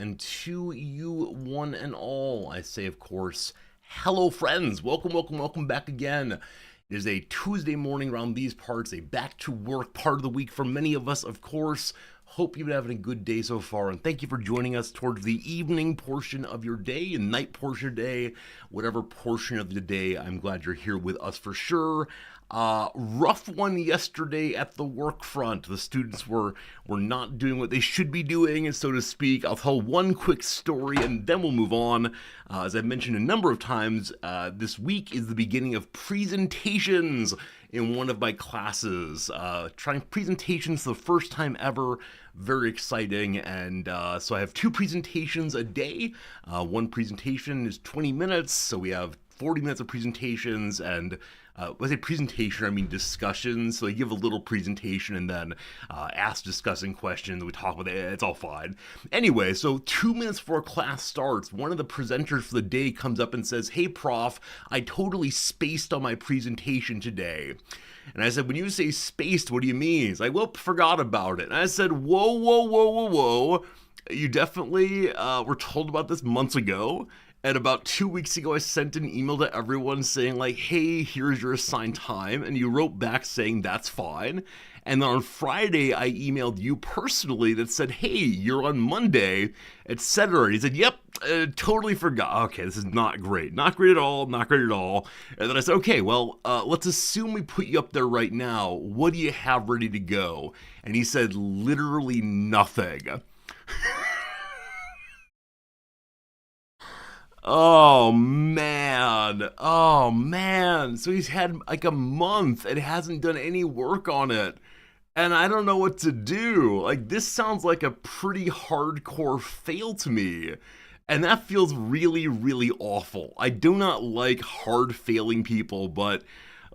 and to you one and all, I say, of course, hello, friends. Welcome back again. It is a Tuesday morning around these parts, a back to work part of the week for many of us, of course. Hope you've been having a good day so far, and thank you for joining us towards the evening portion of your day and night portion of your day, whatever portion of the day. I'm glad you're here with us for sure. Rough one yesterday at the work front. The students were not doing what they should be doing, so to speak. I'll tell one quick story and then we'll move on. As I've mentioned a number of times, this week is the beginning of presentations in one of my classes. Trying presentations the first time ever. Very exciting. And so I have two presentations a day. One presentation is 20 minutes, so we have 40 minutes of presentations, and when I say presentation, I mean discussions. So they give a little presentation and then ask discussing questions. We talk about it. It's all fine. Anyway, so 2 minutes before class starts, one of the presenters for the day comes up and says, "Hey, prof, I totally spaced on my presentation today." And I said, "When you say spaced, what do you mean?" He's like, "Well, forgot about it." And I said, whoa. You definitely were told about this months ago. And about 2 weeks ago, I sent an email to everyone saying like, "Hey, here's your assigned time." And you wrote back saying that's fine. And then on Friday, I emailed you personally that said, "Hey, you're on Monday," etc. And he said, "Yep, totally forgot." Okay, this is not great. Not great at all. Not great at all. And then I said, "Okay, well, let's assume we put you up there right now. What do you have ready to go?" And he said, "Literally nothing." Oh man. So he's had like a month and hasn't done any work on it. And I don't know what to do. Like, this sounds like a pretty hardcore fail to me. And that feels really awful. I do not like hard failing people, but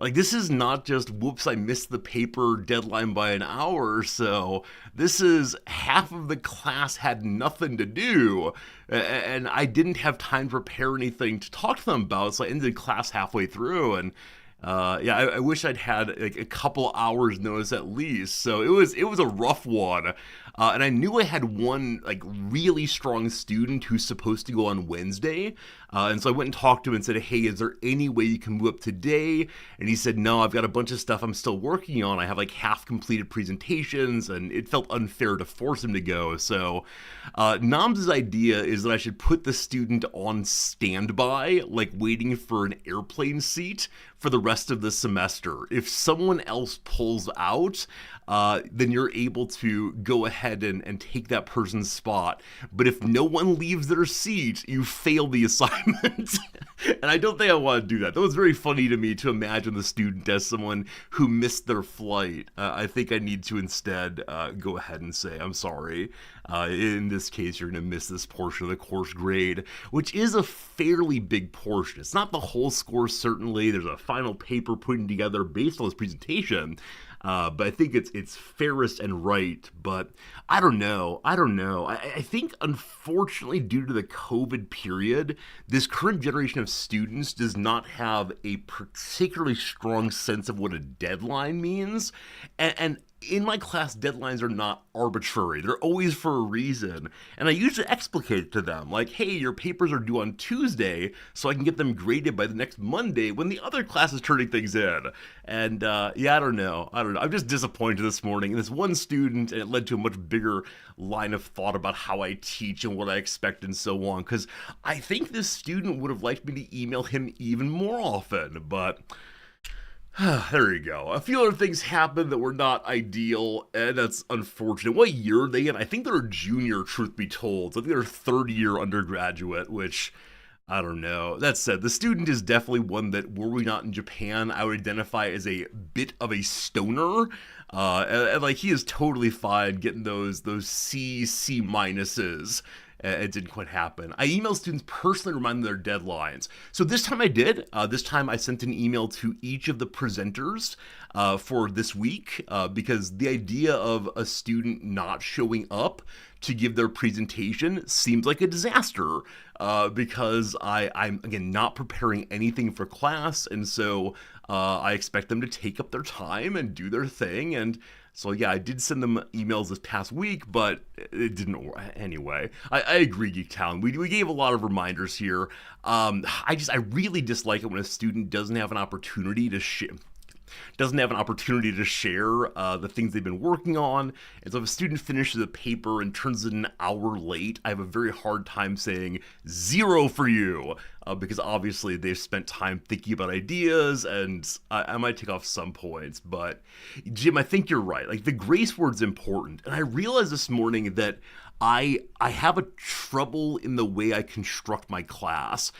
like, this is not just, whoops, I missed the paper deadline by an hour or so. This is half of the class had nothing to do, and I didn't have time to prepare anything to talk to them about, so I ended class halfway through, and I wish I'd had like a couple hours notice at least. So it was a rough one, and I knew I had one like really strong student who's supposed to go on Wednesday, and so I went and talked to him and said, "Hey, is there any way you can move up today?" And he said, "No, I've got a bunch of stuff I'm still working on. I have like half completed presentations," and it felt unfair to force him to go. So Nam's idea is that I should put the student on standby, like waiting for an airplane seat for the rest of the semester. If someone else pulls out, then you're able to go ahead and take that person's spot. But if no one leaves their seat, you fail the assignment. And I don't think I want to do that. That was very funny to me to imagine the student as someone who missed their flight. I think I need to instead go ahead and say, "I'm sorry. In this case, you're going to miss this portion of the course grade," which is a fairly big portion. It's not the whole score, certainly. There's a final paper putting together based on this presentation. But I think it's fairest and right. But I don't know. I think, unfortunately, due to the COVID period, this current generation of students does not have a particularly strong sense of what a deadline means. And in my class, deadlines are not arbitrary. They're always for a reason. And I usually explicate it to them, like, "Hey, your papers are due on Tuesday, so I can get them graded by the next Monday when the other class is turning things in." And I don't know. I'm just disappointed this morning in this one student, and it led to a much bigger line of thought about how I teach and what I expect and so on. Because I think this student would have liked me to email him even more often, but there you go. A few other things happened that were not ideal, and that's unfortunate. What year are they in? I think they're a junior, truth be told. So I think they're a third-year undergraduate, which, I don't know. That said, the student is definitely one that, were we not in Japan, I would identify as a bit of a stoner. And like, he is totally fine getting those C minuses. It didn't quite happen. I email students personally, remind them their deadlines. So this time I did. This time I sent an email to each of the presenters for this week because the idea of a student not showing up to give their presentation seems like a disaster because I'm, again, not preparing anything for class. And so I expect them to take up their time and do their thing. And So yeah, I did send them emails this past week, but it didn't work. Anyway, I agree, Geek Town. We gave a lot of reminders here. I really dislike it when a student doesn't have an opportunity to share the things they've been working on. And so if a student finishes a paper and turns it an hour late, I have a very hard time saying 0 for you, because obviously they've spent time thinking about ideas, and I might take off some points. But Jim, I think you're right. Like, the grace word's important. And I realized this morning that I have a trouble in the way I construct my class,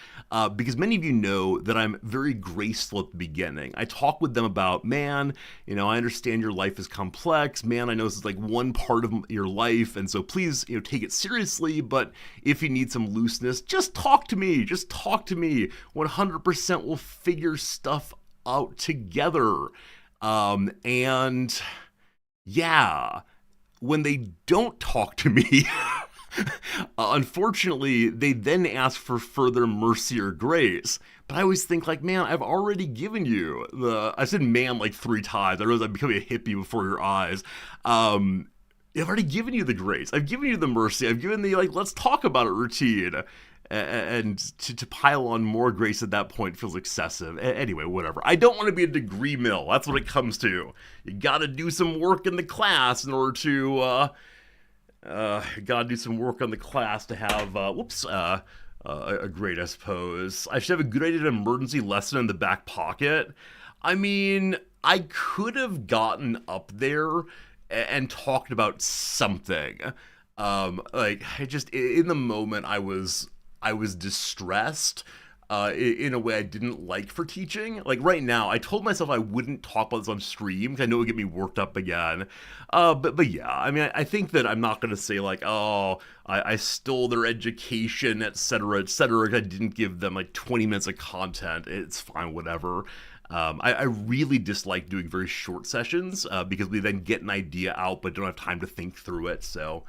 because many of you know that I'm very graceful at the beginning. I talk with them about, man, I understand your life is complex. Man, I know this is like one part of your life, and so please, take it seriously. But if you need some looseness, just talk to me. Just talk to me. 100% we'll figure stuff out together. And yeah. When they don't talk to me, unfortunately, they then ask for further mercy or grace. But I always think, like, man, I've already given you I said man like 3 times. I realize I'm becoming a hippie before your eyes. I've already given you the grace. I've given you the mercy. I've given the, like, let's talk about it routine. And to pile on more grace at that point feels excessive. Anyway, whatever. I don't want to be a degree mill. That's what it comes to. You got to do some work in the class in order to have a grade, I suppose. I should have a good idea, an emergency lesson in the back pocket. I mean, I could have gotten up there and talked about something. In the moment, I was distressed in a way I didn't like for teaching. Like, right now, I told myself I wouldn't talk about this on stream because I know it would get me worked up again. But yeah, I mean, I think that I'm not going to say, like, oh, I stole their education, etc., etc., because I didn't give them like 20 minutes of content. It's fine, whatever. I really dislike doing very short sessions because we then get an idea out but don't have time to think through it. So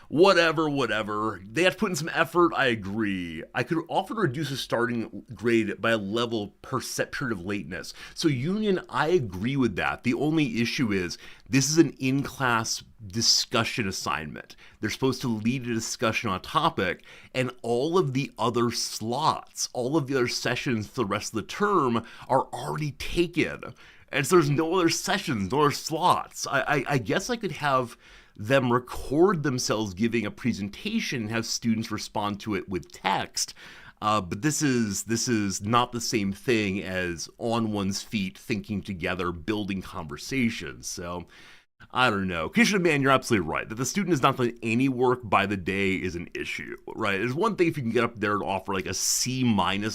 whatever. They have to put in some effort, I agree. I could often reduce a starting grade by a level per set period of lateness. So Union, I agree with that. The only issue is this is an in-class discussion assignment. They're supposed to lead a discussion on a topic, and all of the other slots, all of the other sessions for the rest of the term are already taken. And so there's no other sessions, no other slots. I guess I could have them record themselves giving a presentation and have students respond to it with text. But this is not the same thing as on one's feet, thinking together, building conversations. So I don't know. Commissioner Man, you're absolutely right. That the student is not doing any work by the day is an issue, right? There's one thing if you can get up there and offer like a C-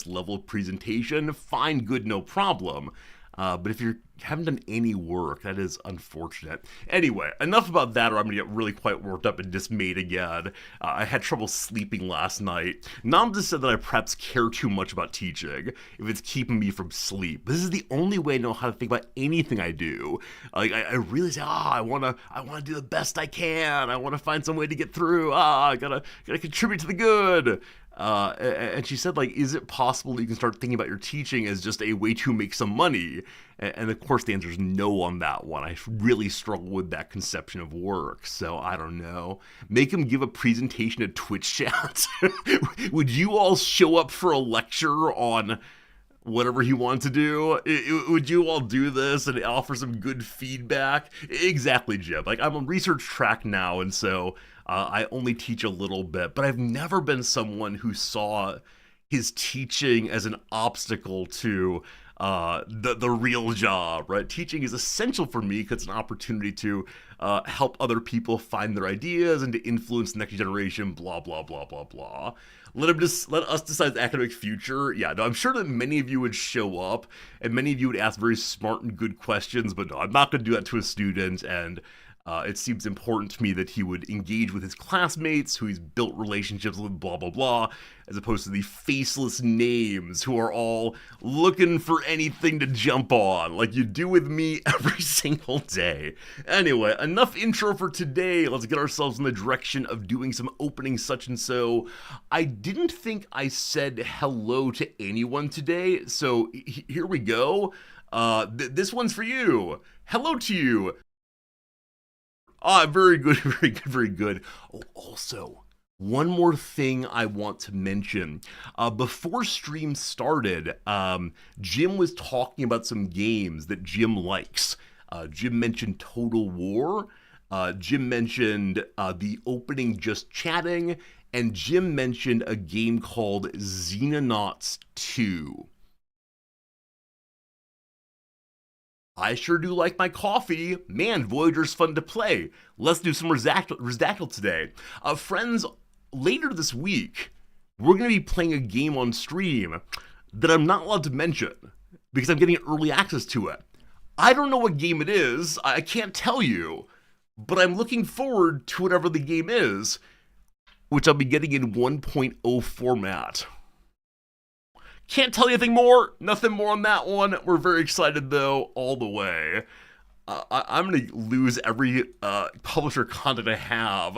level presentation, fine, good, no problem. But if you haven't done any work, that is unfortunate. Anyway, enough about that, or I'm going to get really quite worked up and dismayed again. I had trouble sleeping last night. Nam just said that I perhaps care too much about teaching if it's keeping me from sleep. This is the only way I know how to think about anything I do. Like, I really say, I want to do the best I can. I want to find some way to get through. I gotta contribute to the good. And she said, like, is it possible that you can start thinking about your teaching as just a way to make some money? And of course, the answer is no on that one. I really struggle with that conception of work. So I don't know. Make him give a presentation at Twitch chat. Would you all show up for a lecture on whatever he wants to do? Would you all do this and offer some good feedback? Exactly, Jim. Like, I'm on research track now, and so I only teach a little bit, but I've never been someone who saw his teaching as an obstacle to the real job, right? Teaching is essential for me because it's an opportunity to help other people find their ideas and to influence the next generation, blah, blah, blah, blah, blah. Let us decide the academic future. Yeah, no, I'm sure that many of you would show up and many of you would ask very smart and good questions, but no, I'm not going to do that to a student, and it seems important to me that he would engage with his classmates, who he's built relationships with, blah, blah, blah, as opposed to the faceless names who are all looking for anything to jump on, like you do with me every single day. Anyway, enough intro for today. Let's get ourselves in the direction of doing some opening such and so. I didn't think I said hello to anyone today, so here we go. This one's for you. Hello to you. Very good, very good, very good. Oh, also, one more thing I want to mention. Before stream started, Jim was talking about some games that Jim likes. Jim mentioned Total War. Jim mentioned the opening Just Chatting. And Jim mentioned a game called Xenonauts 2. I sure do like my coffee. Man, Voyager's fun to play. Let's do some Rizdactyl today. Friends, later this week, we're going to be playing a game on stream that I'm not allowed to mention because I'm getting early access to it. I don't know what game it is. I can't tell you, but I'm looking forward to whatever the game is, which I'll be getting in 1.0 format. Can't tell you anything more. Nothing more on that one. We're very excited, though, all the way. I'm going to lose every publisher content I have.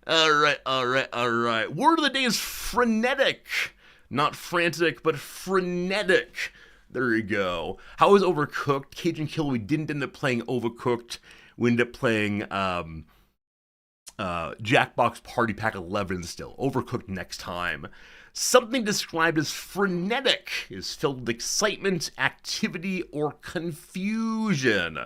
All right. Word of the day is frenetic. Not frantic, but frenetic. There you go. How was Overcooked? Cajun Kill, we didn't end up playing Overcooked. We ended up playing Jackbox Party Pack 11 still. Overcooked next time. Something described as frenetic is filled with excitement, activity, or confusion.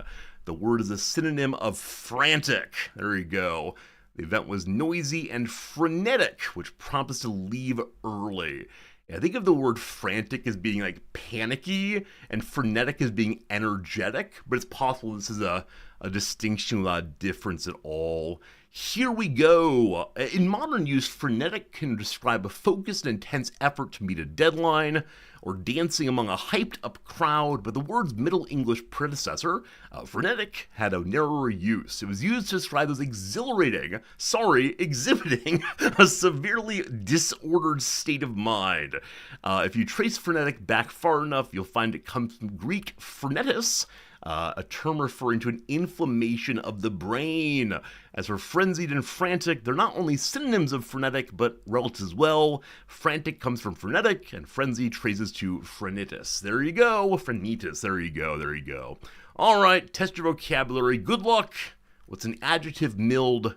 The word is a synonym of frantic. There you go. The event was noisy and frenetic, which prompted us to leave early. I think of the word frantic as being like panicky and frenetic as being energetic, but it's possible this is a distinction without difference at all. Here we go. In modern use, frenetic can describe a focused and intense effort to meet a deadline or dancing among a hyped-up crowd, but the word's Middle English predecessor, frenetic, had a narrower use. It was used to describe as exhibiting a severely disordered state of mind. If you trace frenetic back far enough, you'll find it comes from Greek frenetis, a term referring to an inflammation of the brain. As for frenzied and frantic, they're not only synonyms of frenetic, but relatives as well. Frantic comes from frenetic, and frenzy traces to frenitus. There you go, frenitus, there you go. All right, test your vocabulary. Good luck. What's an adjective milled?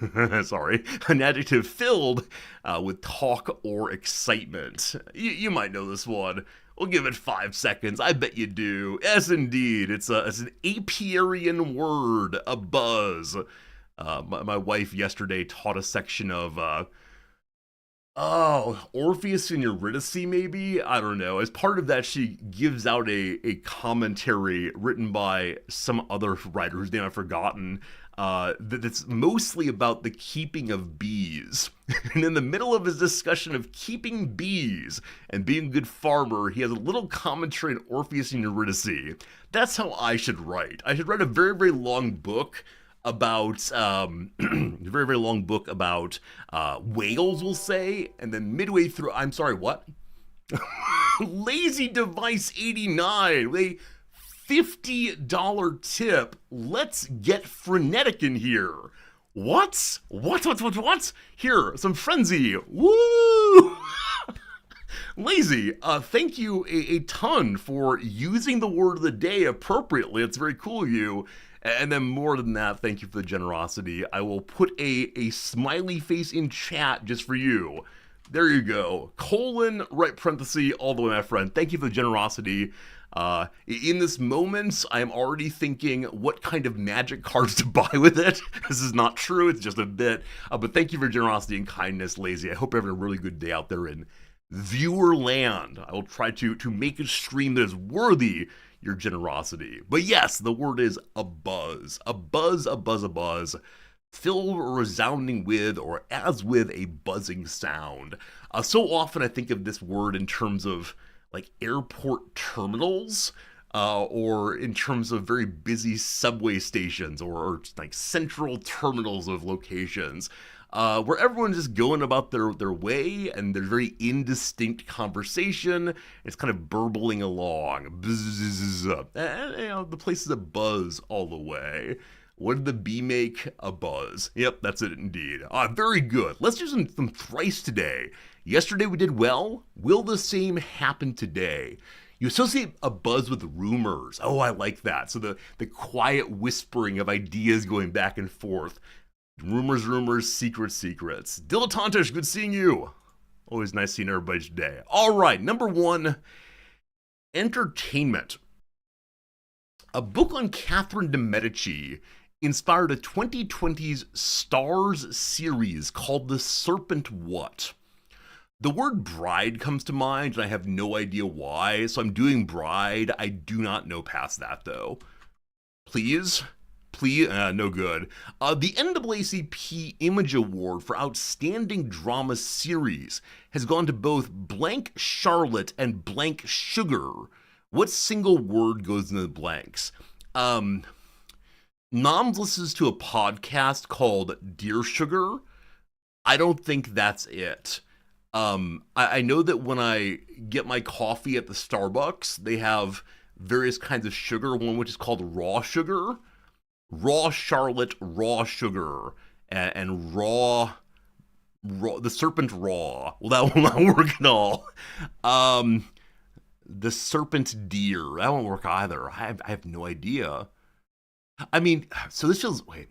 An adjective filled with talk or excitement. You might know this one. We'll give it 5 seconds. I bet you do. Yes, indeed. It's an apiarian word, a buzz. My wife yesterday taught a section of, Orpheus and Eurydice, maybe? I don't know. As part of that, she gives out a commentary written by some other writer whose name I've forgotten, that's mostly about the keeping of bees. And in the middle of his discussion of keeping bees and being a good farmer, he has a little commentary on Orpheus and Eurydice. That's how I should write. I should write a very, very long book about whales, we'll say, and then midway through, I'm sorry, what? Lazy Device 89, with a $50 tip. Let's get frenetic in here. What? Here, some frenzy. Woo! Lazy, thank you a ton for using the word of the day appropriately. It's very cool of you. And then more than that, thank you for the generosity. I will put a smiley face in chat just for you. There you go. Colon, right parenthesis, all the way, my friend. Thank you for the generosity. In this moment, I am already thinking what kind of magic cards to buy with it. This is not true. It's just a bit. But thank you for your generosity and kindness, Lazy. I hope you're having a really good day out there in viewer land. I will try to make a stream that is worthy your generosity. But yes, the word is a buzz. A buzz, filled or resounding with or as with a buzzing sound. So often I think of this word in terms of like airport terminals, or in terms of very busy subway stations or like central terminals of locations, where everyone's just going about their way and there's very indistinct conversation. It's kind of burbling along. Bzzz, and, the place is a buzz all the way. What did the bee make? A buzz. Yep, that's it indeed. Very good. Let's do some thrice today. Yesterday we did well. Will the same happen today? You associate a buzz with rumors. Oh, I like that. So the quiet whispering of ideas going back and forth. Rumors, secrets. Dilettantish, good seeing you. Always nice seeing everybody today. All right, number 1, entertainment. A book on Catherine de' Medici inspired a 2020's Stars series called The Serpent What? The word bride comes to mind, and I have no idea why, so I'm doing bride. I do not know past that, though. Please, no good. The NAACP Image Award for Outstanding Drama Series has gone to both Blank Charlotte and Blank Sugar. What single word goes in the blanks? Noms listens to a podcast called Dear Sugar. I don't think that's it. I know that when I get my coffee at the Starbucks, they have various kinds of sugar, one which is called raw sugar, raw Charlotte, raw sugar, and raw, the serpent raw. Well, that will not work at all. The serpent deer, that won't work either. I have no idea. I mean, so this feels, wait,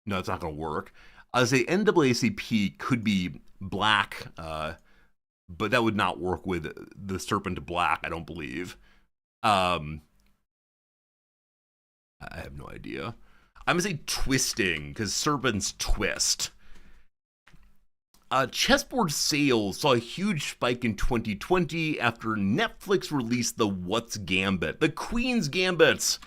no, it's not going to work. I would say NAACP could be black, but that would not work with the serpent black, I don't believe. I have no idea. I'm going to say twisting, because serpents twist. Chessboard sales saw a huge spike in 2020 after Netflix released the What's Gambit? The Queen's Gambits!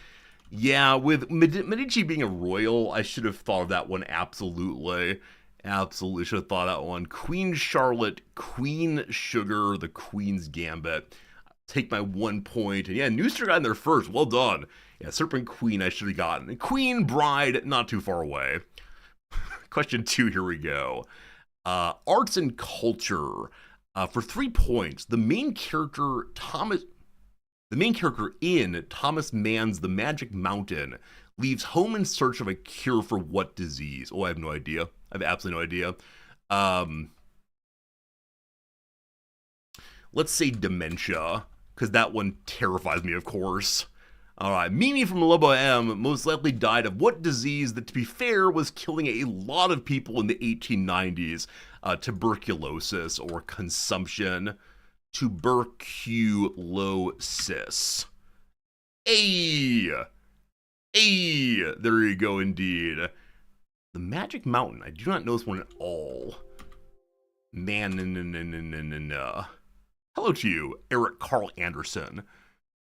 Yeah, with Medici being a royal, I should have thought of that one absolutely. Absolutely should have thought of that one. Queen Charlotte, Queen Sugar, the Queen's Gambit. Take my 1 point. And yeah, Nooster got in there first. Well done. Yeah, Serpent Queen I should have gotten. Queen Bride, not too far away. Question 2, here we go. Arts and culture. For 3 points, the main character in Thomas Mann's The Magic Mountain leaves home in search of a cure for what disease? Oh, I have no idea. I have absolutely no idea. Let's say dementia, because that one terrifies me, of course. All right, Mimi from Lobo M most likely died of what disease that, to be fair, was killing a lot of people in the 1890s? Tuberculosis or consumption. Tuberculosis. There you go, indeed. The Magic Mountain. I do not know this one at all. Man, hello to you, Eric Carl Anderson.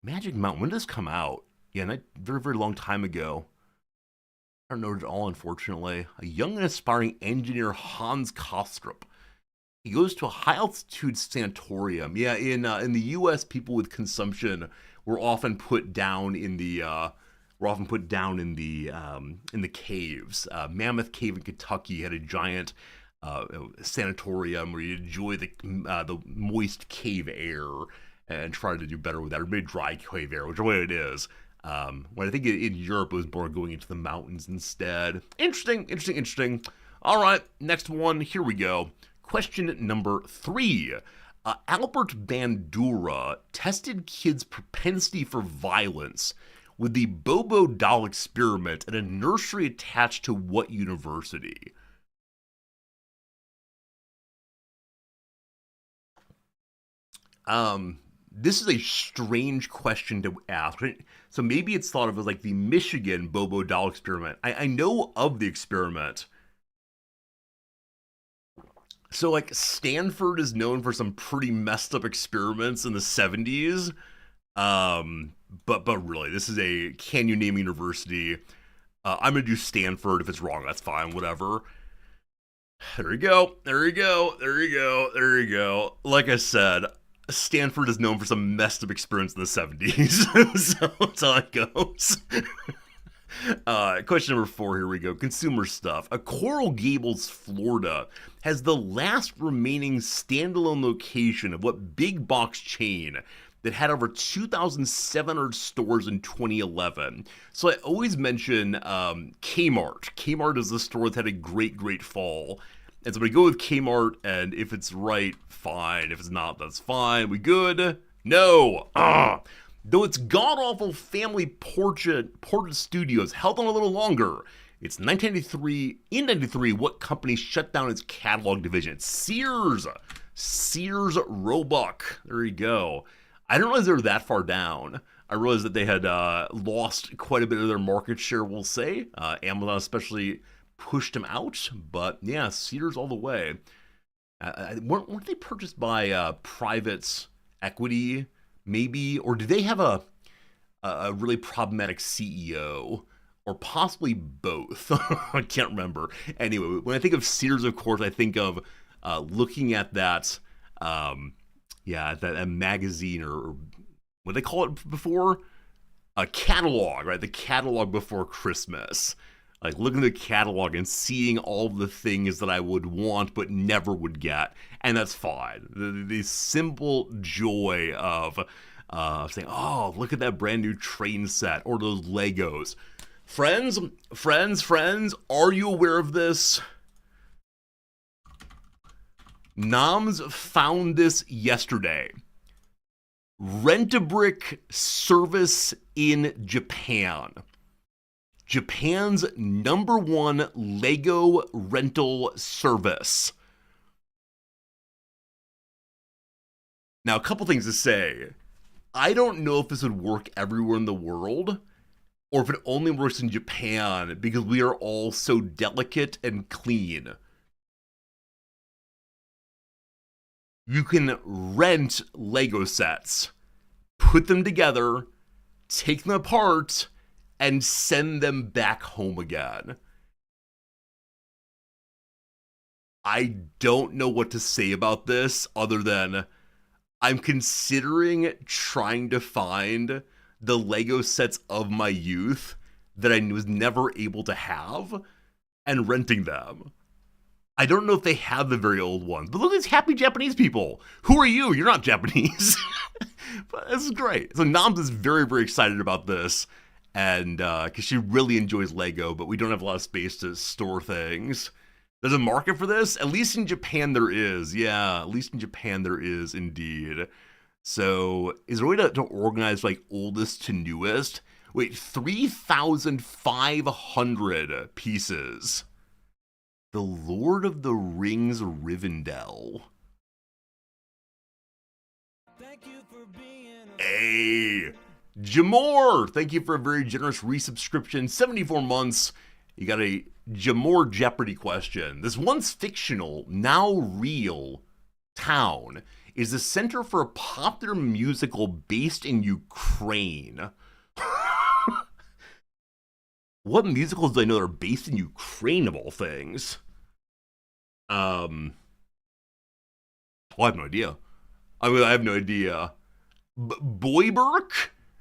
Magic Mountain. When did this come out? Yeah, a very, very long time ago. I don't know it at all, unfortunately. A young and aspiring engineer, Hans Kostrup. He goes to a high-altitude sanatorium. Yeah, in the U.S., people with consumption were often put down in the caves. Mammoth Cave in Kentucky had a giant sanatorium where you enjoy the moist cave air and try to do better with that, or maybe dry cave air, whichever way it is. When I think in Europe, it was more going into the mountains instead. Interesting. All right, next one. Here we go. Question number 3. Albert Bandura tested kids' propensity for violence with the Bobo doll experiment at a nursery attached to what university? This is a strange question to ask. So maybe it's thought of as like the Michigan Bobo doll experiment. I know of the experiment. So like Stanford is known for some pretty messed up experiments in the 70s. But really, this is a can you name a university? I'm gonna do Stanford. If it's wrong, that's fine. Whatever. There you go. Like I said, Stanford is known for some messed up experience in the 70s. So that's how it goes. Question number 4, here we go. Consumer stuff. A Coral Gables, Florida has the last remaining standalone location of what big box chain that had over 2,700 stores in 2011. So I always mention Kmart. Kmart is the store that had a great fall. And so I'm going to go with Kmart, and if it's right, fine. If it's not, that's fine. We good? No. Though its god-awful family portrait studios held on a little longer, it's 1993. In 93, what company shut down its catalog division? It's Sears. Sears Roebuck. There you go. I didn't realize they were that far down. I realized that they had lost quite a bit of their market share, we'll say. Amazon especially pushed them out. But yeah, Sears all the way. Weren't they purchased by private equity, maybe? Or did they have a really problematic CEO? Or possibly both. I can't remember. Anyway, when I think of Sears, of course, I think of looking at that, that magazine, or what they call it before? A catalog, right? The catalog before Christmas. Like looking at the catalog and seeing all the things that I would want but never would get. And that's fine. The simple joy of saying, oh, look at that brand new train set or those Legos. Friends, are you aware of this? Noms found this yesterday. Rent-A-Brick service in Japan. Japan's #1 Lego rental service. Now, a couple things to say. I don't know if this would work everywhere in the world, or if it only works in Japan because we are all so delicate and clean. You can rent Lego sets, put them together, take them apart, and send them back home again. I don't know what to say about this other than I'm considering trying to find the Lego sets of my youth that I was never able to have and renting them. I don't know if they have the very old ones, but look at these happy Japanese people. Who are you? You're not Japanese. But this is great. So Noms is very, very excited about this, and because she really enjoys Lego, but we don't have a lot of space to store things. There's a market for this? At least in Japan there is. Yeah, at least in Japan there is indeed. So is there a way to organize like oldest to newest? Wait, 3,500 pieces. The Lord of the Rings Rivendell. Hey, Jamor, thank you for a very generous resubscription. 74 months. You got a Jamor Jeopardy question. This once fictional, now real town is the center for a popular musical based in Ukraine. What musicals do I know that are based in Ukraine, of all things? I have no idea. I have no idea. Boyberk?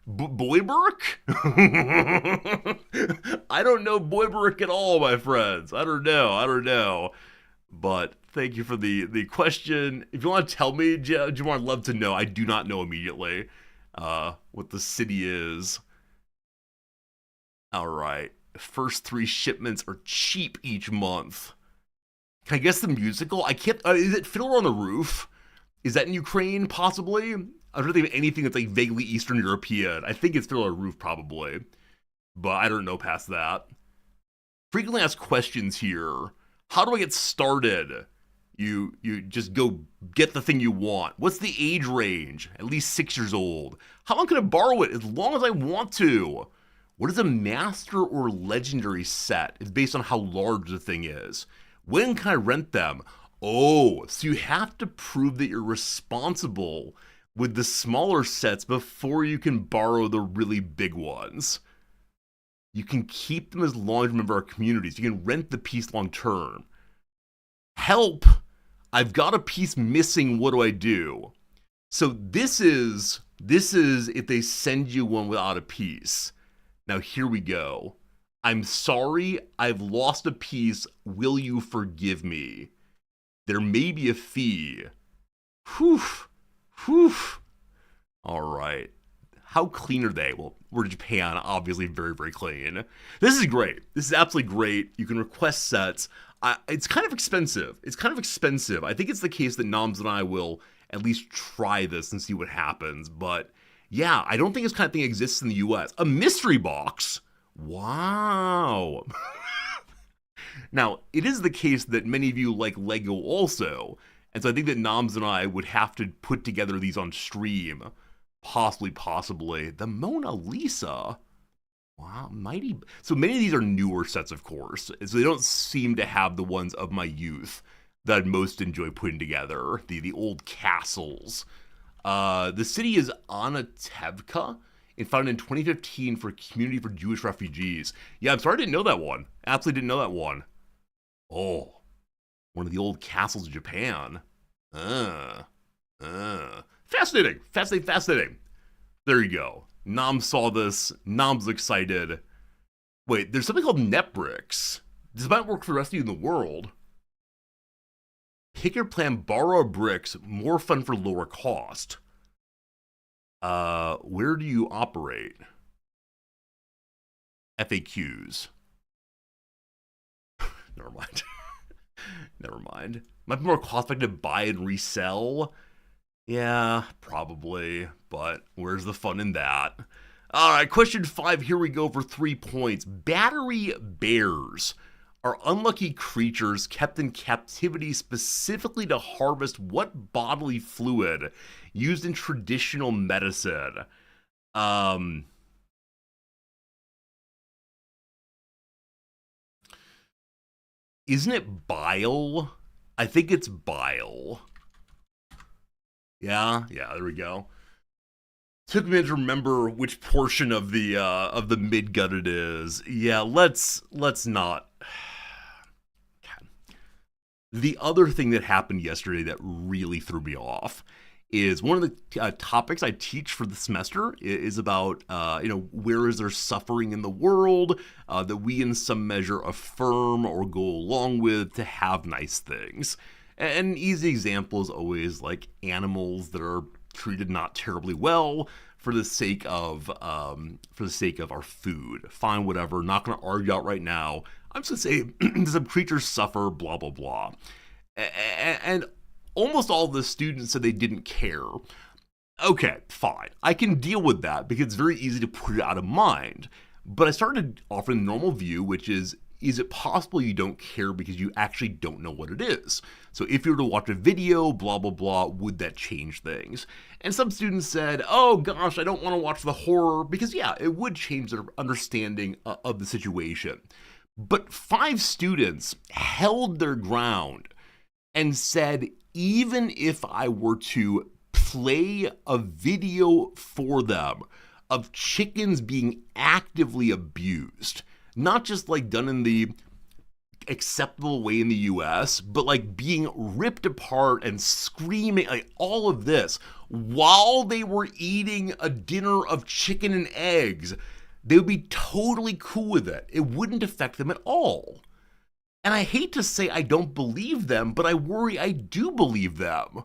Boyberk? I don't know Boyberk at all, my friends. I don't know. But thank you for the question. If you want to tell me, Jamar, I'd love to know. I do not know immediately what the city is. All right. First 3 shipments are cheap each month. Can I guess the musical? I can't. Is it Fiddler on the Roof? Is that in Ukraine, possibly? I don't think of anything that's like vaguely Eastern European. I think it's Fiddler on the Roof, probably. But I don't know past that. Frequently asked questions here. How do I get started? You just go get the thing you want. What's the age range? At least 6 years old. How long can I borrow it? As long as I want to. What is a master or legendary set? It's based on how large the thing is. When can I rent them? Oh, so you have to prove that you're responsible with the smaller sets before you can borrow the really big ones. You can keep them as long as you're a member of our communities. You can rent the piece long term. Help! I've got a piece missing. What do I do? So this is if they send you one without a piece. Now here we go. I'm sorry, I've lost a piece. Will you forgive me? There may be a fee. Whew. All right. How clean are they? Well, we're Japan, obviously very, very clean. This is great. This is absolutely great. You can request sets. It's kind of expensive. I think it's the case that Noms and I will at least try this and see what happens. But yeah, I don't think this kind of thing exists in the US. A mystery box? Wow. Now, it is the case that many of you like Lego also, and so I think that Noms and I would have to put together these on stream. Possibly. The Mona Lisa? Wow, mighty. So many of these are newer sets, of course, so they don't seem to have the ones of my youth that I'd most enjoy putting together, the old castles. The city is Anatevka, and founded in 2015 for a community for Jewish refugees. Yeah, I'm sorry I didn't know that one. Absolutely didn't know that one. Oh, one of the old castles of Japan. Fascinating. There you go. Nom saw this. Nom's excited. Wait, there's something called Netbricks. This might work for the rest of you in the world. Pick your plan, borrow bricks, more fun for lower cost. Where do you operate? FAQs. Never mind. Might be more cost effective to buy and resell. Yeah, probably, but where's the fun in that? All right, question 5, here we go for 3 points. Battery bears are unlucky creatures kept in captivity specifically to harvest what bodily fluid used in traditional medicine? Isn't it bile? I think it's bile. Yeah, there we go. Took me to remember which portion of the midgut it is. Yeah, let's not. The other thing that happened yesterday that really threw me off is one of the topics I teach for the semester is about, where is there suffering in the world that we in some measure affirm or go along with to have nice things. And an easy example is always like animals that are treated not terribly well for the sake of our food. Fine, whatever. Not going to argue out right now. I'm just going to say some creatures suffer, blah blah blah. And almost all the students said they didn't care. Okay, fine. I can deal with that because it's very easy to put it out of mind. But I started offering the normal view, which is it possible you don't care because you actually don't know what it is? So if you were to watch a video, blah, blah, blah, would that change things? And some students said, oh gosh, I don't want to watch the horror because yeah, it would change their understanding of the situation. But 5 students held their ground and said, even if I were to play a video for them of chickens being actively abused, not just like done in the acceptable way in the US, but like being ripped apart and screaming, like all of this while they were eating a dinner of chicken and eggs, they would be totally cool with it. It wouldn't affect them at all. And I hate to say I don't believe them, but I worry I do believe them.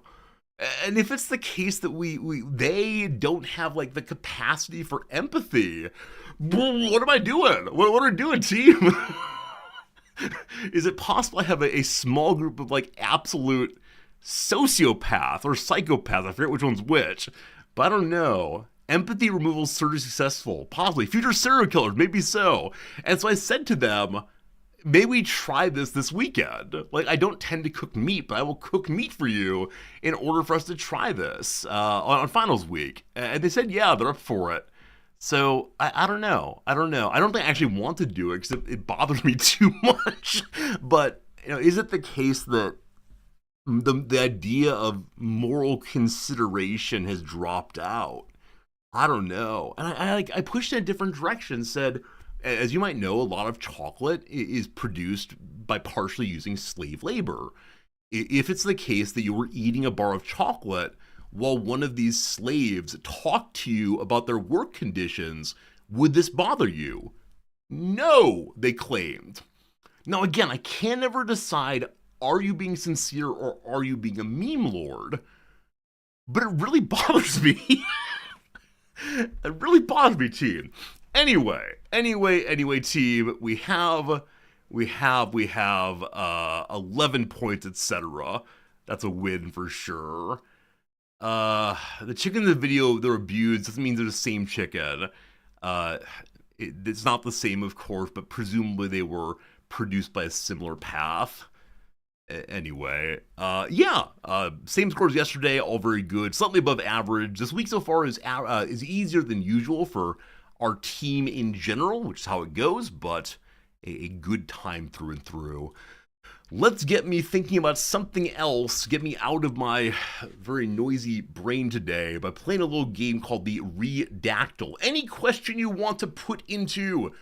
And if it's the case that they don't have like the capacity for empathy, what am I doing? What are we doing, team? Is it possible I have a small group of like absolute sociopath or psychopath? I forget which one's which, but I don't know. Empathy removal surgery successful, possibly. Future serial killers, maybe so. And so I said to them, maybe we try this weekend. Like, I don't tend to cook meat, but I will cook meat for you in order for us to try this on finals week. And they said, yeah, they're up for it. So I don't know. I don't think I actually want to do it because it bothers me too much. But is it the case that the idea of moral consideration has dropped out? I don't know. And I pushed in a different direction. Said, as you might know, a lot of chocolate is produced by partially using slave labor. If it's the case that you were eating a bar of chocolate while one of these slaves talked to you about their work conditions, would this bother you? No, they claimed. Now again, I can never decide, are you being sincere or are you being a meme lord? But it really bothers me. It really bothers me, team. Anyway, team, we have 11 points, etc. That's a win for sure. The chicken in the video, they're abused. Doesn't mean they're the same chicken. Uh, it's not the same, of course, but presumably they were produced by a similar path. Anyway, same scores yesterday, all very good, slightly above average. This week so far is easier than usual for our team in general, which is how it goes, but a good time through and through. Let's get me thinking about something else, get me out of my very noisy brain today by playing a little game called the Redactyl. Any question you want to put into,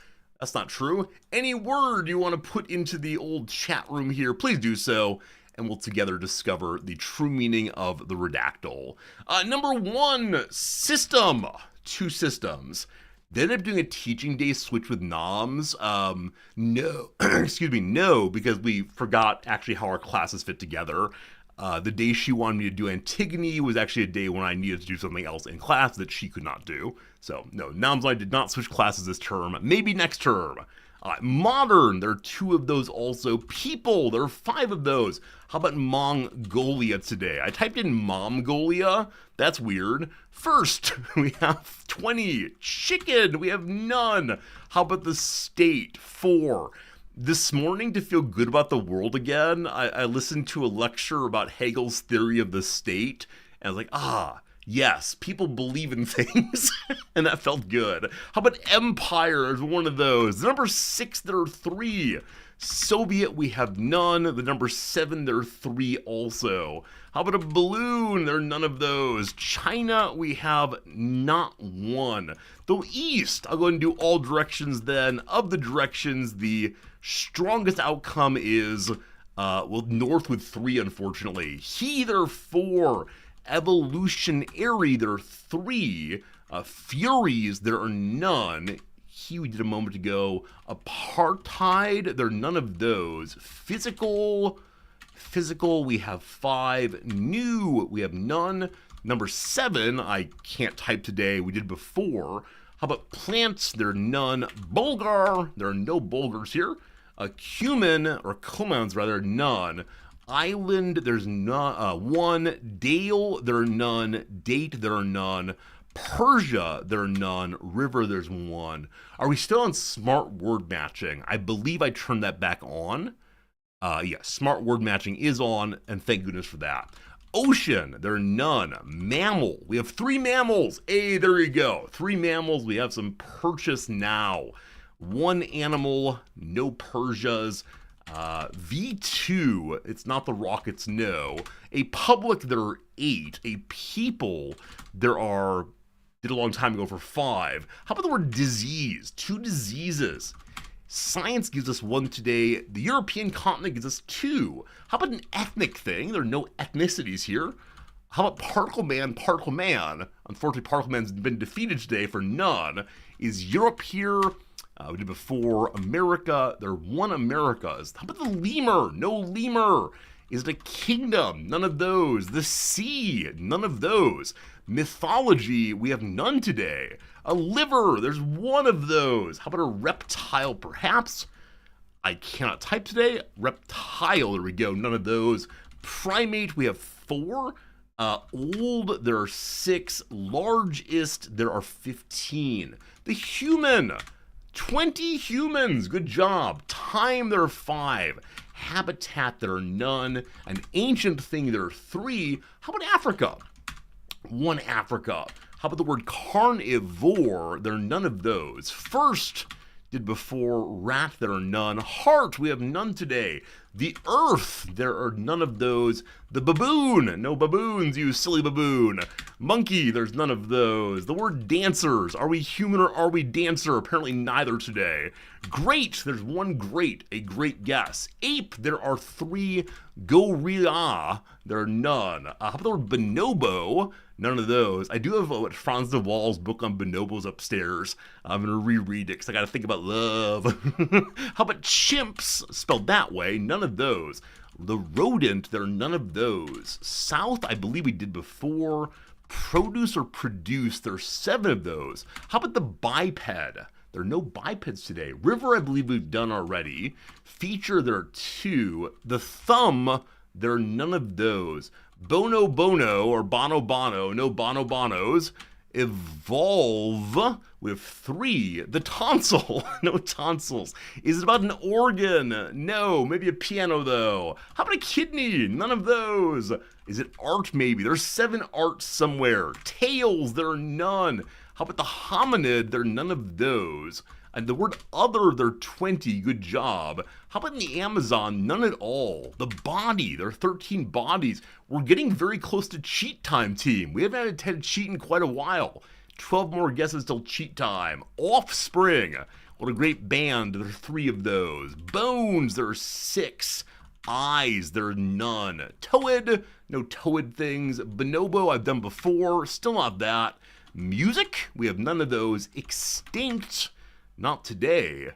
that's not true, any word you want to put into the old chat room here, please do so, and we'll together discover the true meaning of the Redactyl. Number 1, system. 2 systems. They ended up doing a teaching day switch with noms. No, excuse me, no, because we forgot actually how our classes fit together. The day she wanted me to do Antigone was actually a day when I needed to do something else in class that she could not do. So, no, noms and I did not switch classes this term. Maybe next term. Modern, there are 2 of those also. People, there are 5 of those. How about Mongolia today? I typed in Mongolia. That's weird. First, we have 20. Chicken, we have none. How about the state? 4. This morning, to feel good about the world again, I listened to a lecture about Hegel's theory of the state, and I was like, yes, people believe in things, and that felt good. How about empire? There's one of those. The number 6, there are 3. Soviet, we have none. The number 7, there are 3 also. How about a balloon? There are none of those. China, we have not one. The East, I'll go ahead and do all directions then. Of the directions, the strongest outcome is, North with 3, unfortunately. He, there are 4. Evolutionary, there are 3. Furies, there are none. He we did a moment ago. Apartheid, there are none of those. Physical, we have 5. New, we have none. Number 7, I can't type today, we did before. How about plants? There are none. Bulgar, there are no Bulgars here. Cumin, or Cumans rather, none. Island, there's none. 1. Dale, there are none. Date, there are none. Persia, there are none. River, there's 1. Are we still on smart word matching? I believe I turned that back on. Yes, smart word matching is on, and thank goodness for that. Ocean, there are none. Mammal, we have 3 mammals. Hey, there you go. 3 mammals, we have some purchase now. 1 animal, no Persias. V2, it's not the rockets, no. A public, there are 8. A people, there are, did a long time ago for 5. How about the word disease? 2 diseases. Science gives us 1 today. The European continent gives us 2. How about an ethnic thing? There are no ethnicities here. How about particle man, particle man? Unfortunately, particle man's been defeated today for none. Is Europe here? We did before. America, there are 1 Americas. How about the lemur? No lemur. Is it a kingdom? None of those. The sea? None of those. Mythology, we have none today. A liver, there's 1 of those. How about a reptile, perhaps? I cannot type today. Reptile, there we go, none of those. Primate, we have 4. Old, there are 6. Largest, there are 15. The human, 20 humans, good job. Time, there are 5. Habitat, there are none. An ancient thing, there are 3. How about Africa? 1 Africa. How about the word carnivore? There are none of those. First, did before. Rat, there are none. Heart, we have none today. The earth, there are none of those. The baboon, no baboons, you silly baboon. Monkey, there's none of those. The word dancers, are we human or are we dancer? Apparently neither today. Great, there's 1 great, a great guess. Ape, there are 3. Gorilla, there are none. How about the word bonobo? None of those. I do have Franz de Waal's book on bonobos upstairs. I'm going to reread it because I got to think about love. How about chimps? Spelled that way. None of those. The rodent, there are none of those. South, I believe we did before. Produce or produce, there are 7 of those. How about the biped? There are no bipeds today. River, I believe we've done already. Feature, there are 2. The thumb, There are none of those. Bono Bono or Bono Bono, no Bono Bonos. Evolve, we have 3. The tonsil, no tonsils. Is it about an organ? No. Maybe a piano though. How about a kidney? None of those. Is it art maybe? There's 7 arts somewhere. Tails, there are none. How about the hominid? There are none of those. And the word other, there are 20. Good job. How about in the Amazon? None at all. The body, there are 13 bodies. We're getting very close to cheat time, team. We haven't had cheat in quite a while. 12 more guesses till cheat time. Offspring. What a great band. There are 3 of those. Bones, there are 6. Eyes, there are none. Toad, no toad things. Bonobo, I've done before. Still not that. Music, we have none of those. Extinct, not today.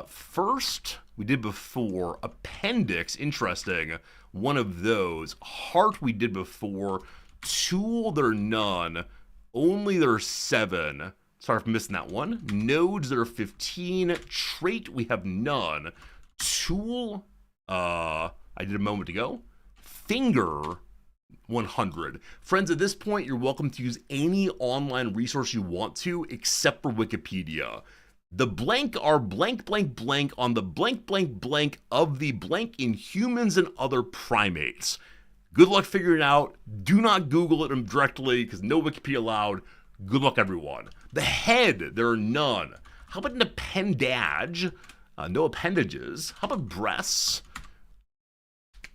First, we did before. Appendix, interesting. One of those. Heart, we did before. Tool, there are none. Only there are 7. Sorry for missing that one. Nodes, there are 15. Trait, we have none. Tool, I did a moment ago. Finger, 100. Friends, at this point, you're welcome to use any online resource you want to, except for Wikipedia. The blank are blank, blank, blank on the blank, blank, blank of the blank in humans and other primates. Good luck figuring it out. Do not Google it directly, because no Wikipedia allowed. Good luck, everyone. The head, there are none. How about an appendage? No appendages. How about breasts?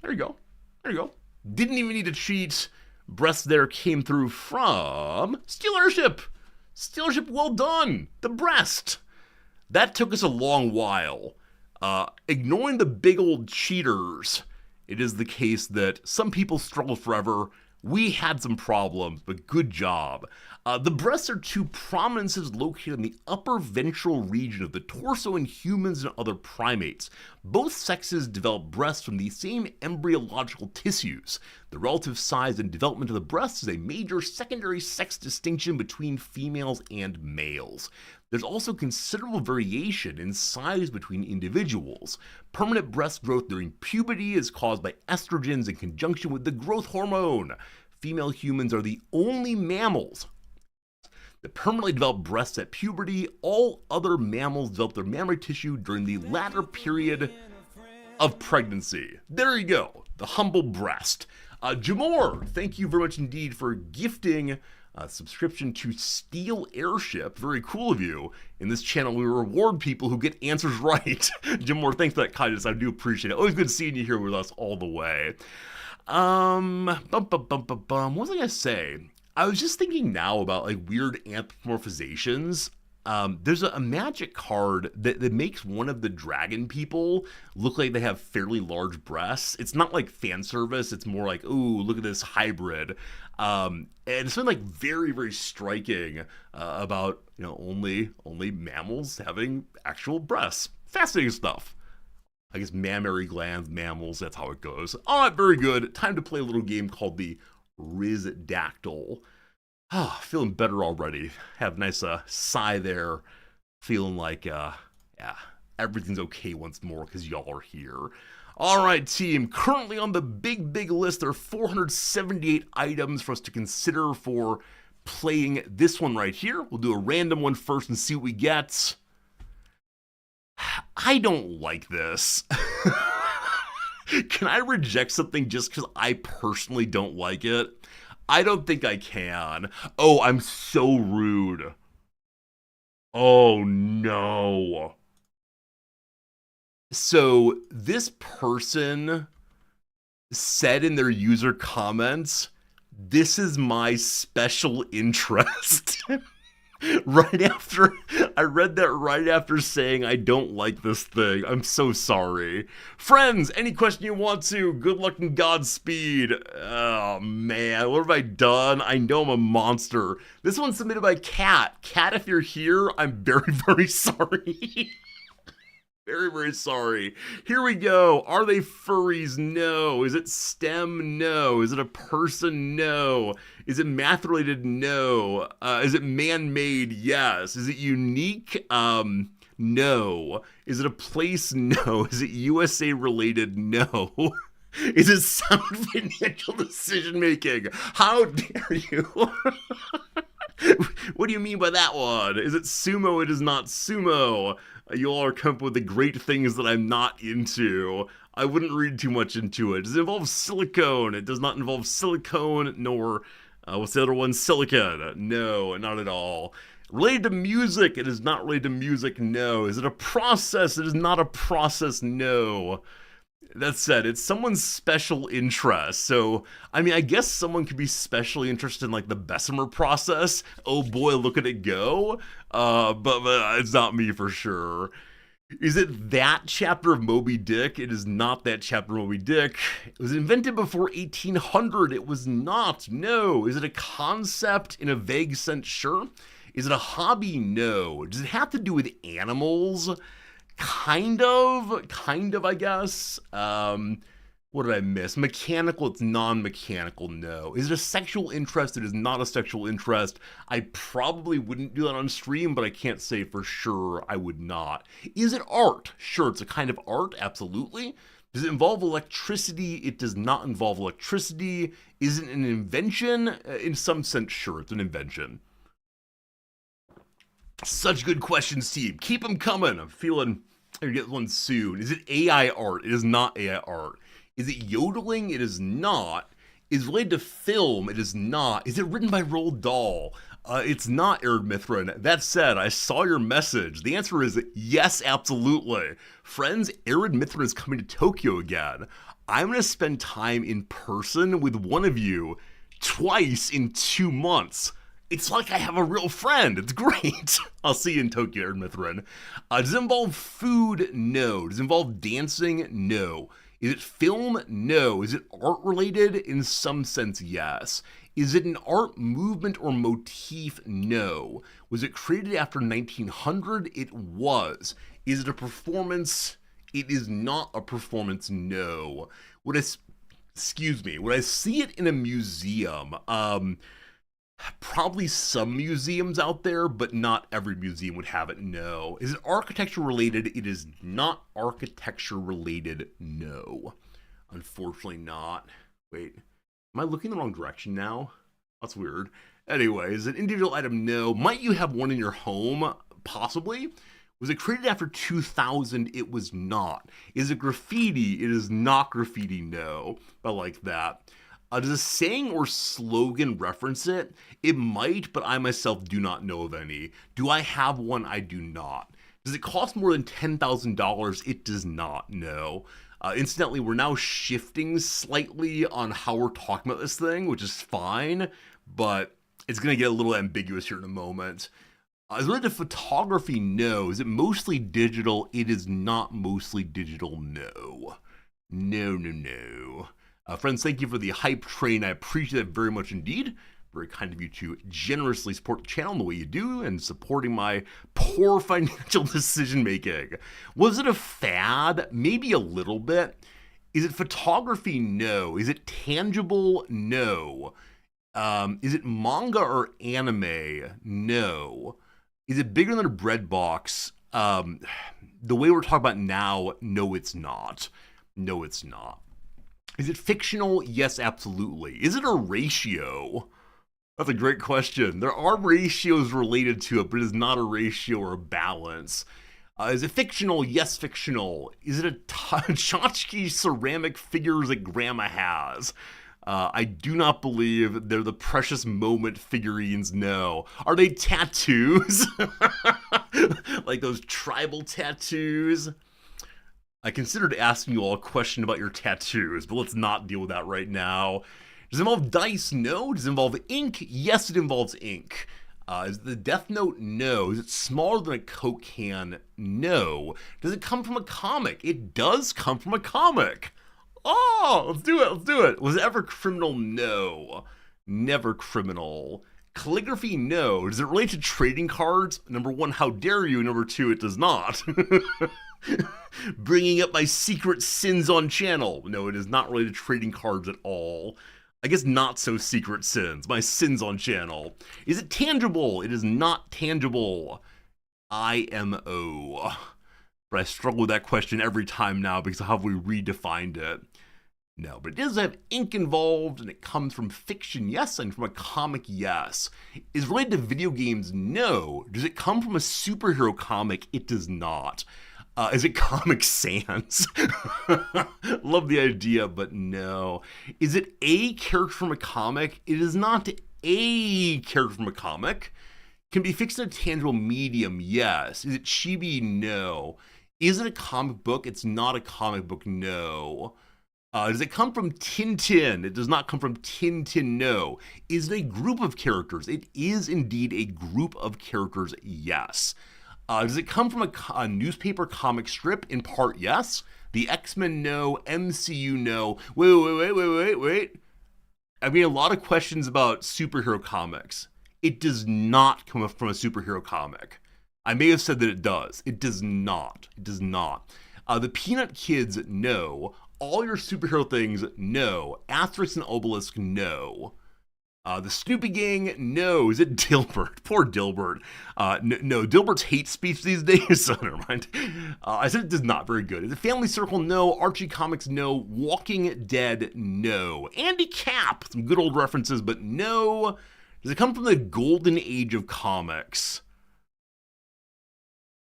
There you go. There you go. Didn't even need to cheat. Breasts there came through from Steel Airship. Steel Airship, well done. The breast. That took us a long while. Ignoring the big old cheaters, it is the case that some people struggle forever. We had some problems, but good job. The breasts are 2 prominences located in the upper ventral region of the torso in humans and other primates. Both sexes develop breasts from the same embryological tissues. The relative size and development of the breasts is a major secondary sex distinction between females and males. There's also considerable variation in size between individuals. Permanent breast growth during puberty is caused by estrogens in conjunction with the growth hormone. Female humans are the only mammals that permanently develop breasts at puberty. All other mammals develop their mammary tissue during the latter period of pregnancy. There you go, the humble breast. Jamor, thank you very much indeed for gifting a subscription to Steel Airship. Very cool of you. In this channel, we reward people who get answers right. Jamor, thanks for that kindness. I do appreciate it. Always good seeing you here with us all the way. What was I gonna say? I was just thinking now about like weird anthropomorphizations. There's a magic card that makes one of the dragon people look like they have fairly large breasts. It's not like fan service. It's more like, ooh, look at this hybrid. And it's something like very, very striking about, you know, only mammals having actual breasts. Fascinating stuff. I guess mammary glands, mammals, that's how it goes. All right, very good. Time to play a little game called the Rizdactyl. Ah, feeling better already. Have a nice sigh there. Feeling like, yeah, everything's okay once more because y'all are here. All right, team. Currently on the big list, there are 478 items for us to consider for playing this one right here. We'll do a random one first and see what we get. I don't like this. Can I reject something just because I personally don't like it? I don't think I can. Oh, I'm so rude. Oh, no. So this person said in their user comments, this is my special interest. Right after, I read that right after saying I don't like this thing. I'm so sorry. Friends, any question you want to, good luck and Godspeed. Oh man, what have I done? I know I'm a monster. This one's submitted by Kat. Kat, if you're here, I'm very, very sorry. Very, very sorry. Here we go. Are they furries? No. Is it STEM? No. Is it a person? No. Is it math related? No. Is it man-made? Yes. Is it unique? No. Is it a place? No. Is it USA related? No. Is it sound financial decision making? How dare you? What do you mean by that one? Is it sumo? It is not sumo. You all are coming up with the great things that I'm not into. I wouldn't read too much into it. Does it involve silicone? It does not involve silicone, nor what's the other one? Silicon. No, not at all. Related to music? It is not related to music. No. Is it a process? It is not a process. No. That said, it's someone's special interest. So, I mean, I guess someone could be specially interested in like the Bessemer process. Oh boy, look at it go. But it's not me for sure. Is it that chapter of Moby Dick? It is not that chapter of Moby Dick. It was invented before 1800. It was not. No. Is it a concept in a vague sense? Sure. Is it a hobby? No. Does it have to do with animals? Kind of, I guess. What did I miss? Mechanical, it's non-mechanical, no. Is it a sexual interest? It is not a sexual interest. I probably wouldn't do that on stream, but I can't say for sure I would not. Is it art? Sure, it's a kind of art, absolutely. Does it involve electricity? It does not involve electricity. Is it an invention? In some sense, sure, it's an invention. Such good questions, team. Keep them coming. I'm feeling I'm gonna get one soon. Is it AI art? It is not AI art. Is it yodeling? It is not. Is it related to film? It is not. Is it written by Roald Dahl? It's not, Arid Mithrin. That said, I saw your message. The answer is yes, absolutely. Friends, Arid Mithrin is coming to Tokyo again. I'm going to spend time in person with one of you twice in 2 months. It's like I have a real friend. It's great. I'll see you in Tokyo, Arid Mithrin. Does it involve food? No. Does it involve dancing? No. Is it film? No. Is it art related? In some sense, yes. Is it an art movement or motif? No. Was it created after 1900? It was. Is it a performance? It is not a performance. No. Would I see it in a museum? Probably some museums out there, but not every museum would have it. No. Is it architecture related? It is not architecture related. No. Unfortunately not. Wait, am I looking the wrong direction now? That's weird. Anyway, is it an individual item? No. Might you have one in your home? Possibly. Was it created after 2000? It was not. Is it graffiti? It is not graffiti. No. I like that. Does a saying or slogan reference it? It might, but I myself do not know of any. Do I have one? I do not. Does it cost more than $10,000? It does not, no. Incidentally, we're now shifting slightly on how we're talking about this thing, which is fine, but it's going to get a little ambiguous here in a moment. Is it related to photography? No. Is it mostly digital? It is not mostly digital, no. No. Friends, thank you for the hype train. I appreciate it very much indeed. Very kind of you to generously support the channel in the way you do and supporting my poor financial decision making. Was it a fad? Maybe a little bit. Is it photography? No. Is it tangible? No. Is it manga or anime? No. Is it bigger than a bread box? The way we're talking about now, no, it's not. No, it's not. Is it fictional? Yes, absolutely. Is it a ratio? That's a great question. There are ratios related to it, but it is not a ratio or a balance. Is it fictional? Yes, fictional. Is it a tchotchke ceramic figures that Grandma has? I do not believe they're the Precious Moment figurines, no. Are they tattoos? Like those tribal tattoos? I considered asking you all a question about your tattoos, but let's not deal with that right now. Does it involve dice? No. Does it involve ink? Yes, it involves ink. Is it the Death Note? No. Is it smaller than a Coke can? No. Does it come from a comic? It does come from a comic. Oh, let's do it. Was it ever criminal? No. Never criminal. Calligraphy? No. Does it relate to trading cards? Number one, how dare you? Number two, it does not. Bringing up my secret sins on channel. No, it is not related to trading cards at all. I guess not so secret sins. My sins on channel. Is it tangible? It is not tangible. IMO. But I struggle with that question every time now because of how we redefined it. No, but it does have ink involved, and it comes from fiction, yes, and from a comic, yes. Is it related to video games? No. Does it come from a superhero comic? It does not. Is it Comic Sans? Love the idea, but no. Is it a character from a comic? It is not a character from a comic. Can be fixed in a tangible medium, yes. Is it chibi? No. Is it a comic book? It's not a comic book, no. Does it come from Tintin? It does not come from Tintin, no. Is it a group of characters? It is indeed a group of characters, yes. Does it come from a newspaper comic strip? In part, yes. The X-Men, no. MCU, no. Wait. I mean, a lot of questions about superhero comics. It does not come from a superhero comic. I may have said that it does. It does not. It does not. The Peanut Kids, no. All your superhero things, no. Asterix and Obelisk, no. The Snoopy Gang, no. Is it Dilbert? Poor Dilbert. No, Dilbert's hate speech these days, so never mind. I said it does not. Very good. Is it Family Circle? No. Archie Comics? No. Walking Dead? No. Andy Capp? Some good old references, but no. Does it come from the golden age of comics?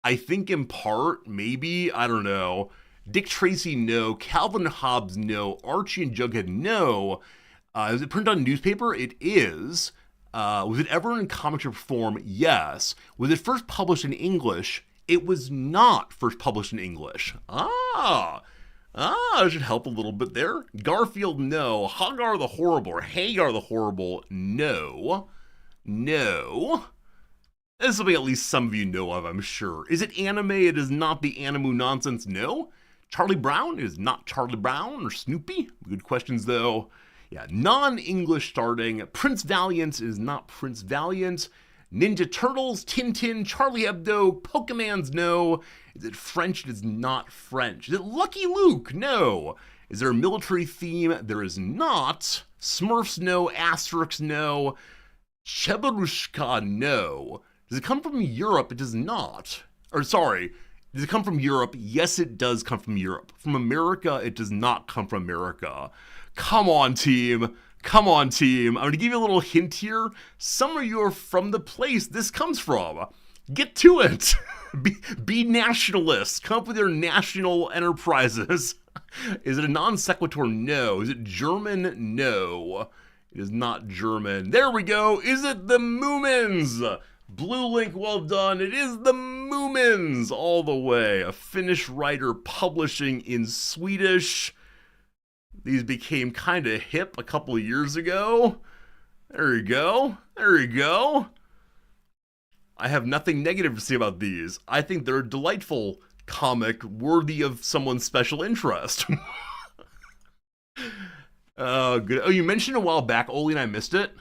I think in part, maybe. I don't know. Dick Tracy? No. Calvin and Hobbes? No. Archie and Jughead? No. Is it printed on newspaper? It is. Was it ever in comic strip form? Yes. Was it first published in English? It was not first published in English. That should help a little bit there. Garfield, no. Hagar the Horrible, or Hagar the Horrible, no. No. This is something at least some of you know of, I'm sure. Is it anime? It is not the Animu nonsense, no. Charlie Brown? It is not Charlie Brown or Snoopy. Good questions, though. Yeah, non-English starting. Prince Valiant is not Prince Valiant. Ninja Turtles, Tintin, Charlie Hebdo, Pokemans, no. Is it French? It is not French. Is it Lucky Luke? No. Is there a military theme? There is not. Smurfs, no. Asterix, no. Chebarushka, no. Does it come from Europe? It does not. Or sorry, does it come from Europe? Yes, it does come from Europe. From America, it does not come from America. Come on, team. Come on, team. I'm going to give you a little hint here. Some of you are from the place this comes from. Get to it. Be nationalists. Come up with your national enterprises. Is it a non sequitur? No. Is it German? No. It is not German. There we go. Is it the Moomins? Blue Link, well done. It is the Moomins all the way. A Finnish writer publishing in Swedish. These became kind of hip a couple of years ago. There you go. There you go. I have nothing negative to say about these. I think they're a delightful comic worthy of someone's special interest. Good. Oh, you mentioned a while back, Oli, and I missed it.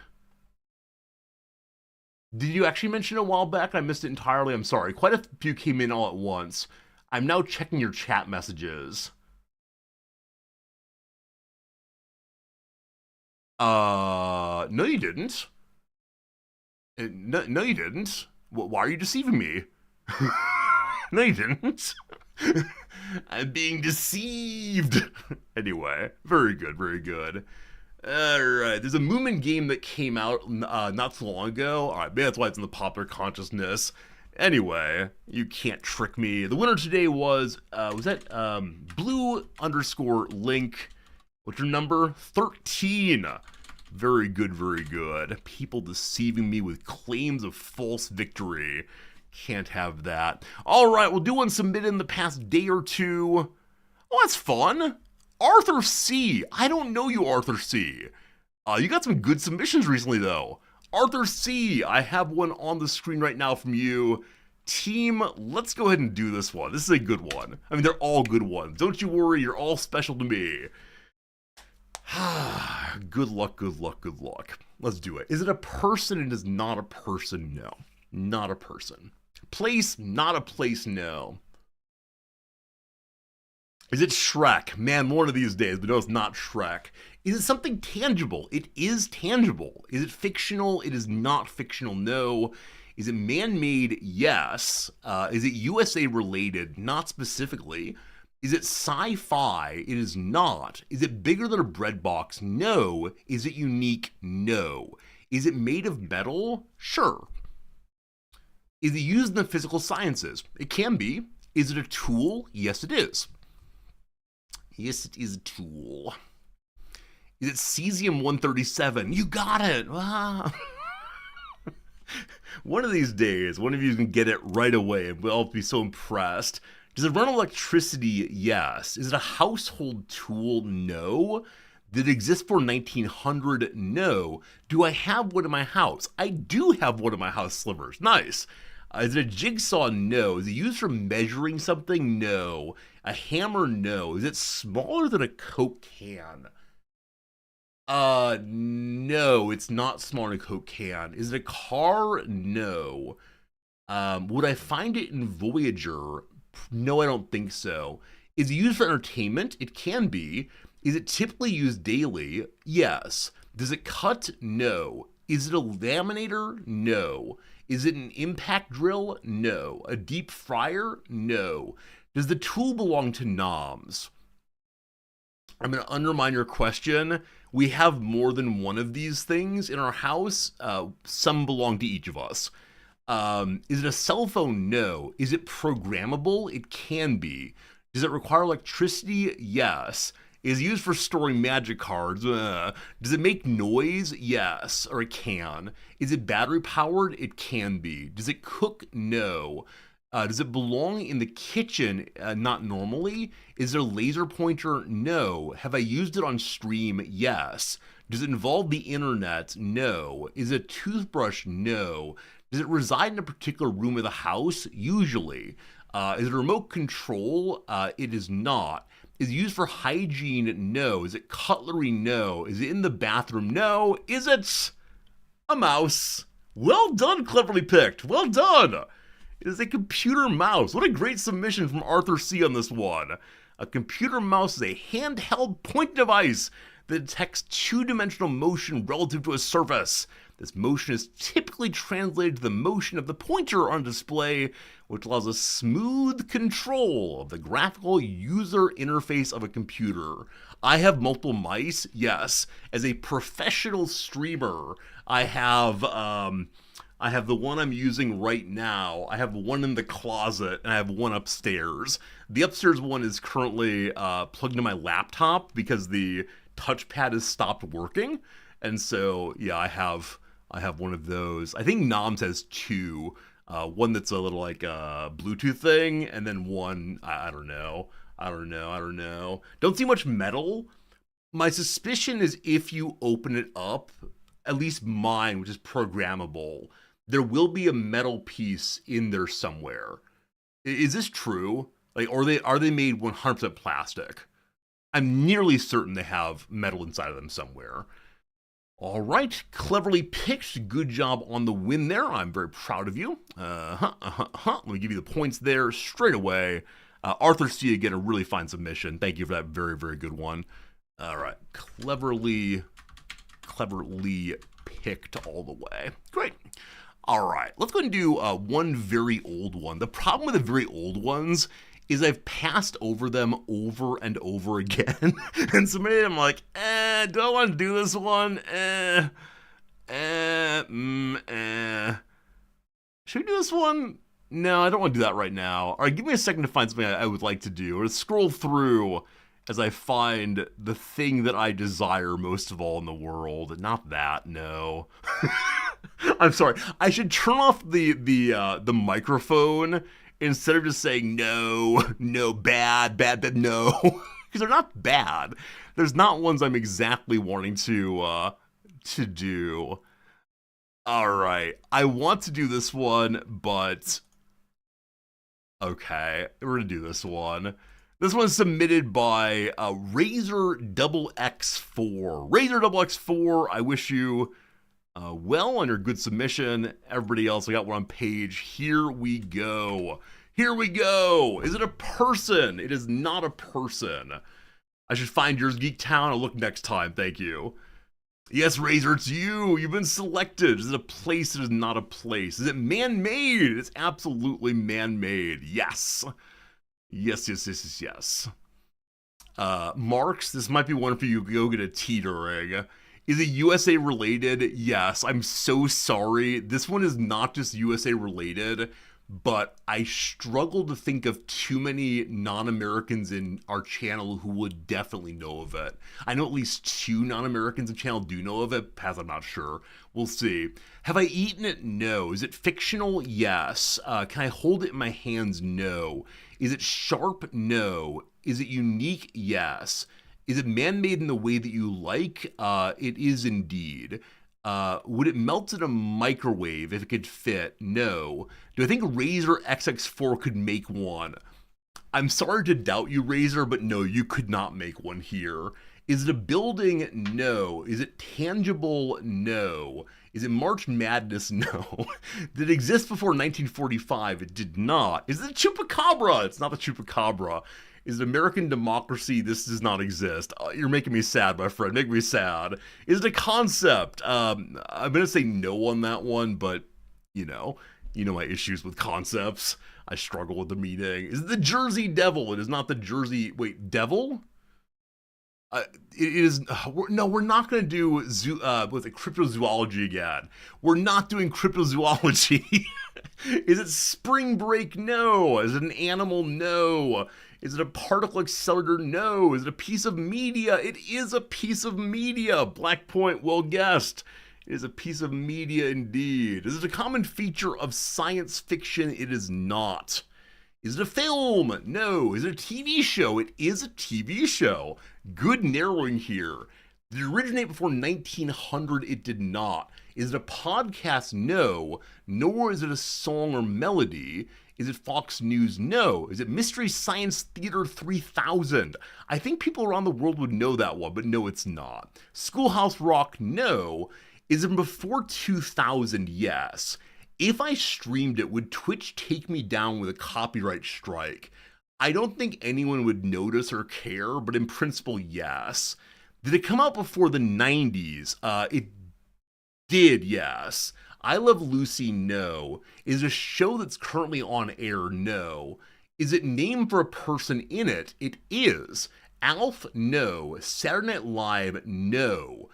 Did you actually mention a while back? I missed it entirely. I'm sorry. Quite a few came in all at once. I'm now checking your chat messages. No, you didn't. No, you didn't. Why are you deceiving me? No, you didn't. I'm being deceived. Anyway, very good, very good. Alright, there's a Moomin game that came out not so long ago. Alright, maybe that's why it's in the popular consciousness. Anyway, you can't trick me. The winner today was that blue_link. What's your number? 13. Very good, very good. People deceiving me with claims of false victory. Can't have that. Alright, we'll do one submitted in the past day or two. Oh, that's fun. Arthur C. I don't know you, Arthur C. You got some good submissions recently, though. Arthur C. I have one on the screen right now from you. Team, let's go ahead and do this one. This is a good one. I mean, they're all good ones. Don't you worry, you're all special to me. Good luck, good luck, good luck. Let's do it. Is it a person? It is not a person, no. Not a person. Place? Not a place, no. Is it Shrek? Man, one of these days, but no, it's not Shrek. Is it something tangible? It is tangible. Is it fictional? It is not fictional, no. Is it man-made? Yes. Is it USA related? Not specifically. Is it sci-fi? It is not. Is it bigger than a bread box? No. Is it unique? No. Is it made of metal? Sure. Is it used in the physical sciences? It can be. Is it a tool? Yes, it is. Yes, it is a tool. Is it cesium-137? You got it. Ah. One of these days, one of you can get it right away and we'll all be so impressed. Does it run on electricity? Yes. Is it a household tool? No. Did it exist for 1900? No. Do I have one in my house? I do have one in my house, Slivers. Nice. Is it a jigsaw? No. Is it used for measuring something? No. A hammer? No. Is it smaller than a Coke can? No, it's not smaller than a Coke can. Is it a car? No. Would I find it in Voyager? No, I don't think so. Is it used for entertainment? It can be. Is it typically used daily? Yes. Does it cut? No. Is it a laminator? No. Is it an impact drill? No. A deep fryer? No. Does the tool belong to noms? I'm going to undermine your question. We have more than one of these things in our house. Some belong to each of us. Is it a cell phone? No. Is it programmable? It can be. Does it require electricity? Yes. Is it used for storing magic cards? Does it make noise? Yes, or it can. Is it battery powered? It can be. Does it cook? No. Does it belong in the kitchen? Not normally. Is there a laser pointer? No. Have I used it on stream? Yes. Does it involve the internet? No. Is it a toothbrush? No. Does it reside in a particular room of the house? Usually. Is it a remote control? It is not. Is it used for hygiene? No. Is it cutlery? No. Is it in the bathroom? No. Is it a mouse? Well done, cleverly picked. Well done. It is a computer mouse. What a great submission from Arthur C. on this one. A computer mouse is a handheld point device that detects two-dimensional motion relative to a surface. This motion is typically translated to the motion of the pointer on display, which allows a smooth control of the graphical user interface of a computer. I have multiple mice, yes. As a professional streamer, I have the one I'm using right now. I have one in the closet, and I have one upstairs. The upstairs one is currently plugged into my laptop because the touchpad has stopped working. And so, yeah, I have one of those. I think Noms has two. One that's a little like a Bluetooth thing, and then one, I don't know. Don't see much metal. My suspicion is if you open it up, at least mine, which is programmable, there will be a metal piece in there somewhere. Is this true? Like, are they made 100% plastic? I'm nearly certain they have metal inside of them somewhere. All right, cleverly picked. Good job on the win there. I'm very proud of you. Let me give you the points there straight away. Arthur C. again, a really fine submission. Thank you for that very, very good one. All right, cleverly picked all the way. Great. All right, let's go ahead and do one very old one. The problem with the very old ones is I've passed over them over and over again. And so many of them I'm like, do I want to do this one? Should we do this one? No, I don't want to do that right now. All right, give me a second to find something I would like to do, or to scroll through as I find the thing that I desire most of all in the world. Not that, no. I'm sorry. I should turn off the microphone instead of just saying no, bad, no. Because they're not bad. There's not ones I'm exactly wanting to do. All right. I want to do this one, but okay, we're gonna do this one. This one's submitted by Razor XX4. Razor XX4, I wish you well on your good submission. Everybody else, I got one on page. Here we go. Is it a person? It is not a person. I should find yours, Geek Town. I'll look next time. Thank you. Yes, Razor, it's you. You've been selected. Is it a place? It is not a place. Is it man-made? It's absolutely man-made. Yes. Yes, yes, yes, yes, yes. Marks, this might be one for you. Go get a teetering. Is it USA related? Yes. I'm so sorry. This one is not just USA related, but I struggle to think of too many non Americans in our channel who would definitely know of it. I know at least two non Americans in channel do know of it. Paz, I'm not sure. We'll see. Have I eaten it? No. Is it fictional? Yes. Can I hold it in my hands? No. Is it sharp? No. Is it unique? Yes. Is it man-made in the way that you like? It is indeed. Would it melt in a microwave if it could fit? No. Do I think Razer XX4 could make one? I'm sorry to doubt you, Razer, but no, you could not make one here. Is it a building? No. Is it tangible? No. Is it March Madness? No. Did it exist before 1945? It did not. Is it a chupacabra? It's not the chupacabra. Is it American democracy? This does not exist. You're making me sad, my friend. Make me sad. Is it a concept? I'm gonna say no on that one, but you know my issues with concepts. I struggle with the meaning. Is it the Jersey Devil? It is not the Jersey. Wait, Devil? It is. No, we're not going to do with cryptozoology again. We're not doing cryptozoology. Is it spring break? No. Is it an animal? No. Is it a particle accelerator? No. Is it a piece of media? It is a piece of media. Black Point, well guessed. It is a piece of media indeed. Is it a common feature of science fiction? It is not. Is it a film? No. Is it a TV show? It is a TV show. Good narrowing here. Did it originate before 1900? It did not. Is it a podcast? No. Nor is it a song or melody. Is it Fox News? No. Is it Mystery Science Theater 3000? I think people around the world would know that one, but no, it's not. Schoolhouse Rock? No. Is it before 2000? Yes. If I streamed it, would Twitch take me down with a copyright strike? I don't think anyone would notice or care, but in principle, yes. Did it come out before the 90s? It did, yes. I Love Lucy? No. Is it a show that's currently on air? No. Is it named for a person in it? It is. Alf? No. Saturday Night Live? No.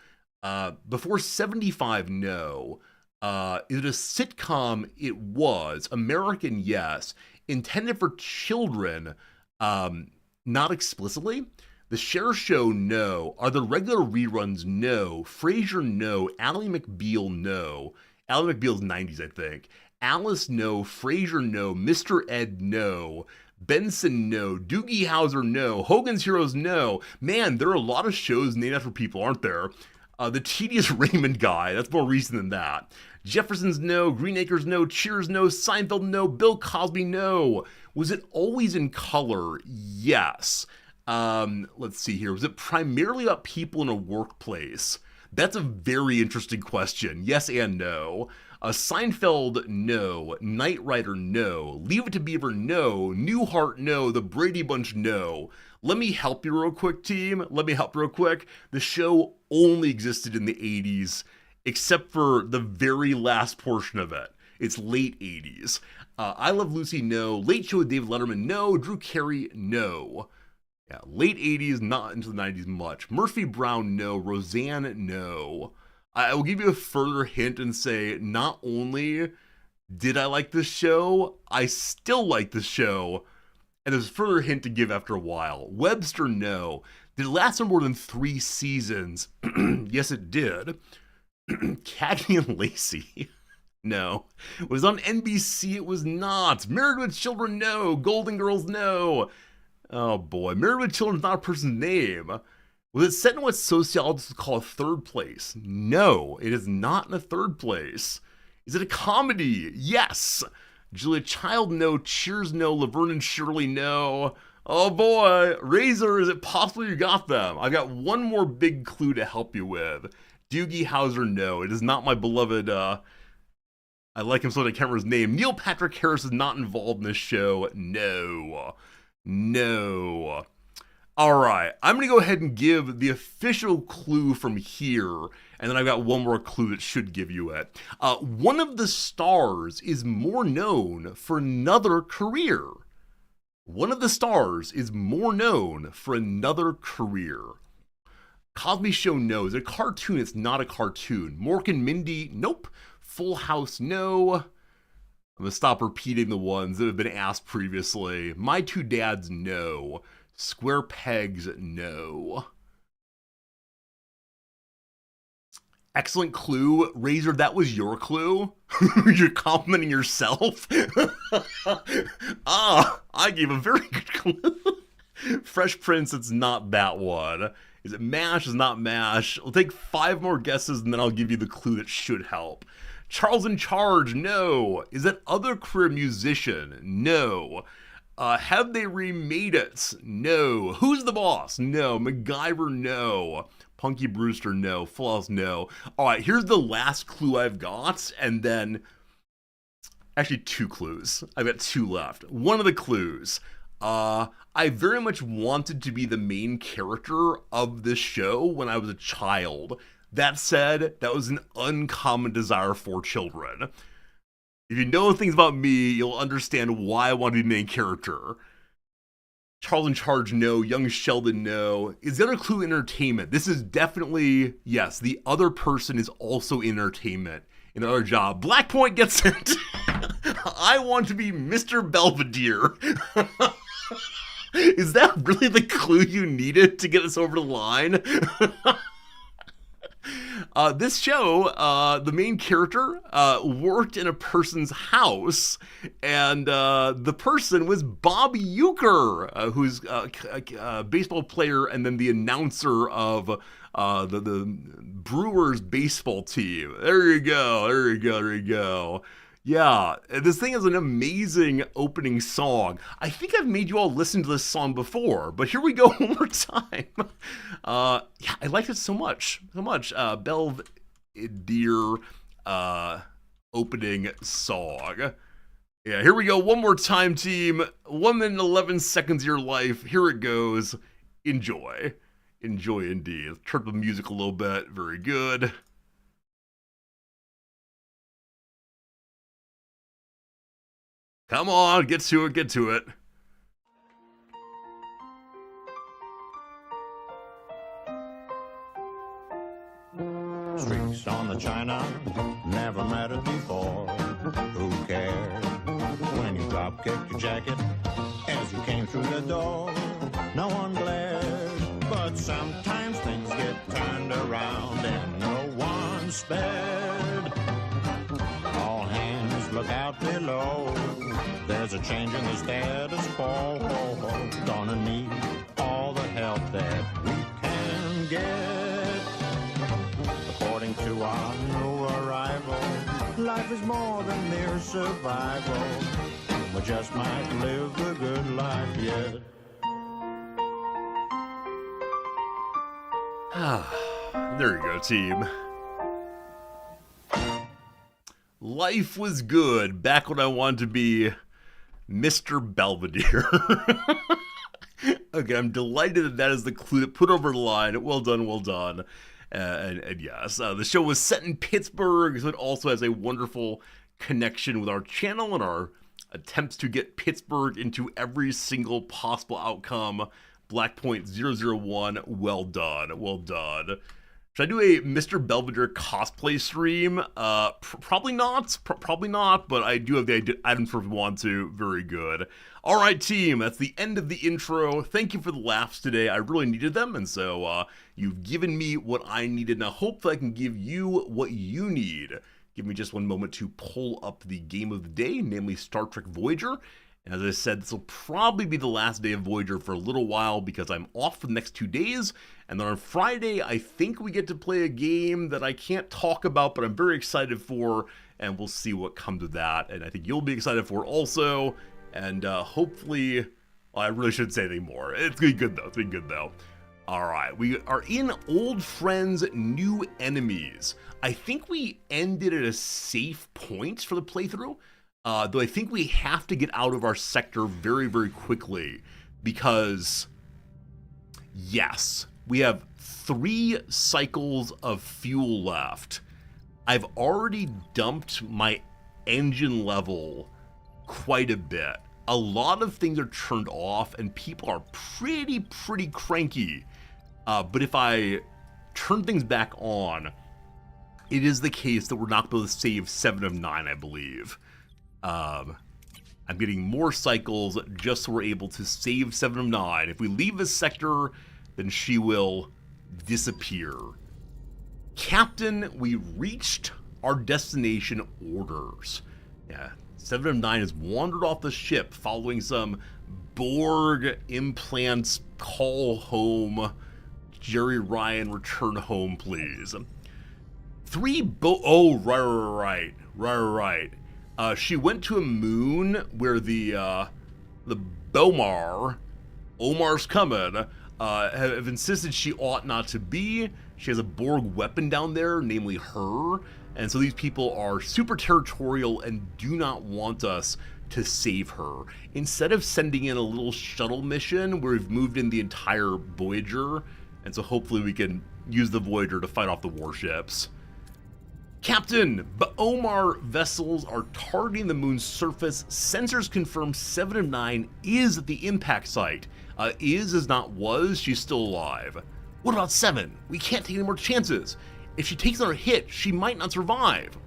Before 75? No. Is it a sitcom? It was. American? Yes. Intended for children? Not explicitly. The Cher Show? No. Are the regular reruns? No. Frasier? No. Ally McBeal? No. Ally McBeal's 90s, I think. Alice? No. Frasier? No. Mr. Ed? No. Benson? No. Doogie Howser? No. Hogan's Heroes? No. Man, there are a lot of shows named after people, aren't there? The Tedious Raymond Guy, that's more recent than that. Jefferson's? No. Green Acres? No. Cheers? No. Seinfeld? No. Bill Cosby? No. Was it always in color? Yes. Let's see here. Was it primarily about people in a workplace? That's a very interesting question. Yes and no. Seinfeld? No. Knight Rider? No. Leave It to Beaver? No. Newhart? No. The Brady Bunch? No. Let me help you real quick, team. Let me help real quick. The show only existed in the 80s, except for the very last portion of it. It's late 80s. I Love Lucy? No. Late Show with David Letterman? No. Drew Carey? No. Yeah, late 80s, not into the 90s much. Murphy Brown? No. Roseanne? No. I will give you a further hint and say, not only did I like this show, I still like this show. And there's a further hint to give after a while. Webster? No. Did it last for more than 3 seasons? Yes, it did. Cagney and Lacey? No. Was it on NBC? It was not. Married with Children? No. Golden Girls? No. Oh boy, Married with Children is not a person's name. Was it set in what sociologists call a third place? No, it is not in a third place. Is it a comedy? Yes. Julia Child? No. Cheers? No. Laverne and Shirley? No. Oh boy, Razer, is it possible you got them? I've got one more big clue to help you with. Doogie Howser? No. It is not my beloved, I like him so I can't remember his name. Neil Patrick Harris is not involved in this show. No. No. All right, I'm going to go ahead and give the official clue from here, and then I've got one more clue that should give you it. One of the stars is more known for another career. One of the stars is more known for another career. Cosby Show, no. Is it a cartoon? It's not a cartoon. Mork and Mindy, nope. Full House, no. I'm going to stop repeating the ones that have been asked previously. My Two Dads, no. Square Pegs, no. Excellent clue. Razor, that was your clue? You're complimenting yourself? I gave a very good clue. Fresh Prince, it's not that one. Is it MASH? It's not MASH. I'll take 5 more guesses and then I'll give you the clue that should help. Charles in Charge? No. Is it other career musician? No. Have they remade it? No. Who's the Boss? No. MacGyver? No. Punky Brewster? No. Full House? No. Alright, here's the last clue I've got, and then... Actually, 2 clues. I've got 2 left. One of the clues. I very much wanted to be the main character of this show when I was a child. That said, that was an uncommon desire for children. If you know things about me, you'll understand why I want to be the main character. Charles in Charge, no. Young Sheldon, no. Is the other clue entertainment? This is definitely, yes, the other person is also entertainment. In another job. Black Point gets it. I want to be Mr. Belvedere. Is that really the clue you needed to get us over the line? This show, the main character worked in a person's house, and the person was Bob Uecker, who's a baseball player and then the announcer of the Brewers baseball team. There you go. Yeah, this thing is an amazing opening song. I think I've made you all listen to this song before, but here we go one more time. Yeah, I liked it so much. Belvedere opening song. Yeah, here we go one more time, team. 1 minute and 11 seconds of your life. Here it goes. Enjoy. Enjoy indeed. Let's turn up the music a little bit. Very good. Come on, get to it. Streaks on the china, never mattered before. Who cared when you drop kicked your jacket as you came through the door? No one glared, but sometimes things get turned around and no one spared. All hands look out below. There's a change in the status quo. Gonna need all the help that we can get. According to our new arrival, life is more than mere survival. We just might live the good life yet. There you go, team. Life was good back when I wanted to be Mr. Belvedere. Okay, I'm delighted that is the clue that put over the line. Well done. And yes, the show was set in Pittsburgh, so it also has a wonderful connection with our channel and our attempts to get Pittsburgh into every single possible outcome. Black Point 001, well done. Should I do a Mr. Belvedere cosplay stream? Probably not, but I do have the items for if you want to. Very good. Alright, team, that's the end of the intro. Thank you for the laughs today. I really needed them, and so you've given me what I needed. Now, hopefully I can give you what you need. Give me just one moment to pull up the game of the day, namely Star Trek Voyager. As I said, this will probably be the last day of Voyager for a little while because I'm off for the next 2 days. And then on Friday, I think we get to play a game that I can't talk about, but I'm very excited for. And we'll see what comes of that. And I think you'll be excited for it also. And hopefully, well, I really shouldn't say anything more. It's been good though. All right, we are in Old Friends, New Enemies. I think we ended at a safe point for the playthrough. Though I think we have to get out of our sector very, very quickly because, yes, we have 3 cycles of fuel left. I've already dumped my engine level quite a bit. a lot of things are turned off and people are pretty cranky. But if I turn things back on, it is the case that we're not going to save 7 of 9, I believe. I'm getting more cycles just so we're able to save 7 of 9. If we leave this sector, then she will disappear. Captain, we reached our destination orders. Yeah, 7 of 9 has wandered off the ship following some Borg implants. Call home. Jerry Ryan, return home, please. 3 oh, right. She went to a moon where the Omar's coming, have insisted she ought not to be. She has a Borg weapon down there, namely her, and so these people are super territorial and do not want us to save her. Instead of sending in a little shuttle mission where we've moved in the entire Voyager, and so hopefully we can use the Voyager to fight off the warships. Captain, Omar vessels are targeting the moon's surface. Sensors confirm 7 of 9 is at the impact site. Is not was, she's still alive. What about 7? We can't take any more chances. If she takes another hit, she might not survive.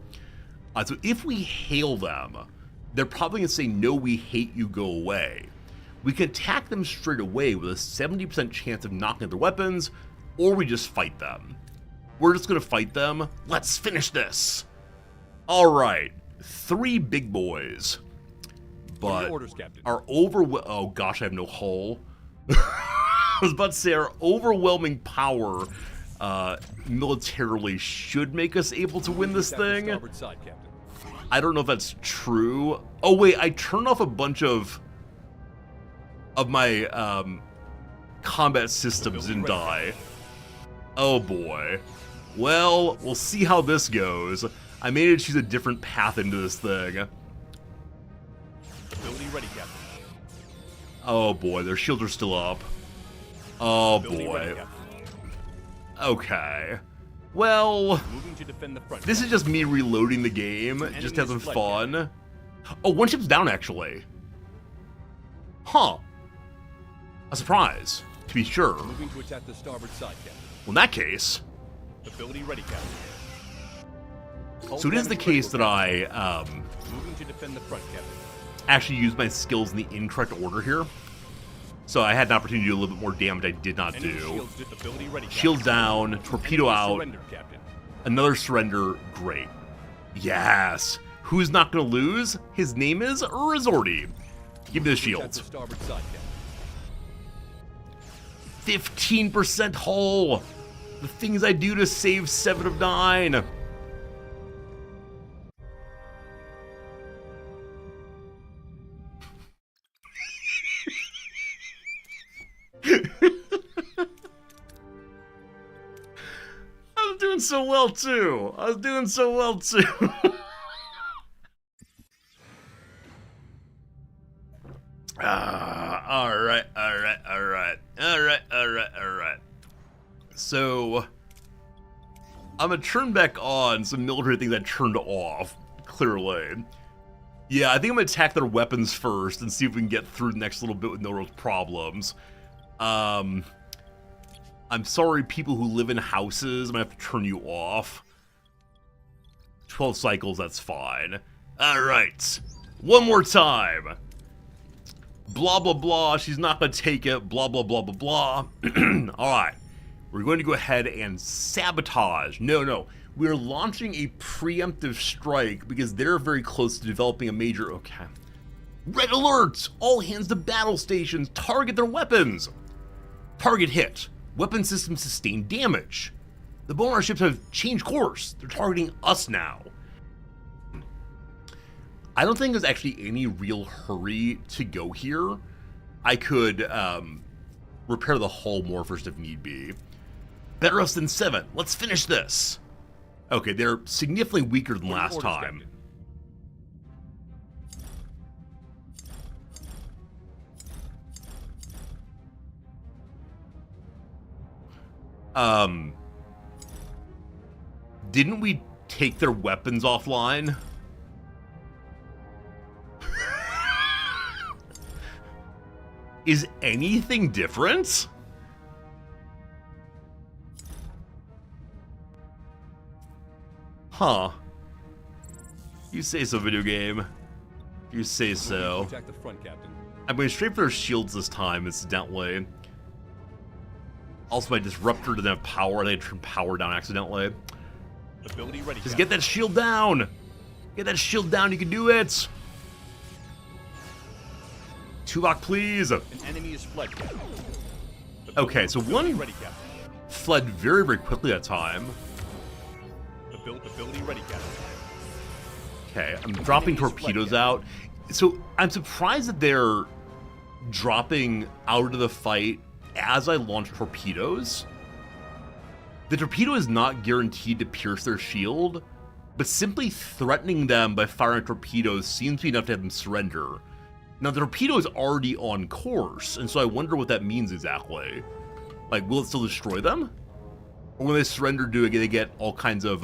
So if we hail them, they're probably gonna say, no, we hate you, go away. We can attack them straight away with a 70% chance of knocking out their weapons, or we just fight them. We're just gonna fight them. Let's finish this. All right, 3 big boys, but orders, Captain. our oh gosh, I have no hull. I was about to say our overwhelming power militarily should make us able to win this thing. Side, I don't know if that's true. Oh wait, I turned off a bunch of my combat systems and die. Oh boy. Well, we'll see how this goes. I made it choose a different path into this thing. Ability ready, Captain. Oh boy, their shields are still up. Oh Ability boy. ready, Captain. Okay. Well, Moving to defend the front. this is just me reloading the game, just having fun. Oh, one ship's down actually. Huh. A surprise, to be sure. Well, Moving to attack the starboard side, Captain. in that case, Ability ready, Captain. so it is the case that I Moving to defend the front, Captain. actually used my skills in the incorrect order here. So I had an opportunity to do a little bit more damage I did not Enemy do. shields did ability ready, Shield Captain. down, torpedo Enemy out, surrender, Captain. another surrender, great. Yes. Who's not gonna lose? His name is Resorty. Give me the Attack shields. the starboard side, Captain. 15% hull. The things I do to save 7 of 9. I was doing so well too. All right. So, I'm gonna turn back on some military things I turned off, clearly. Yeah, I think I'm gonna attack their weapons first and see if we can get through the next little bit with no real problems. I'm sorry, people who live in houses, I'm gonna have to turn you off. 12 cycles, that's fine. Alright, one more time. Blah, blah, blah, she's not gonna take it, blah, blah, blah, blah, blah. Alright, we're going to go ahead and sabotage. No, we're launching a preemptive strike because they're very close to developing a major, okay. Red alerts! All hands to battle stations, target their weapons! Target hit. Weapon systems sustain damage. The Bonar ships have changed course. They're targeting us now. I don't think there's actually any real hurry to go here. I could repair the hull more first if need be. Better us than 7. Let's finish this. Okay, they're significantly weaker than last Orders, time. Captain. Didn't we take their weapons offline? Is anything different? Huh. You say so, video game. You say so. Attack the front, Captain. I'm going straight for their shields this time, incidentally. Also, my disruptor didn't have power. They turned power down accidentally. Ability ready, Just Captain. get that shield down. Get that shield down. You can do it. Tuvok, please. An enemy is fled, Captain. Okay, so Ability one ready, Captain. fled very, very quickly that time. Ability ready, Captain. Okay, I'm dropping torpedoes out. So I'm surprised that they're dropping out of the fight as I launch torpedoes. The torpedo is not guaranteed to pierce their shield, but simply threatening them by firing torpedoes seems to be enough to have them surrender. Now, the torpedo is already on course, and so I wonder what that means exactly. Like, will it still destroy them? Or when they surrender, do they get all kinds of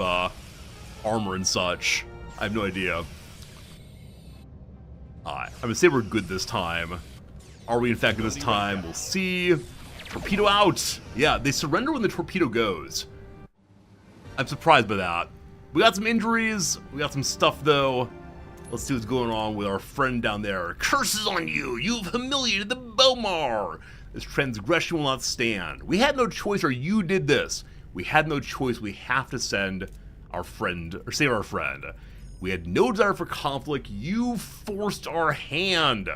armor and such? I have no idea. I'm gonna say we're good this time. Are we in fact good this time? We'll see. Torpedo out! Yeah, they surrender when the torpedo goes. I'm surprised by that. We got some injuries. We got some stuff, though. Let's see what's going on with our friend down there. Curses on you! You've humiliated the Bomar! This transgression will not stand. We had no choice, or you did this. We had no choice. We have to send our friend, or save our friend. We had no desire for conflict. You forced our hand.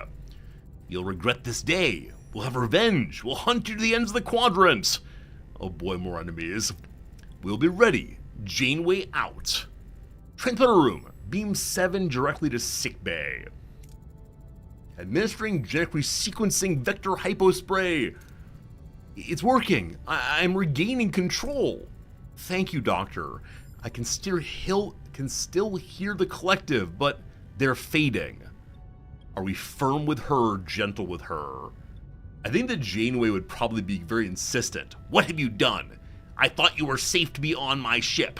You'll regret this day. We'll have revenge. We'll hunt you to the ends of the quadrants. Oh boy, more enemies. We'll be ready. Janeway out. Transporter room. Beam 7 directly to sickbay. Administering genetic resequencing vector hypospray. It's working. I'm regaining control. Thank you, Doctor. I can still hear the collective, but they're fading. Are we firm with her, gentle with her? I think that Janeway would probably be very insistent. What have you done? I thought you were safe to be on my ship.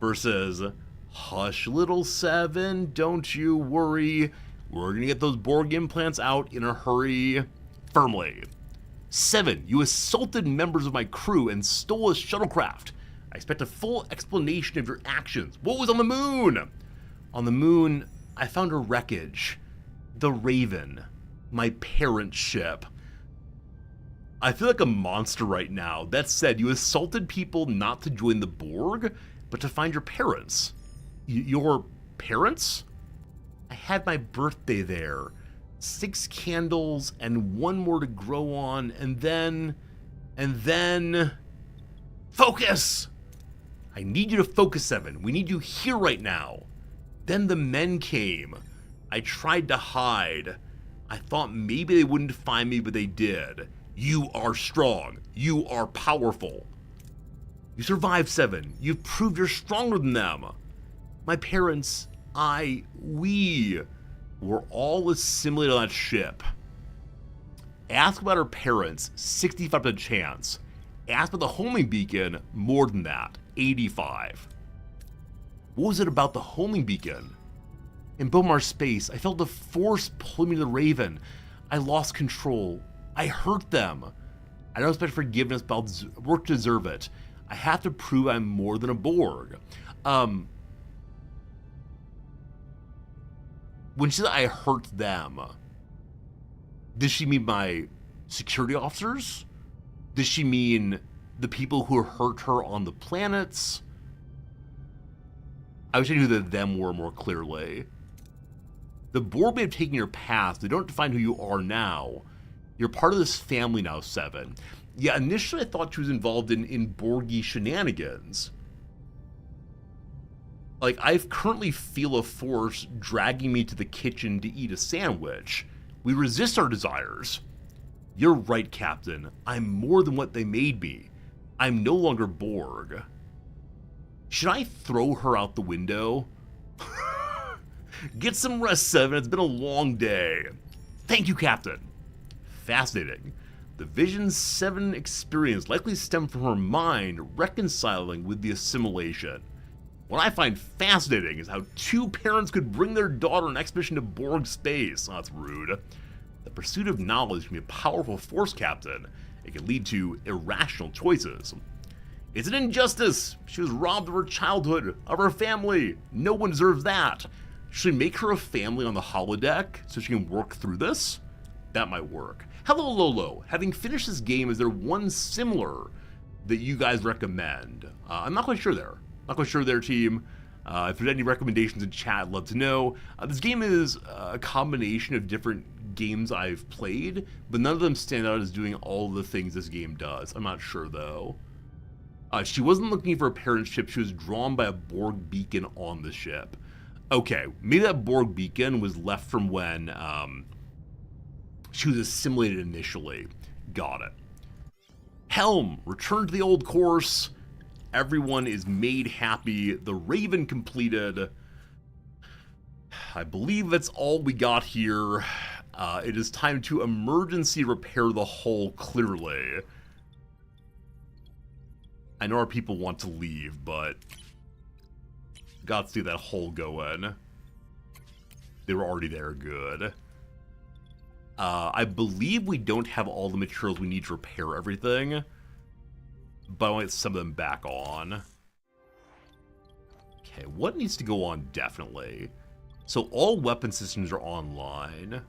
Versus, hush, little Seven, don't you worry. We're gonna get those Borg implants out in a hurry. Firmly. 7, you assaulted members of my crew and stole a shuttlecraft. I expect a full explanation of your actions. What was on the moon? On the moon, I found a wreckage. The Raven. My parent ship. I feel like a monster right now. That said, you assaulted people not to join the Borg, but to find your parents. Your parents? I had my birthday there. 6 candles and 1 more to grow on, and then... Focus! I need you to focus, 7. We need you here right now. Then the men came. I tried to hide. I thought maybe they wouldn't find me, but they did. You are strong. You are powerful. You survived, 7. You've proved you're stronger than them. My parents, we were all assimilated on that ship. Ask about our parents, 65% chance. Ask about the homing beacon, more than that, 85. What was it about the homing beacon? In Bomar space, I felt the force pulling me to the Raven. I lost control. I hurt them. I don't expect forgiveness, but I'll work to deserve it. I have to prove I'm more than a Borg. When she said I hurt them, does she mean my security officers? Does she mean the people who hurt her on the planets? I wish I knew who the them were more clearly. The Borg may have taken your past. They don't define who you are now. You're part of this family now, 7. Yeah, initially I thought she was involved in Borgy shenanigans. Like, I currently feel a force dragging me to the kitchen to eat a sandwich. We resist our desires. You're right, Captain. I'm more than what they made me. I'm no longer Borg. Should I throw her out the window? Get some rest, 7. It's been a long day. Thank you, Captain. Fascinating. The Vision 7 experience likely stemmed from her mind reconciling with the assimilation. What I find fascinating is how 2 parents could bring their daughter on an expedition to Borg space. Oh, that's rude. The pursuit of knowledge can be a powerful force, Captain. It can lead to irrational choices. It's an injustice. She was robbed of her childhood, of her family. No one deserves that. Should we make her a family on the holodeck so she can work through this? That might work. Hello, Lolo. Having finished this game, is there one similar that you guys recommend? I'm not quite sure there. Not quite sure there, team. If there's any recommendations in chat, I'd love to know. This game is a combination of different games I've played, but none of them stand out as doing all the things this game does. I'm not sure, though. She wasn't looking for a parent ship. She was drawn by a Borg beacon on the ship. Okay, maybe that Borg beacon was left from when she was assimilated initially. Got it. Helm, return to the old course. Everyone is made happy. The Raven completed. I believe that's all we got here. It is time to emergency repair the hull clearly. I know our people want to leave, but got to see that hull going. They were already there, good. I believe we don't have all the materials we need to repair everything, but I want to get some of them back on. Okay, what needs to go on definitely? So all weapon systems are online.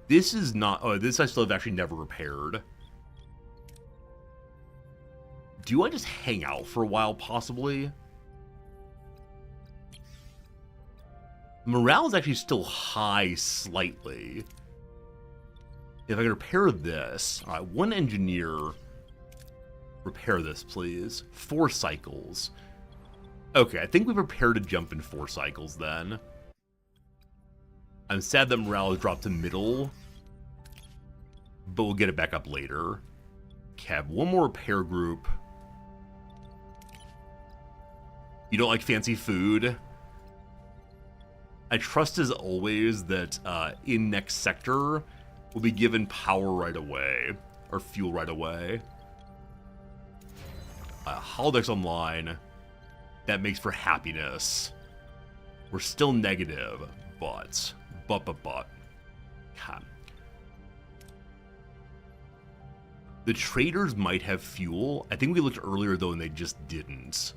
This is not, oh, this I still have actually never repaired. Do I just hang out for a while, possibly? Morale is actually still high slightly. If I can repair this, all right, one engineer, repair this, please. 4 cycles. Okay, I think we prepared to jump in 4 cycles then. I'm sad that morale has dropped to middle, but we'll get it back up later. Okay, I have one more repair group. You don't like fancy food? I trust as always that in next sector, we'll be given power right away, or fuel right away. Holodeck's online. That makes for happiness. We're still negative, but. God. The traders might have fuel. I think we looked earlier though and they just didn't.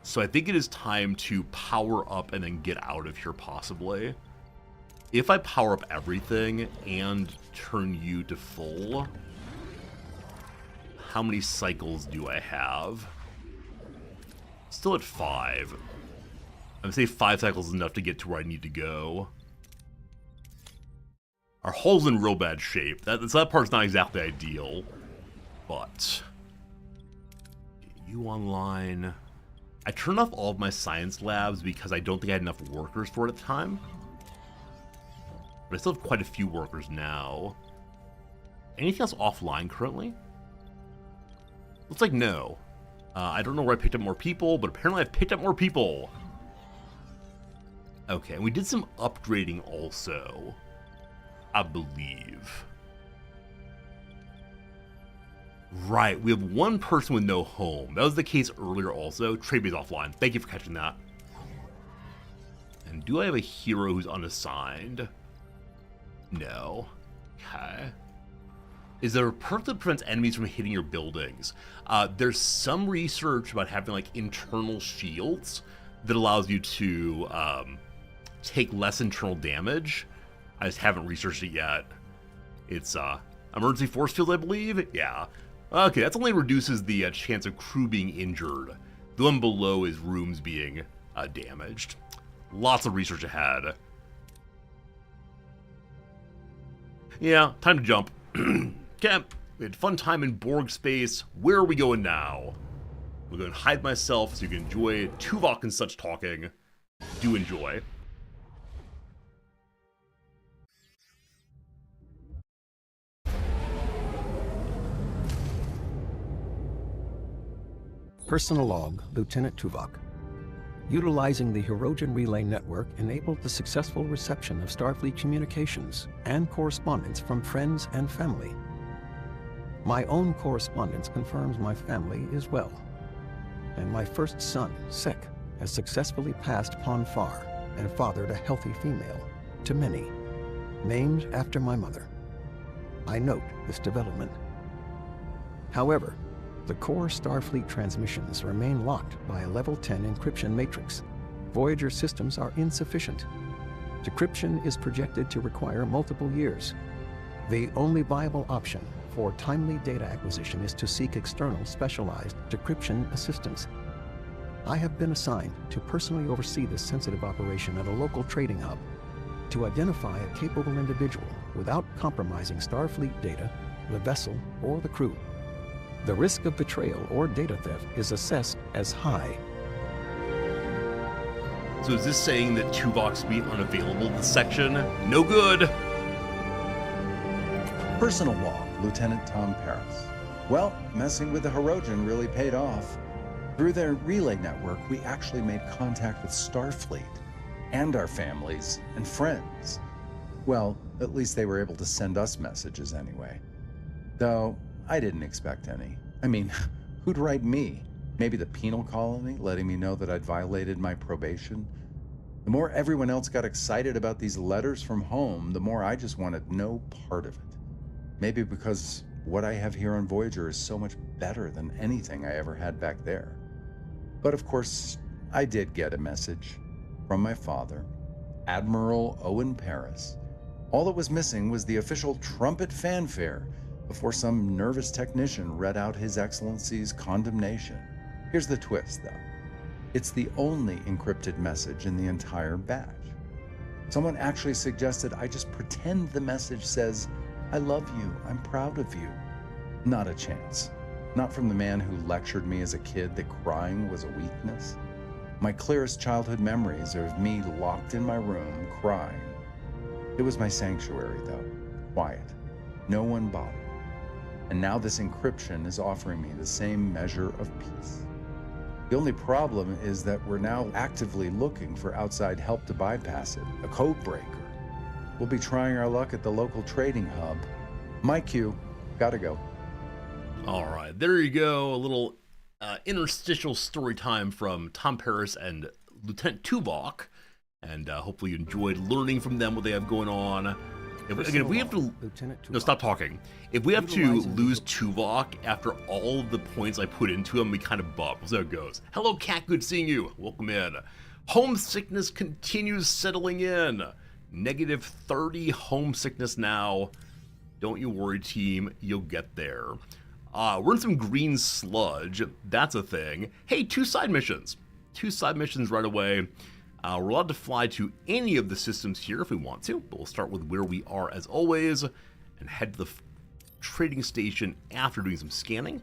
So I think it is time to power up and then get out of here possibly. If I power up everything and turn you to full, how many cycles do I have? Still at 5. I'm gonna say 5 cycles is enough to get to where I need to go. Our hull's in real bad shape. That part's not exactly ideal, but you online. I turned off all of my science labs because I don't think I had enough workers for it at the time. But I still have quite a few workers now. Anything else offline currently? Looks like no. I don't know where I picked up more people, but apparently I picked up more people. Okay, and we did some upgrading also, I believe. Right, we have one person with no home. That was the case earlier also. Trade base offline. Thank you for catching that. And do I have a hero who's unassigned? No. Okay. Is there a perk that prevents enemies from hitting your buildings? There's some research about having like internal shields that allows you to take less internal damage. I just haven't researched it yet. It's emergency force field, I believe? Yeah. Okay, that's only reduces the chance of crew being injured. The one below is rooms being damaged. Lots of research ahead. Yeah, time to jump. Okay, we had fun time in Borg space. Where are we going now? We're going to hide myself so you can enjoy Tuvok and such talking. Do enjoy. Personal log, Lieutenant Tuvok. Utilizing the Hirogen Relay Network enabled the successful reception of Starfleet communications and correspondence from friends and family. My own correspondence confirms my family is well, and my first son, Sek, has successfully passed Pon Farr and fathered a healthy female, to many. named after my mother. I note this development. However, the core Starfleet transmissions remain locked by a Level 10 encryption matrix. Voyager systems are insufficient. Decryption is projected to require multiple years. The only viable option for timely data acquisition is to seek external specialized decryption assistance. I have been assigned to personally oversee this sensitive operation at a local trading hub to identify a capable individual without compromising Starfleet data, the vessel, or the crew. The risk of betrayal or data theft is assessed as high. So is this saying that Tuvok's be unavailable this section? No good! Personal log, Lieutenant Tom Paris. Well, messing with the Hirogen really paid off. Through their relay network, we actually made contact with Starfleet and our families and friends. Well, at least they were able to send us messages anyway. Though, I didn't expect any. I mean, who'd write me? Maybe the penal colony, letting me know that I'd violated my probation? The more everyone else got excited about these letters from home, the more I just wanted no part of it. Maybe because what I have here on Voyager is so much better than anything I ever had back there. But of course, I did get a message from my father, Admiral Owen Paris. All that was missing was the official trumpet fanfare before some nervous technician read out His Excellency's condemnation. Here's the twist, though. It's the only encrypted message in the entire batch. Someone actually suggested I just pretend the message says, "I love you, I'm proud of you." Not a chance. Not from the man who lectured me as a kid that crying was a weakness. My clearest childhood memories are of me locked in my room, crying. It was my sanctuary, though. Quiet. No one bothered. And now this encryption is offering me the same measure of peace. The only problem is that we're now actively looking for outside help to bypass it, a code breaker. We'll be trying our luck at the local trading hub. My cue. Gotta go. All right, there you go. A little interstitial story time from Tom Paris and Lieutenant Tuvok. And hopefully you enjoyed learning from them what they have going on. If we have to... No, stop talking. If we have to lose Tuvok after all of the points I put into him, we kind of bump. So it goes. Hello, Cat. Good seeing you. Welcome in. Homesickness continues settling in. Negative 30 homesickness now. Don't you worry, team. You'll get there. We're in some green sludge. That's a thing. Hey, 2 side missions. 2 side missions right away. We're allowed to fly to any of the systems here if we want to, but we'll start with where we are as always and head to the trading station after doing some scanning.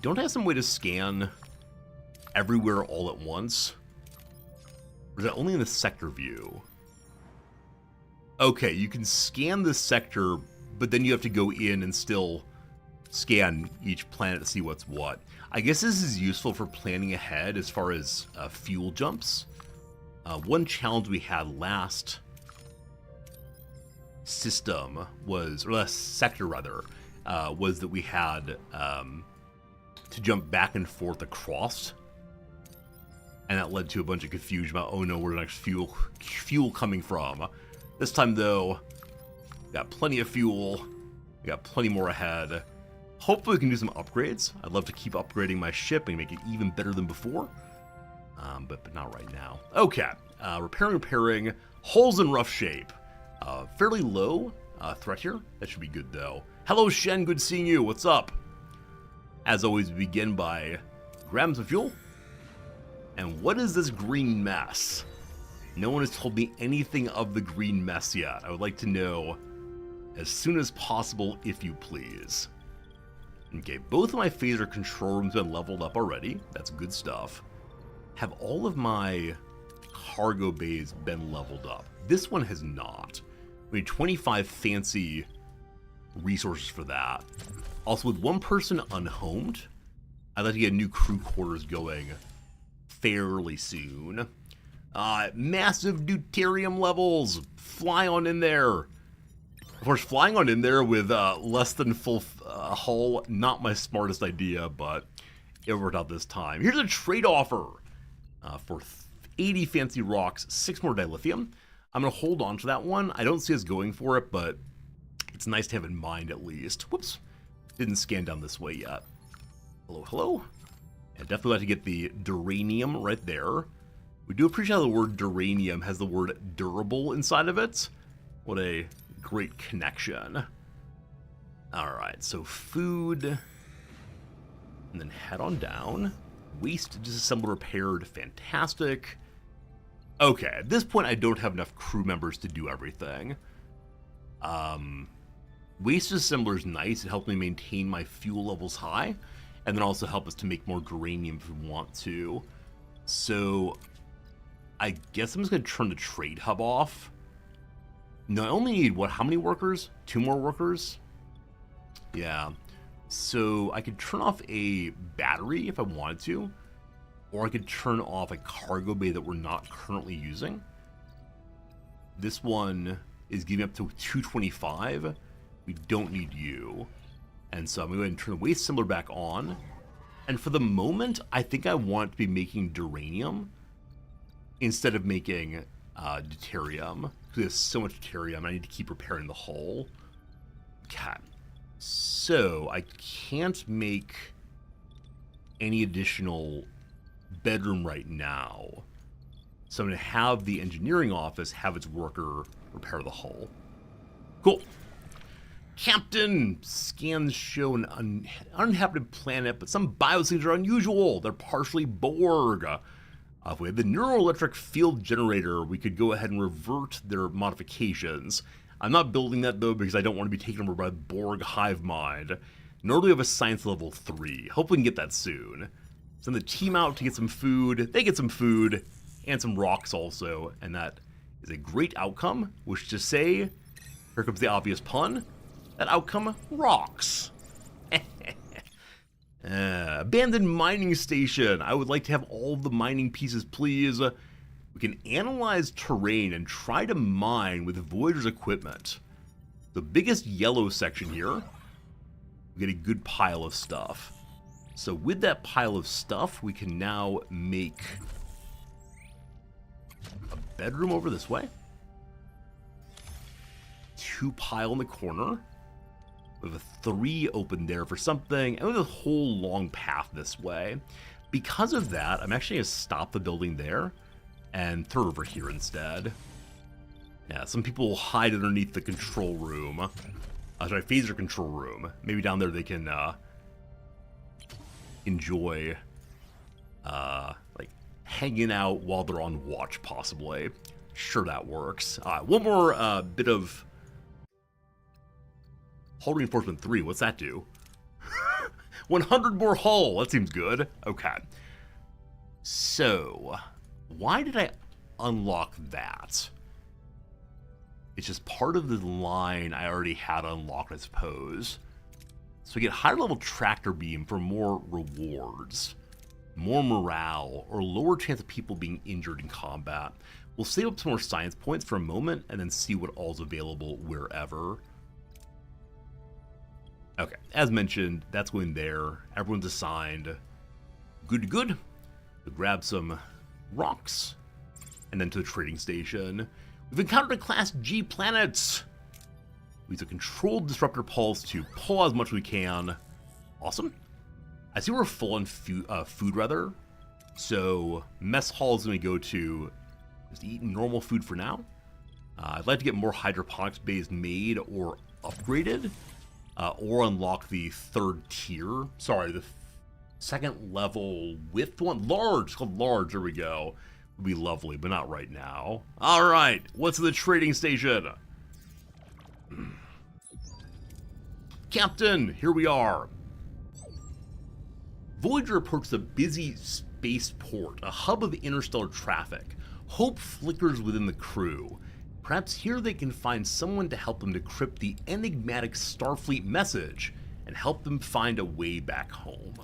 Don't I have some way to scan everywhere all at once? Or is that only in the sector view? Okay, you can scan the sector, but then you have to go in and still scan each planet to see what's what. I guess this is useful for planning ahead as far as fuel jumps. One challenge we had last system was, or last sector rather, was that we had to jump back and forth across. And that led to a bunch of confusion about, oh no, where's the next fuel coming from? This time though, got plenty of fuel, we got plenty more ahead. Hopefully we can do some upgrades. I'd love to keep upgrading my ship and make it even better than before. But not right now. Okay, repairing. Hull's in rough shape. Fairly low threat here. That should be good though. Hello Shen, good seeing you. What's up? As always, we begin by grabbing some fuel. And what is this green mess? No one has told me anything of the green mess yet. I would like to know as soon as possible, if you please. Okay, both of my phaser control rooms have been leveled up already. That's good stuff. Have all of my cargo bays been leveled up? This one has not. We need 25 fancy resources for that. Also, with one person unhomed, I'd like to get new crew quarters going fairly soon. Massive deuterium levels. Fly on in there. Of course, flying on in there with less than full hull, not my smartest idea, but it worked out this time. Here's a trade offer for 80 fancy rocks, 6 more dilithium. I'm going to hold on to that one. I don't see us going for it, but it's nice to have in mind at least. Whoops. Didn't scan down this way yet. Hello, hello. Yeah, definitely like to get the duranium right there. We do appreciate how the word duranium has the word durable inside of it. What a great connection. Alright, so food. And then head on down. Waste disassembled repaired. Fantastic. Okay, at this point I don't have enough crew members to do everything. Waste disassembler is nice. It helps me maintain my fuel levels high. And then also help us to make more duranium if we want to. So I guess I'm just going to turn the trade hub off. No, I only need, what, how many workers? 2 more workers? Yeah. So I could turn off a battery if I wanted to. Or I could turn off a cargo bay that we're not currently using. This one is giving up to 225. We don't need you. And so I'm going to go ahead and turn the waste assembler back on. And for the moment, I think I want to be making duranium instead of making deuterium. Because there's so much deuterium, I need to keep repairing the hull. Okay. So I can't make any additional bedroom right now. So I'm going to have the engineering office have its worker repair the hull. Cool. Captain, scans show an uninhabited planet, but some biosignals are unusual. They're partially Borg. If we had the neuroelectric field generator, we could go ahead and revert their modifications. I'm not building that, though, because I don't want to be taken over by Borg hive mind. Nor do we have a science level 3. Hope we can get that soon. Send the team out to get some food. They get some food, and some rocks also, and that is a great outcome, which is to say, here comes the obvious pun, that outcome rocks. Abandoned mining station. I would like to have all the mining pieces, please. We can analyze terrain and try to mine with Voyager's equipment. The biggest yellow section here, we get a good pile of stuff. So with that pile of stuff, we can now make a bedroom over this way. 2 pile in the corner. We have a 3 open there for something, and we have a whole long path this way. Because of that, I'm actually going to stop the building there and throw it over here instead. Yeah, some people will hide underneath the control room. Sorry, phaser control room. Maybe down there they can enjoy like hanging out while they're on watch, possibly. Sure, that works. One more bit of hull reinforcement 3. What's that do? 100 more hull. That seems good. Okay. So, why did I unlock that? It's just part of the line I already had unlocked, I suppose. So we get higher level tractor beam for more rewards, more morale, or lower chance of people being injured in combat. We'll save up some more science points for a moment and then see what all's available wherever. Okay, as mentioned, that's going there. Everyone's assigned. Good, good. We'll grab some rocks and then to the trading station. We've encountered a Class G planets. We use a controlled disruptor pulse to pull out as much as we can. Awesome. I see we're full on food rather. So mess hall is going to go to just eat normal food for now. I'd like to get more hydroponics bays made or upgraded. Or unlock the 3rd tier. Sorry, the 2nd level width one. Large. It's called large. There we go. Would be lovely, but not right now. Alright, what's in the trading station? Captain, here we are. Voyager approached a busy spaceport, a hub of interstellar traffic. Hope flickers within the crew. Perhaps here they can find someone to help them decrypt the enigmatic Starfleet message and help them find a way back home.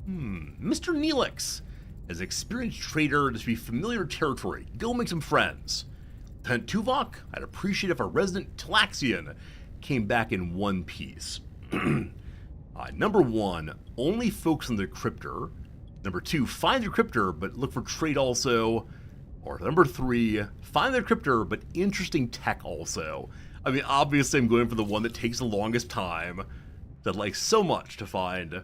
Mr. Neelix. As an experienced trader, this would be familiar territory. Go make some friends. Lieutenant Tuvok, I'd appreciate if our resident Talaxian came back in one piece. Number 1, only focus on the decryptor. Number 2, find the decryptor, but look for trade also. Or number 3, find the decryptor, but interesting tech also. I mean, obviously I'm going for the one that takes the longest time. That I'd like so much to find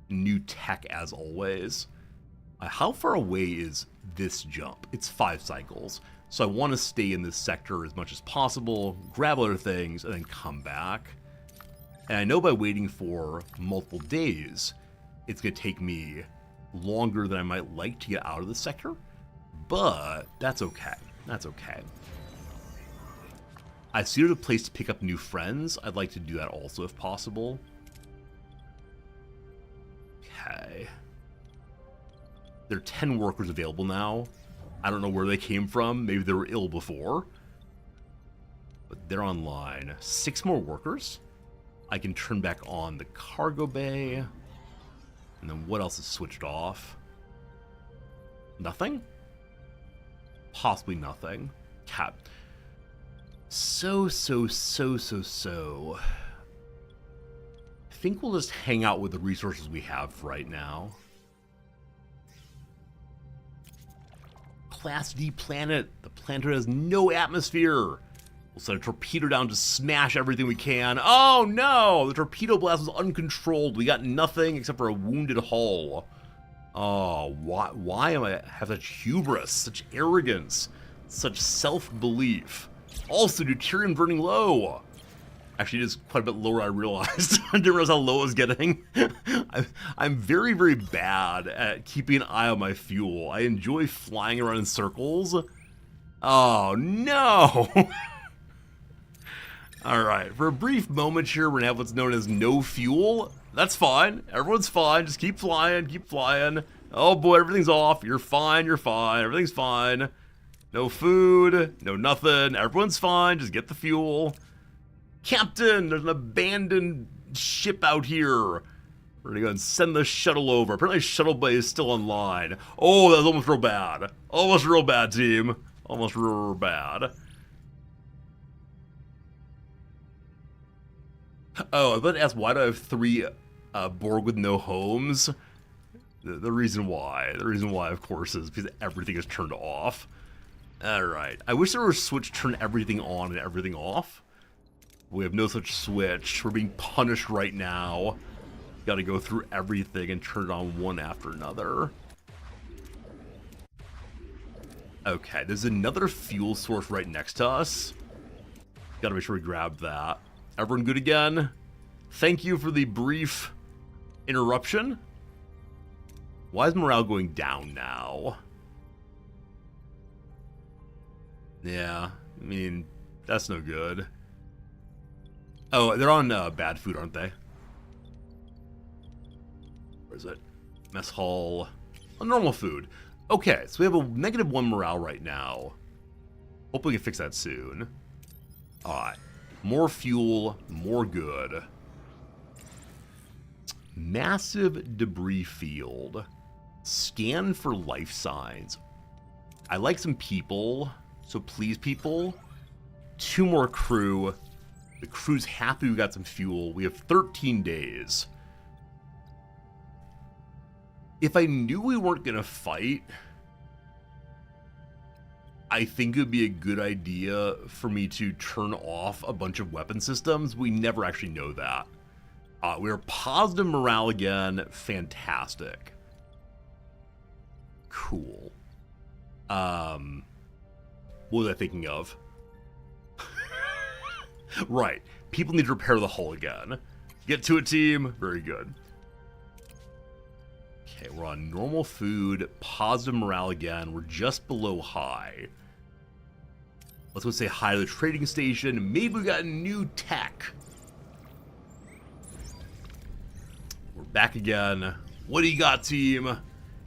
new tech as always. How far away is this jump? It's 5 cycles. So I want to stay in this sector as much as possible, grab other things, and then come back. And I know by waiting for multiple days, it's going to take me longer than I might like to get out of this sector. But that's okay. That's okay. I see there's a place to pick up new friends. I'd like to do that also if possible. Okay. There are 10 workers available now. I don't know where they came from. Maybe they were ill before. But they're online. 6 more workers. I can turn back on the cargo bay. And then what else is switched off? Nothing? Possibly nothing. Cat. So. I think we'll just hang out with the resources we have right now. Class D planet. The planet has no atmosphere. We'll send a torpedo down to smash everything we can. Oh no! The torpedo blast was uncontrolled. We got nothing except for a wounded hull. Oh, why am I have such hubris, such arrogance, such self-belief? Also, deuterium burning low. Actually, it is quite a bit lower than I realized. I didn't realize how low I was getting. I'm very, very bad at keeping an eye on my fuel. I enjoy flying around in circles. Oh, no! Alright, for a brief moment here, we're going to have what's known as no fuel. That's fine. Everyone's fine. Just keep flying, keep flying. Oh boy, everything's off. You're fine, you're fine. Everything's fine. No food, no nothing. Everyone's fine. Just get the fuel. Captain, there's an abandoned ship out here. We're gonna go and send the shuttle over. Apparently shuttle bay is still online. Oh, that was almost real bad. Almost real bad, team. Almost real bad. Oh, I was about to ask, why do I have 3 Borg with no homes? The reason why, of course, is because everything is turned off. Alright, I wish there were a switch to turn everything on and everything off. We have no such switch. We're being punished right now. Gotta go through everything and turn it on one after another. Okay, there's another fuel source right next to us. Gotta make sure we grab that. Everyone good again? Thank you for the brief interruption. Why is morale going down now? Yeah, I mean, that's no good. Oh, they're on bad food, aren't they? Where is it? Mess hall. Oh, normal food. Okay, so we have a -1 morale right now. Hopefully we can fix that soon. Alright. More fuel, more good. Massive debris field. Scan for life signs. I like some people, so please people. 2 more crew. The crew's happy we got some fuel. We have 13 days. If I knew we weren't going to fight, I think it would be a good idea for me to turn off a bunch of weapon systems. We never actually know that. We're positive morale again. Fantastic. Cool. What was I thinking of? Right. People need to repair the hull again. Get to it, team. Very good. Okay, we're on normal food, positive morale again. We're just below high. Let's go say hi to the trading station. Maybe we got new tech. We're back again. What do you got, team?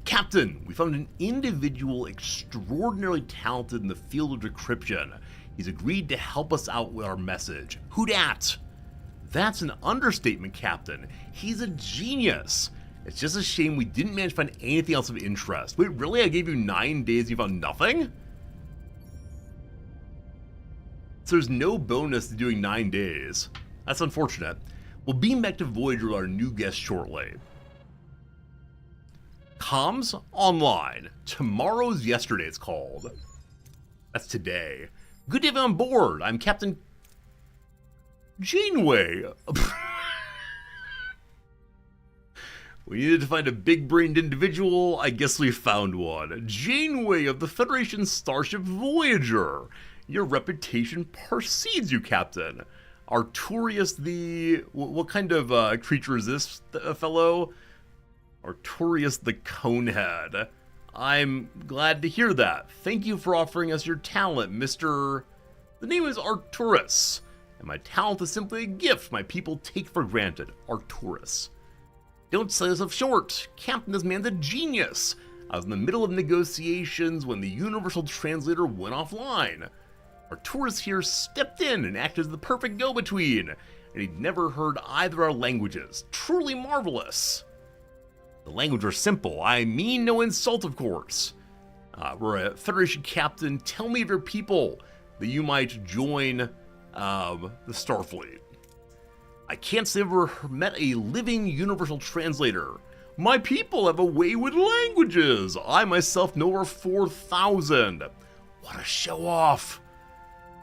Captain, we found an individual extraordinarily talented in the field of decryption. He's agreed to help us out with our message. Who dat? That's an understatement, Captain. He's a genius. It's just a shame we didn't manage to find anything else of interest. Wait, really? I gave you 9 days and you found nothing? So there's no bonus to doing 9 days. That's unfortunate. We'll beam back to Voyager with our new guest shortly. Comms online. Tomorrow's yesterday, it's called. That's today. Good day on board. I'm Captain Janeway. We needed to find a big-brained individual. I guess we found one. Janeway of the Federation starship Voyager. Your reputation precedes you, Captain. Arturius the... What kind of creature is this, fellow? Arturius the Conehead. I'm glad to hear that. Thank you for offering us your talent, Mr... The name is Arturus, and my talent is simply a gift my people take for granted. Arturus. Don't sell yourself short. Captain, this man's a genius. I was in the middle of negotiations when the Universal Translator went offline. Arturus here stepped in and acted as the perfect go-between, and he'd never heard either our languages. Truly marvelous. The language are simple. I mean no insult, of course. We're a Federation captain. Tell me of your people that you might join the Starfleet. I can't say I've ever met a living universal translator. My people have a way with languages. I myself know over 4,000. What a show off.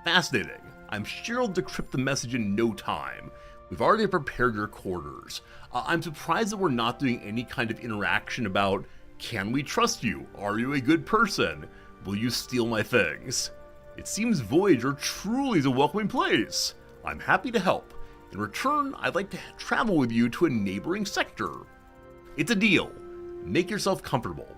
Fascinating. I'm sure I'll decrypt the message in no time. We've already prepared your quarters. I'm surprised that we're not doing any kind of interaction about, can we trust you? Are you a good person? Will you steal my things? It seems Voyager truly is a welcoming place. I'm happy to help. In return, I'd like to travel with you to a neighboring sector. It's a deal. Make yourself comfortable.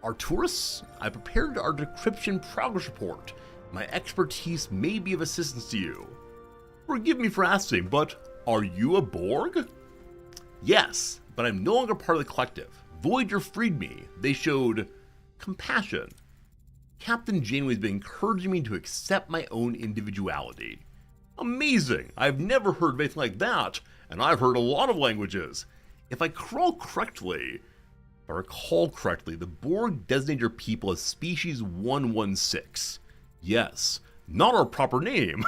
Arturus, I prepared our decryption progress report. My expertise may be of assistance to you. Forgive me for asking, but are you a Borg? Yes, but I'm no longer part of the collective. Voyager freed me. They showed compassion. Captain Janeway's been encouraging me to accept my own individuality. Amazing! I've never heard of anything like that, and I've heard a lot of languages. If I recall correctly, the Borg designate your people as Species 116. Yes, not our proper name.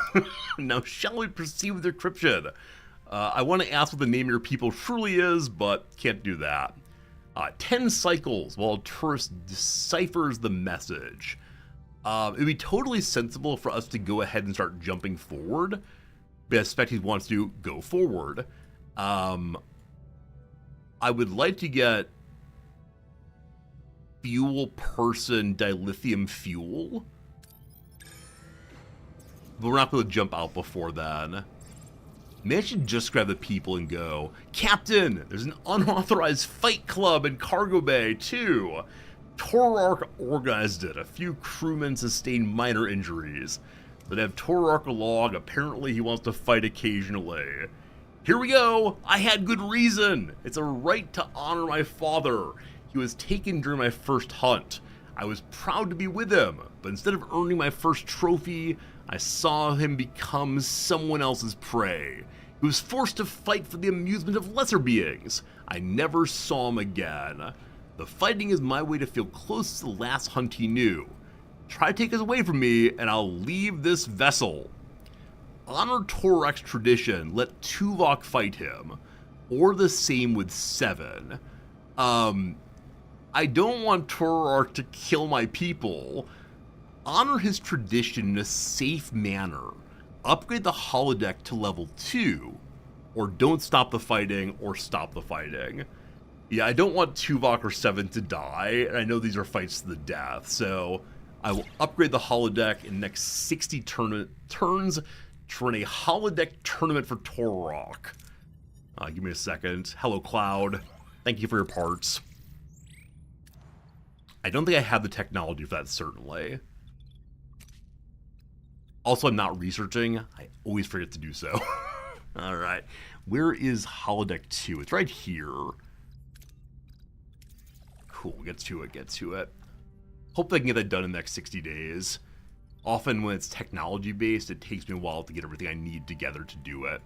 Now shall we proceed with decryption? I want to ask what the name of your people truly is, but can't do that. 10 cycles while Arturus deciphers the message. It'd be totally sensible for us to go ahead and start jumping forward, but I suspect he wants to go forward. I would like to get fuel person dilithium fuel, but we're not going to jump out before then. Maybe I should just grab the people and go, Captain, there's an unauthorized fight club in Cargo Bay, too. Torark organized it. A few crewmen sustained minor injuries. But have Torark along, apparently he wants to fight occasionally. Here we go! I had good reason! It's a right to honor my father. He was taken during my first hunt. I was proud to be with him, but instead of earning my first trophy, I saw him become someone else's prey. He was forced to fight for the amusement of lesser beings. I never saw him again. The fighting is my way to feel close to the last hunt he knew. Try to take us away from me, and I'll leave this vessel. Honor Torak's tradition, let Tuvok fight him. Or the same with Seven. I don't want Torak to kill my people. Honor his tradition in a safe manner. Upgrade the holodeck to level 2. Or don't stop the fighting, or stop the fighting. Yeah, I don't want Tuvok or Seven to die, and I know these are fights to the death, so I will upgrade the holodeck in the next 60 turns to run a holodeck tournament for Torok. Give me a second. Hello, Cloud. Thank you for your parts. I don't think I have the technology for that, certainly. Also, I'm not researching. I always forget to do so. Alright. Where is holodeck 2? It's right here. Cool, get to it. Hope I can get that done in the next 60 days. Often when it's technology-based, it takes me a while to get everything I need together to do it.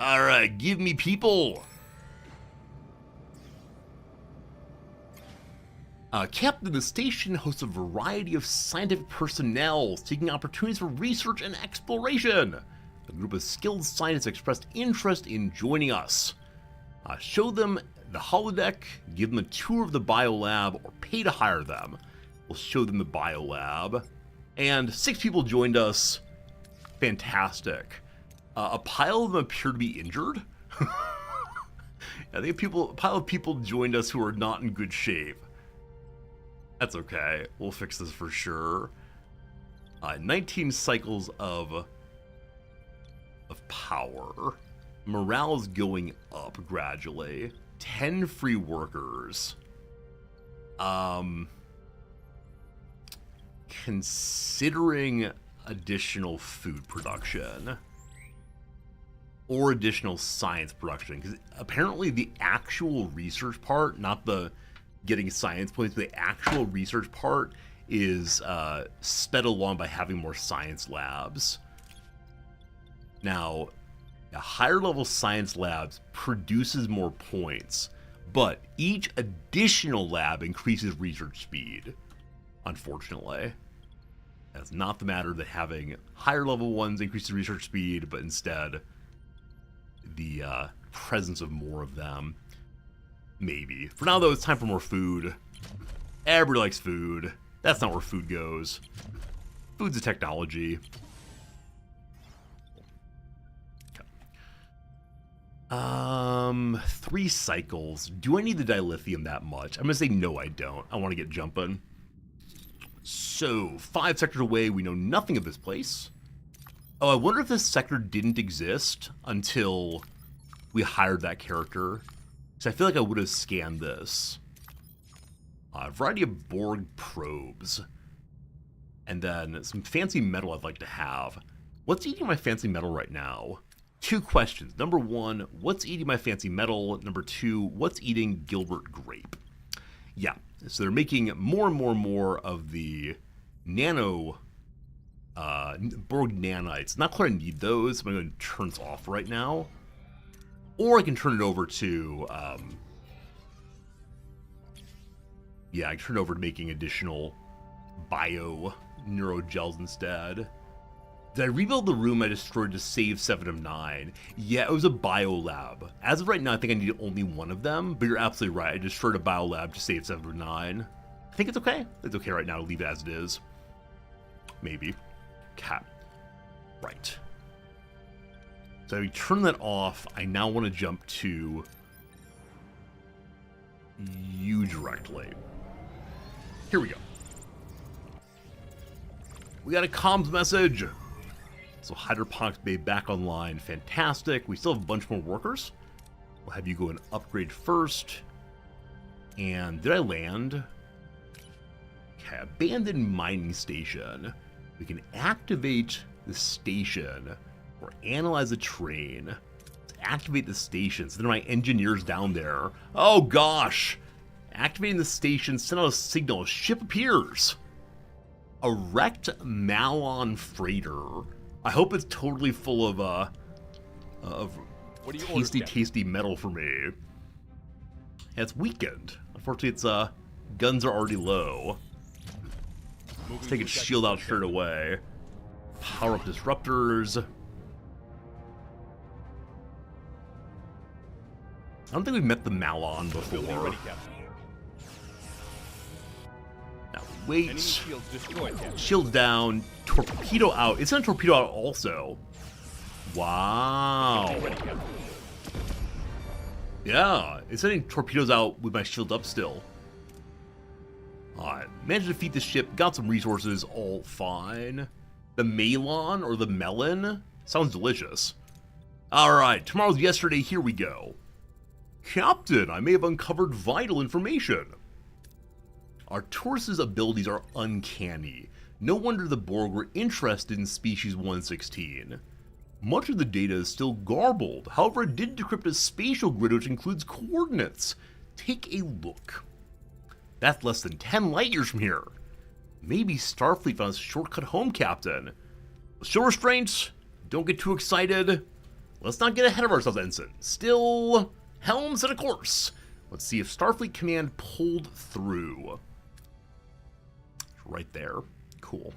Alright, give me people! Captain, the station hosts a variety of scientific personnel seeking opportunities for research and exploration. A group of skilled scientists expressed interest in joining us. Show them the holodeck, give them a tour of the biolab, or pay to hire them. We'll show them the biolab. And 6 people joined us. Fantastic. A pile of them appear to be injured. I think a pile of people joined us who are not in good shape. That's okay. We'll fix this for sure. 19 cycles of power. Morale is going up gradually. 10 free workers. Considering additional food production or additional science production, because apparently the actual research part, not the getting science points, but the actual research part is sped along by having more science labs. Now, a higher level science labs produces more points, but each additional lab increases research speed, unfortunately. That's not the matter that having higher level ones increases research speed, but instead the presence of more of them. Maybe. For now, though, it's time for more food. Everybody likes food. That's not where food goes. Food's a technology. Okay. 3 cycles. Do I need the dilithium that much? I'm gonna say no, I don't. I want to get jumping. So, 5 sectors away, we know nothing of this place. Oh, I wonder if this sector didn't exist until we hired that character. Because I feel like I would have scanned this. A variety of Borg probes. And then some fancy metal I'd like to have. What's eating my fancy metal right now? 2 questions. Number 1, what's eating my fancy metal? Number 2, what's eating Gilbert Grape? Yeah, so they're making more and more of the nano Borg nanites. Not clear I need those. I'm going to turn this off right now. Or I can turn it over to, yeah, I can turn it over to making additional bio neurogels instead. Did I rebuild the room I destroyed to save 7 of 9? Yeah, it was a biolab. As of right now, I think I need only 1 of them, but you're absolutely right. I destroyed a biolab to save 7 of 9. I think it's okay. It's okay right now to leave it as it is. Maybe. Cat. Right. So we turn that off. I now want to jump to you directly. Here we go. We got a comms message. So Hydroponics Bay back online. Fantastic. We still have a bunch more workers. We'll have you go and upgrade first. And did I land? Okay, abandoned mining station. We can activate the station or analyze the terrain. Let's activate the station. So then my engineers down there. Oh gosh! Activating the station, send out a signal. A ship appears. A wrecked Malon freighter. I hope it's totally full of tasty metal for me. Yeah, it's weakened. Unfortunately, its guns are already low. Let's take its shield out straight away. Power up disruptors. I don't think we've met the Malon before. Ready, Captain. Now Enemy wait. shields destroyed, Captain. Shield down. Torpedo out. It's not torpedo out also. Wow. Ready, Captain. Yeah, it's sending torpedoes out with my shield up still. Alright, managed to defeat the ship, got some resources, all fine. The Malon or the melon? Sounds delicious. Alright, tomorrow's yesterday, here we go. Captain, I may have uncovered vital information. Arturus' abilities are uncanny. No wonder the Borg were interested in Species 116. Much of the data is still garbled, however it did decrypt a spatial grid which includes coordinates. Take a look. That's less than 10 light years from here. Maybe Starfleet found a shortcut home, Captain. Show restraints, don't get too excited. Let's not get ahead of ourselves, Ensign. Still, helm set a course. Let's see if Starfleet Command pulled through. Right there. Cool.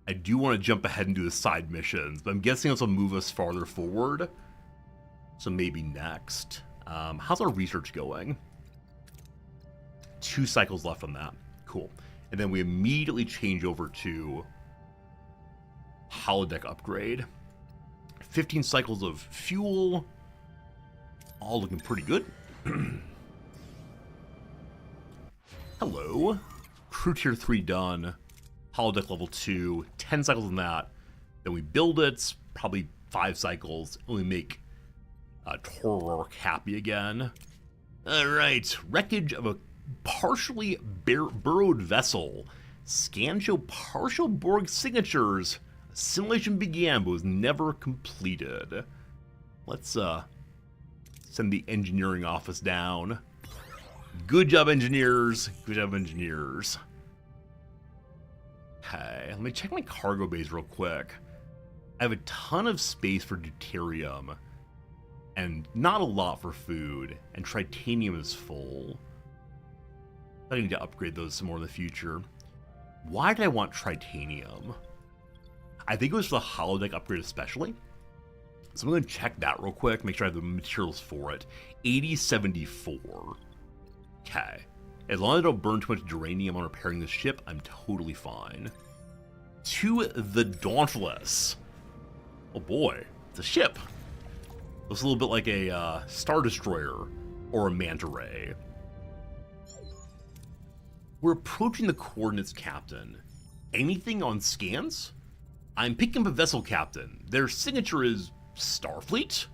I do want to jump ahead and do the side missions, but I'm guessing this will move us farther forward. So maybe next. How's our research going? 2 cycles left on that. Cool. And then we immediately change over to holodeck upgrade. 15 cycles of fuel. All looking pretty good. Hello. Crew tier 3 done. Holodeck level 2. 10 cycles on that. Then we build it. Probably 5 cycles. And we make Torork happy again. Alright. Wreckage of a partially burrowed vessel. Scan show partial Borg signatures. Simulation began but was never completed. Let's send the engineering office down. Good job, engineers. Good job, engineers. Okay, let me check my cargo bays real quick. I have a ton of space for deuterium and not a lot for food, and tritanium is full. I need to upgrade those some more in the future. Why did I want tritanium? I think it was for the holodeck upgrade especially. So I'm going to check that real quick, make sure I have the materials for it. 8074. Okay. As long as I don't burn too much uranium on repairing the ship, I'm totally fine. To the Dauntless. Oh boy, it's a ship. Looks a little bit like a Star Destroyer or a Manta Ray. We're approaching the coordinates, Captain. Anything on scans? I'm picking up a vessel, Captain. Their signature is Starfleet?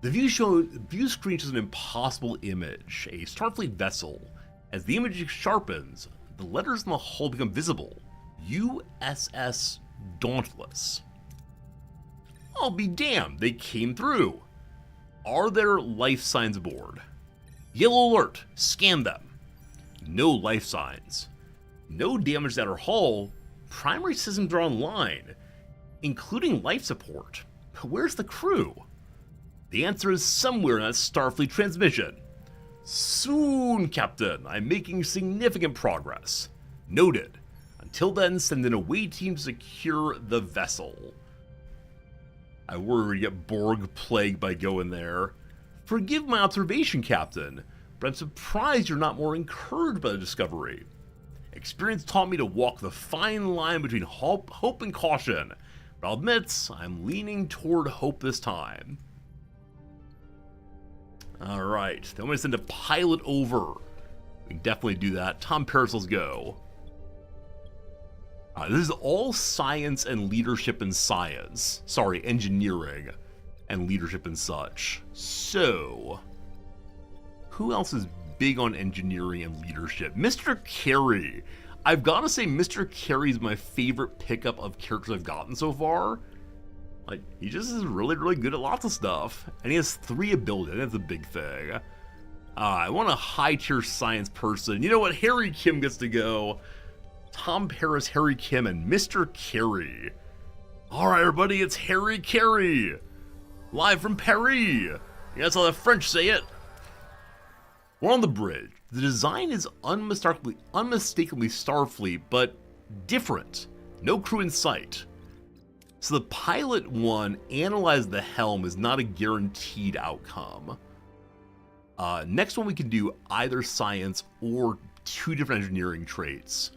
The view screen shows an impossible image, a Starfleet vessel. As the image sharpens, the letters in the hull become visible. USS Dauntless. I'll be damned, they came through. Are there life signs aboard? Yellow alert, scan them. No life signs. No damage at our hull. Primary systems are online, including life support. But where's the crew? The answer is somewhere in that Starfleet transmission. Soon, Captain. I'm making significant progress. Noted. Until then, send an away team to secure the vessel. I worry we get Borg plagued by going there. Forgive my observation, Captain, but I'm surprised you're not more encouraged by the discovery. Experience taught me to walk the fine line between hope and caution, but I'll admit I'm leaning toward hope this time. Alright, then I'm going to send a pilot over. We can definitely do that. Tom Paris, let's go. This is all science and leadership and science. Sorry, engineering and leadership and such. So, who else is big on engineering and leadership? Mr. Carey. I've got to say, Mr. Carey is my favorite pickup of characters I've gotten so far. Like, he just is really, really good at lots of stuff. And he has 3 abilities. That's a big thing. I want a high-tier science person. You know what? Harry Kim gets to go. Tom Paris, Harry Kim, and Mr. Carey. Alright, everybody, it's Harry Carey. Live from Paris. That's how the French say it. We're on the bridge. The design is unmistakably Starfleet, but different. No crew in sight. So the pilot one analyzed the helm is not a guaranteed outcome. Next one we can do either science or 2 different engineering traits.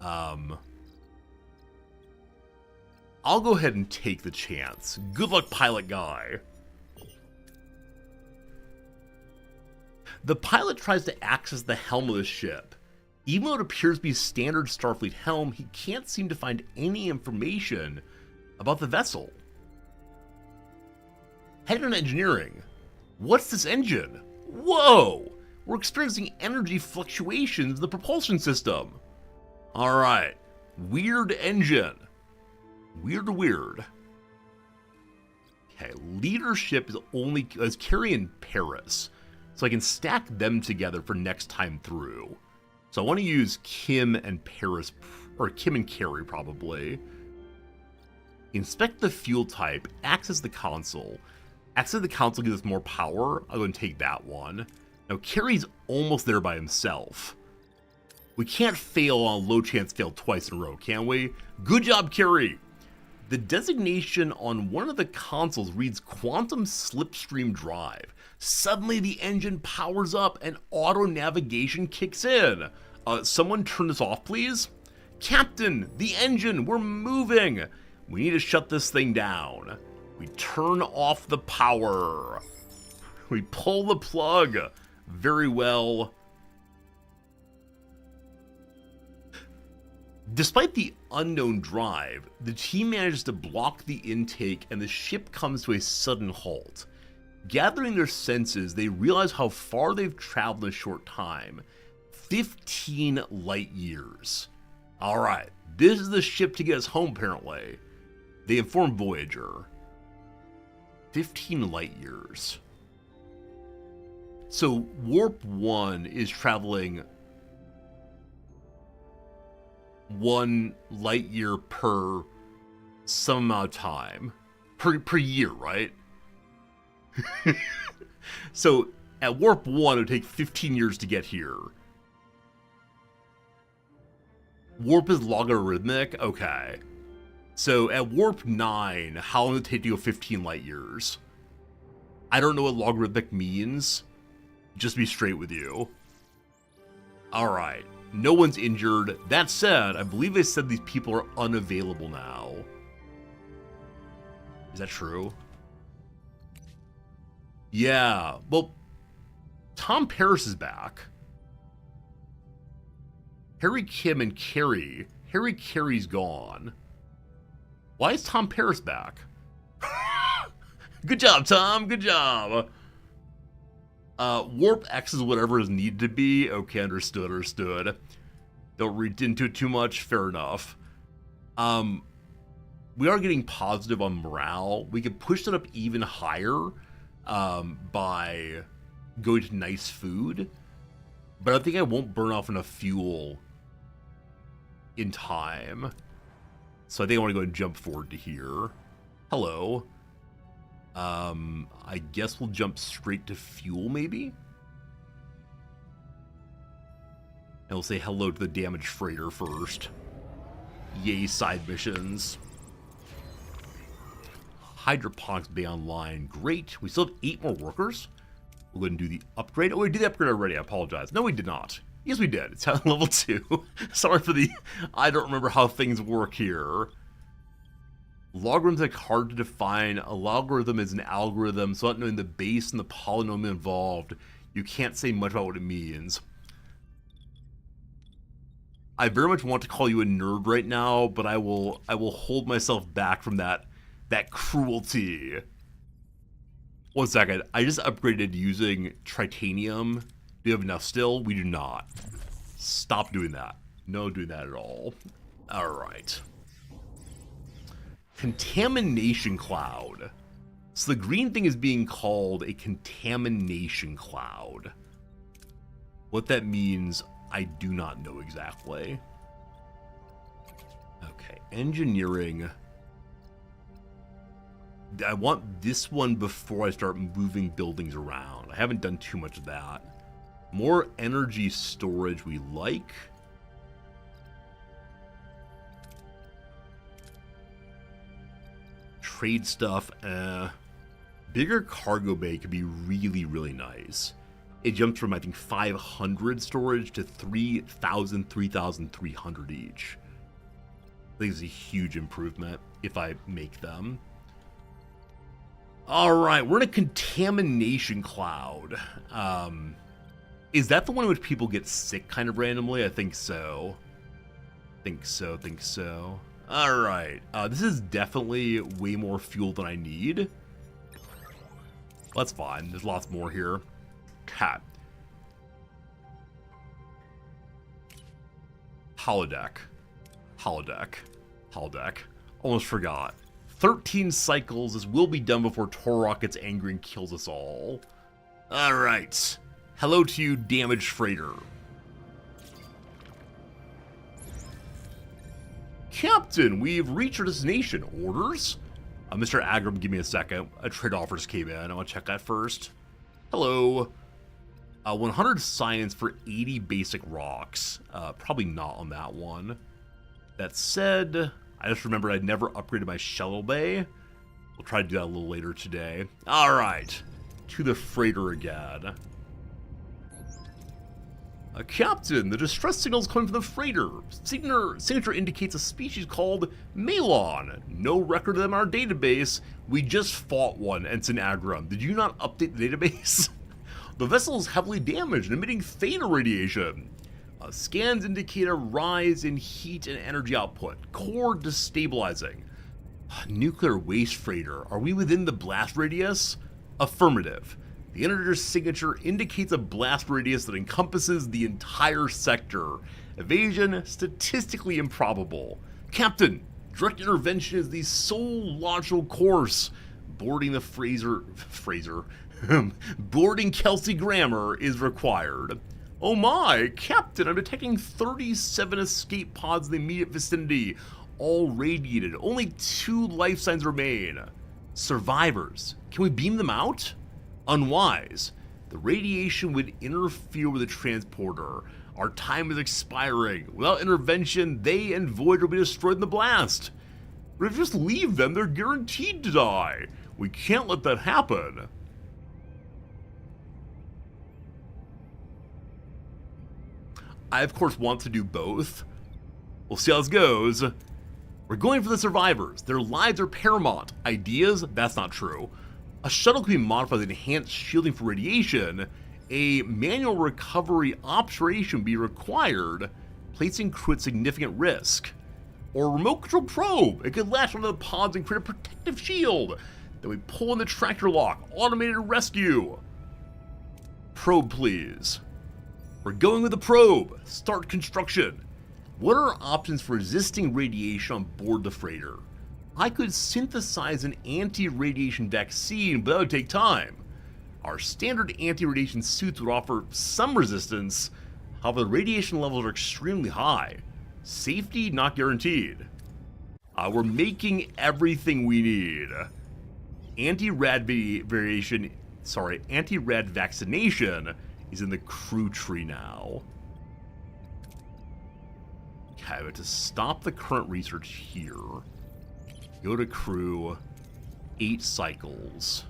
I'll go ahead and take the chance. Good luck, pilot guy. The pilot tries to access the helm of the ship. Even though it appears to be standard Starfleet helm, he can't seem to find any information about the vessel. Head on engineering. What's this engine? Whoa! We're experiencing energy fluctuations in the propulsion system. Alright. Weird engine. Weird. Okay, leadership is Carey and Paris. So I can stack them together for next time through. So I want to use Kim and Paris, or Kim and Carey probably. Inspect the fuel type, access the console. Access the console gives us more power. I'll go and take that one. Now Carey's almost there by himself. We can't fail on a low chance fail twice in a row, can we? Good job, Carey. The designation on one of the consoles reads Quantum Slipstream Drive. Suddenly the engine powers up and auto navigation kicks in. Someone turn this off, please? Captain, the engine, we're moving. We need to shut this thing down. We turn off the power. We pull the plug. Very well. Despite the unknown drive, the team manages to block the intake and the ship comes to a sudden halt. Gathering their senses, they realize how far they've traveled in a short time. 15 light years. Alright, this is the ship to get us home apparently. They inform Voyager. 15 light years. So Warp 1 is traveling 1 light year per some amount of time. Per year, right? So at Warp 1 it would take 15 years to get here. Warp is logarithmic? Okay. So at Warp 9, how long would it take to go 15 light years? I don't know what logarithmic means. Just be straight with you. Alright. No one's injured. That said, I believe they said these people are unavailable now. Is that true? Yeah. Well, Tom Paris is back. Harry Kim and Carrie. Harry Carey's gone. Why is Tom Paris back? Good job, Tom. Good job. Warp X is whatever is needed to be. Okay, understood. Don't read into it too much. Fair enough. We are getting positive on morale. We could push that up even higher by going to nice food. But I think I won't burn off enough fuel in time. So I think I want to go and jump forward to here. Hello. I guess we'll jump straight to fuel, maybe? And we'll say hello to the damaged freighter first. Yay, side missions. Hydroponics Bay online. Great. We still have 8 more workers. We'll go ahead and do the upgrade. Oh, we did the upgrade already. I apologize. No, we did not. Yes, we did. It's at level 2. Sorry for the... I don't remember how things work here. Logarithms are hard to define. A logarithm is an algorithm, so not knowing the base and the polynomial involved, you can't say much about what it means. I very much want to call you a nerd right now, but I will hold myself back from that cruelty. 1 second. I just upgraded using titanium. Do you have enough still? We do not. Stop doing that. No doing that at all. Alright. Contamination cloud. So the green thing is being called a contamination cloud. What that means, I do not know exactly. Okay, engineering. I want this one before I start moving buildings around. I haven't done too much of that. More energy storage we like. Trade stuff, bigger cargo bay could be really, really nice. It jumped from, I think, 500 storage to 3,000, 3,300 each. I think it's a huge improvement if I make them. Alright, we're in a contamination cloud. Is that the one in which people get sick kind of randomly? I think so. Think so. Alright, this is definitely way more fuel than I need. That's fine, there's lots more here. Cat. Holodeck. Almost forgot. 13 cycles, this will be done before Torok gets angry and kills us all. Alright. Hello to you, damaged freighter. Captain, we've reached our destination. Orders? Mr. Agram, give me a second. A trade offer just came in. I want to check that first. Hello. 100 science for 80 basic rocks. Probably not on that one. That said, I just remembered I'd never upgraded my shuttle bay. We'll try to do that a little later today. All right, to the freighter again. Captain, the distress signal is coming from the freighter. Signature indicates a species called Malon. No record of them in our database. We just fought one, Ensign Agram. Did you not update the database? The vessel is heavily damaged and emitting theta radiation. Scans indicate a rise in heat and energy output. Core destabilizing. Nuclear waste freighter. Are we within the blast radius? Affirmative. The editor's signature indicates a blast radius that encompasses the entire sector. Evasion statistically improbable. Captain, direct intervention is the sole logical course. Boarding the boarding Kelsey Grammer is required. Oh my, Captain, I'm detecting 37 escape pods in the immediate vicinity, all radiated. Only 2 life signs remain. Survivors. Can we beam them out? Unwise. The radiation would interfere with the transporter. Our time is expiring. Without intervention, they and Voyager will be destroyed in the blast. But if we just leave them, they're guaranteed to die. We can't let that happen. I, of course, want to do both. We'll see how this goes. We're going for the survivors. Their lives are paramount. Ideas? That's not true. A shuttle can be modified with enhanced shielding for radiation. A manual recovery operation be required, placing crew at significant risk. Or a remote control probe. It could latch onto the pods and create a protective shield. Then we pull in the tractor lock. Automated rescue. Probe, please. We're going with the probe. Start construction. What are our options for resisting radiation on board the freighter? I could synthesize an anti-radiation vaccine, but that would take time. Our standard anti-radiation suits would offer some resistance, however the radiation levels are extremely high. Safety not guaranteed. We're making everything we need. Anti-rad vaccination is in the crew tree now. Okay, but to stop the current research here, go to crew, 8 cycles.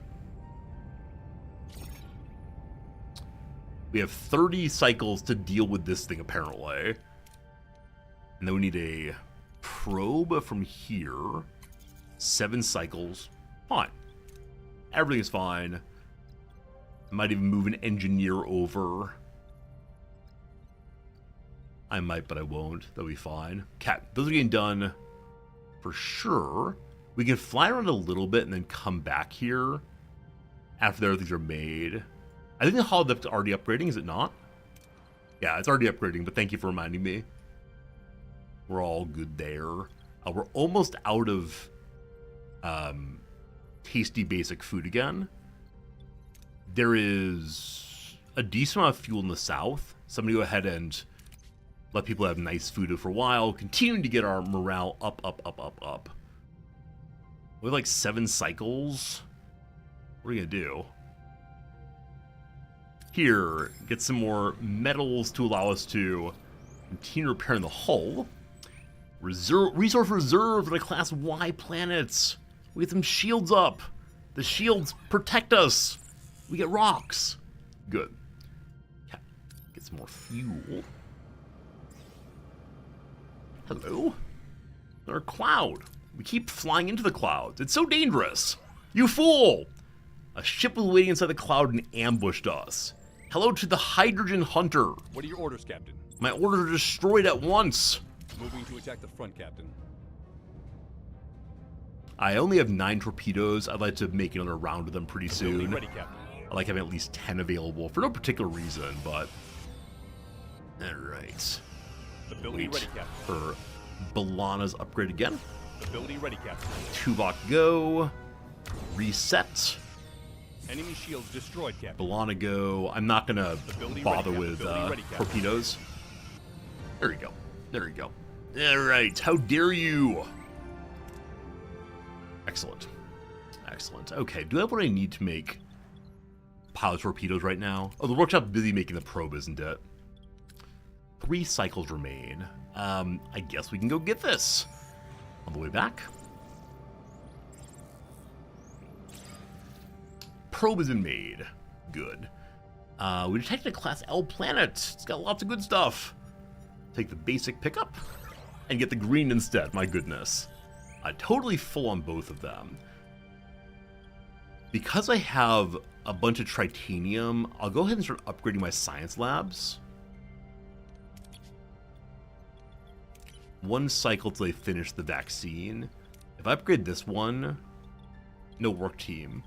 We have 30 cycles to deal with this thing, apparently. And then we need a probe from here. 7 cycles. Fine. Everything is fine. I might even move an engineer over. I might, but I won't. That'll be fine. Okay, those are getting done for sure. We can fly around a little bit and then come back here after the other things are made. I think the hololift's already upgrading, is it not? Yeah, it's already upgrading, but thank you for reminding me. We're all good there. We're almost out of tasty basic food again. There is a decent amount of fuel in the south, so I'm going to go ahead and let people have nice food for a while, continuing to get our morale up. We have like 7 cycles. What are we going to do? Here, get some more metals to allow us to continue repairing the hull. Resource reserve for the Class Y planets. We get some shields up. The shields protect us. We get rocks. Good. Okay. Get some more fuel. Hello? There's a cloud. We keep flying into the clouds. It's so dangerous. You fool! A ship was waiting inside the cloud and ambushed us. Hello to the Hydrogen Hunter. What are your orders, Captain? My orders are destroyed at once. Moving to attack the front, Captain. I only have 9 torpedoes. I'd like to make another round of them pretty Ability soon. ready, Captain. I like having at least 10 available for no particular reason, but... Alright. Ability ready, Captain. For Balana's upgrade again. Ability ready, Captain. Tuvok go. Reset. Enemy shields destroyed, Captain. Balana go. I'm not going to Ability bother ready, with Captain. Ability ready, Captain. torpedoes. There you go. There you go. Alright, how dare you? Excellent. Excellent. Okay, do I have what I need to make pilot torpedoes right now? Oh, the workshop's busy making the probe, isn't it? 3 cycles remain. I guess we can go get this. On the way back. Probe has been made. Good. We detected a Class L planet. It's got lots of good stuff. Take the basic pickup and get the green instead. My goodness. Totally full on both of them. Because I have a bunch of tritanium, I'll go ahead and start upgrading my science labs. One cycle till they finish the vaccine. If I upgrade this one, no work team.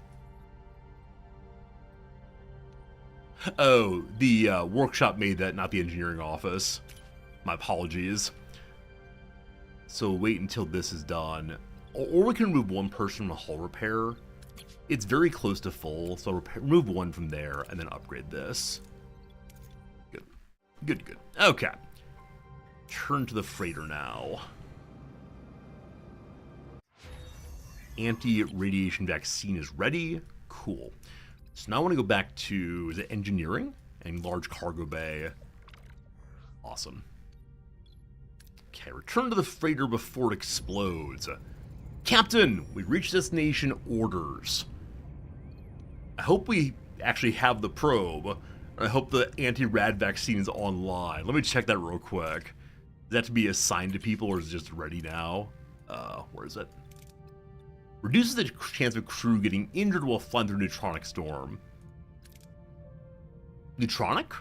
Oh, the workshop made that, not the engineering office. My apologies. So wait until this is done. Or we can remove one person from a hull repair. It's very close to full, so I'll remove one from there and then upgrade this. Good. Good, good. Okay. Turn to the freighter now. Anti-radiation vaccine is ready. Cool. So now I want to go back to, is it engineering? And large cargo bay. Awesome. Okay, return to the freighter before it explodes. Captain, we reached destination orders. I hope we actually have the probe. I hope the anti-rad vaccine is online. Let me check that real quick. Does that have to be assigned to people, or is it just ready now? Where is it? Reduces the chance of crew getting injured while flying through a neutronic storm. Neutronic?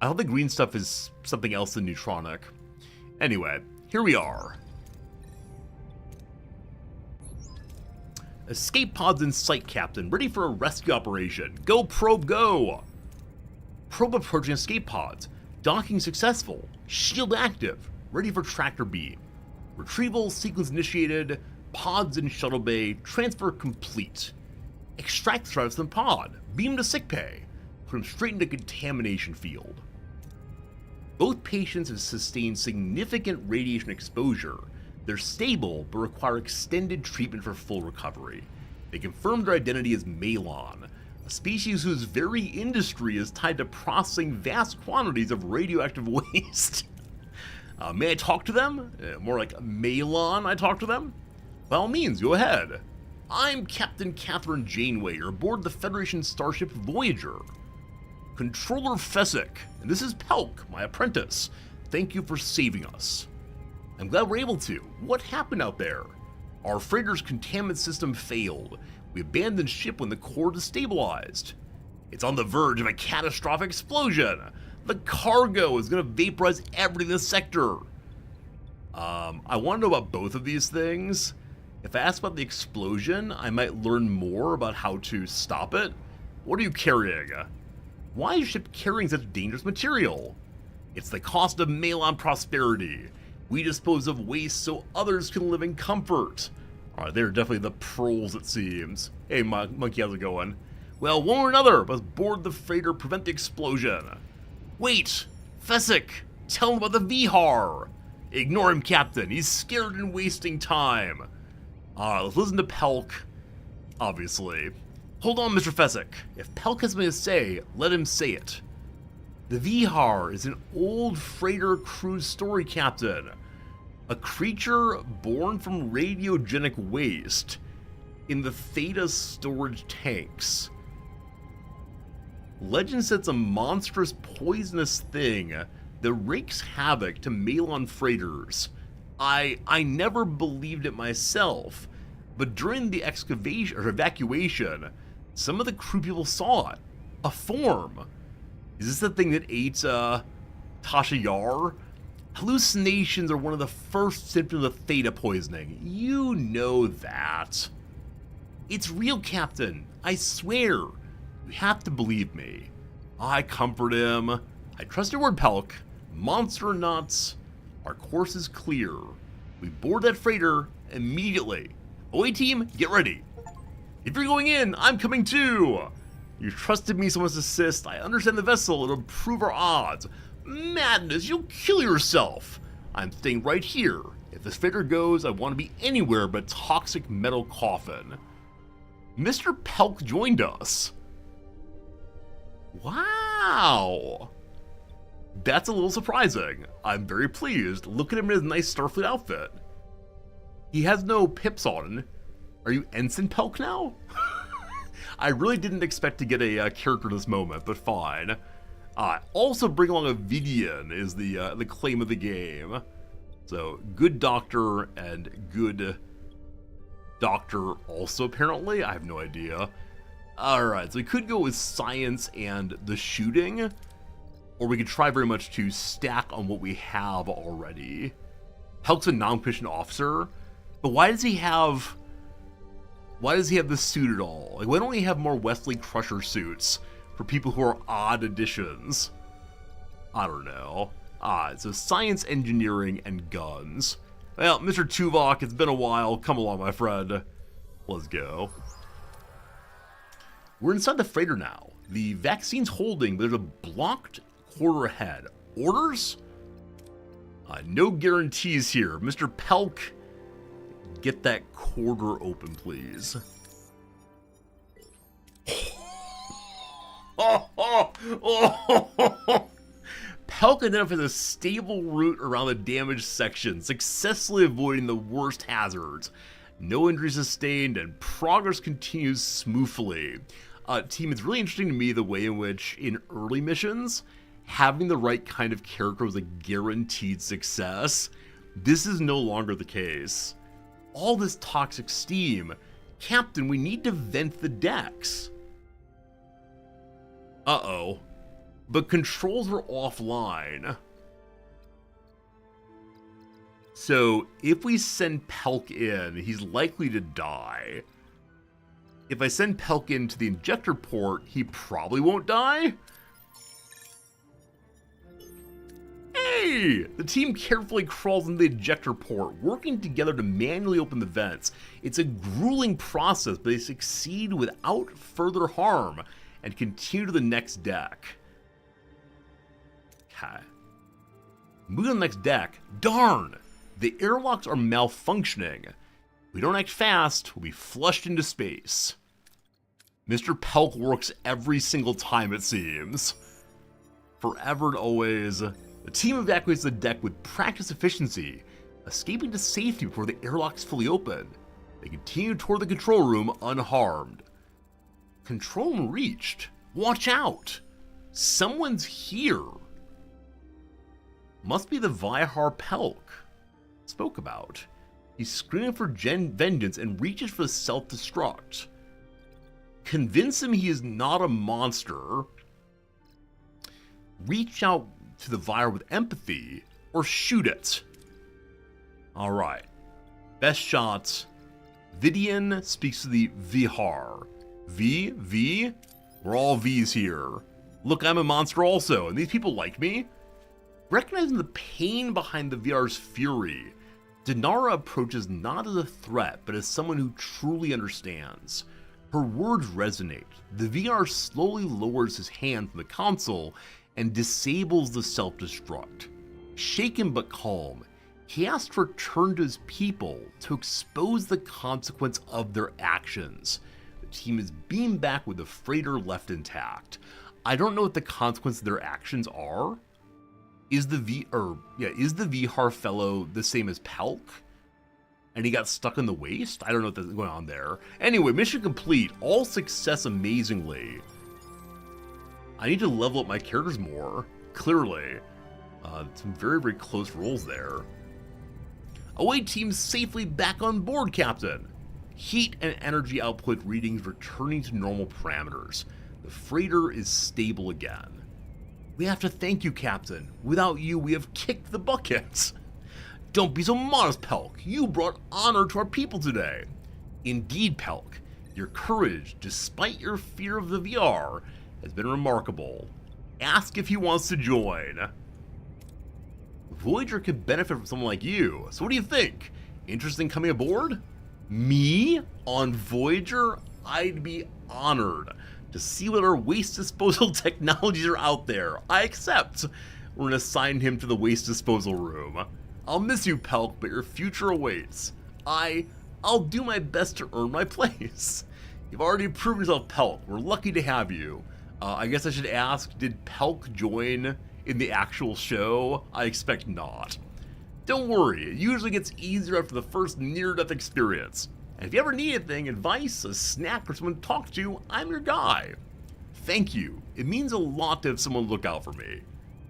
I thought the green stuff is something else than neutronic. Anyway, here we are. Escape pods in sight, Captain. Ready for a rescue operation. Go, probe, go! Probe approaching escape pods. Docking successful. Shield active. Ready for tractor beam. Retrieval sequence initiated. Pods in shuttle bay. Transfer complete. Extract the strata from the pod. Beam to sickbay. Put them straight into contamination field. Both patients have sustained significant radiation exposure. They're stable, but require extended treatment for full recovery. They confirmed their identity as Malon, a species whose very industry is tied to processing vast quantities of radioactive waste. May I talk to them? More like Malon, I talk to them? By all means, go ahead. I'm Captain Catherine Janeway, you're aboard the Federation starship Voyager. Controller Fezzik, and this is Pelk, my apprentice. Thank you for saving us. I'm glad we're able to. What happened out there? Our freighter's containment system failed. We abandoned ship when the core destabilized. It's on the verge of a catastrophic explosion. The cargo is going to vaporize everything in the sector. I want to know about both of these things. If I ask about the explosion, I might learn more about how to stop it. What are you carrying? Why is your ship carrying such dangerous material? It's the cost of Malon prosperity. We dispose of waste so others can live in comfort. Alright, they're definitely the pros, it seems. Hey, Monkey, how's it going? Well, one or another must board the freighter, prevent the explosion. Wait! Fezzik! Tell him about the Vihar! Ignore him, Captain. He's scared and wasting time. Let's listen to Pelk. Obviously. Hold on, Mr. Fezzik. If Pelk has something to say, let him say it. The Vihar is an old freighter cruise story, Captain. A creature born from radiogenic waste in the Theta storage tanks. Legend says it's a monstrous poisonous thing that wreaks havoc to Malon freighters. I never believed it myself, but during the evacuation, some of the crew people saw it. A form. Is this the thing that ate, Tasha Yar? Hallucinations are one of the first symptoms of theta poisoning. You know that. It's real, Captain. I swear. You have to believe me. I comfort him. I trust your word, Pelk. Monster nuts. Our course is clear. We board that freighter immediately. OA team, get ready. If you're going in, I'm coming too. You trusted me so much to assist. I understand the vessel. It'll improve our odds. Madness, you'll kill yourself. I'm staying right here. If this freighter goes, I want to be anywhere but toxic metal coffin. Mr. Pelk joined us. Wow. That's a little surprising. I'm very pleased. Look at him in his nice Starfleet outfit. He has no pips on. Are you Ensign Pelk now? I really didn't expect to get a character in this moment, but fine. Also bring along a Vidian is the claim of the game. So, good doctor and good doctor also apparently? I have no idea. Alright, so we could go with science and the shooting, or we could try very much to stack on what we have already. Pelk's a non-commissioned officer, but why does he have this suit at all? Like, why don't we have more Wesley Crusher suits for people who are odd additions? I don't know. So science, engineering, and guns. Well, Mr. Tuvok, it's been a while. Come along, my friend. Let's go. We're inside the freighter now. The vaccine's holding, but there's a blocked quarter ahead. Orders? No guarantees here. Mr. Pelk, get that quarter open, please. Pelk identifies a stable route around the damaged section, successfully avoiding the worst hazards. No injuries sustained, and progress continues smoothly. Team, it's really interesting to me the way in which, in early missions, having the right kind of character was a guaranteed success. This is no longer the case. All this toxic steam. Captain, we need to vent the decks. Uh-oh. But controls were offline. So, if we send Pelk in, he's likely to die. If I send Pelk into the injector port, he probably won't die? Hey! The team carefully crawls into the ejector port, working together to manually open the vents. It's a grueling process, but they succeed without further harm and continue to the next deck. Okay. Moving to the next deck. Darn! The airlocks are malfunctioning. If we don't act fast, we'll be flushed into space. Mr. Pelk works every single time, it seems. Forever and always. The team evacuates the deck with practiced efficiency, escaping to safety before the airlocks fully open. They continue toward the control room unharmed. Control room reached. Watch out! Someone's here. Must be the Voyager Pelk spoke about. He's screaming for vengeance and reaches for the self-destruct. Convince him he is not a monster. Reach out to the Voyager with empathy, or shoot it. Alright. Best shots. Vidian speaks to the Vihar. V? We're all V's here. Look, I'm a monster also, and these people like me. Recognizing the pain behind the VR's fury, Dinara approaches not as a threat, but as someone who truly understands. Her words resonate. The VR slowly lowers his hand from the console and disables the self-destruct. Shaken but calm, he asks to return to his people to expose the consequence of their actions. The team is beamed back with the freighter left intact. I don't know what the consequences of their actions are. Is the Vihar fellow the same as Pelk? And he got stuck in the waste? I don't know what's going on there. Anyway, mission complete. All success amazingly. I need to level up my characters more. Clearly. Some very, very close rolls there. Away team safely back on board, Captain. Heat and energy output readings returning to normal parameters. The freighter is stable again. We have to thank you, Captain. Without you, we have kicked the bucket. Don't be so modest, Pelk. You brought honor to our people today. Indeed, Pelk. Your courage, despite your fear of the VR, has been remarkable. Ask if he wants to join. Voyager could benefit from someone like you. So what do you think? Interested in coming aboard? Me? On Voyager? I'd be honored to see what our waste disposal technologies are out there. I accept. We're gonna assign him to the waste disposal room. I'll miss you, Pelk, but your future awaits. I'll do my best to earn my place. You've already proven yourself, Pelk. We're lucky to have you. I guess I should ask, did Pelk join in the actual show? I expect not. Don't worry, it usually gets easier after the first near-death experience. And if you ever need anything, advice, a snack, or someone to talk to, I'm your guy. Thank you. It means a lot to have someone look out for me.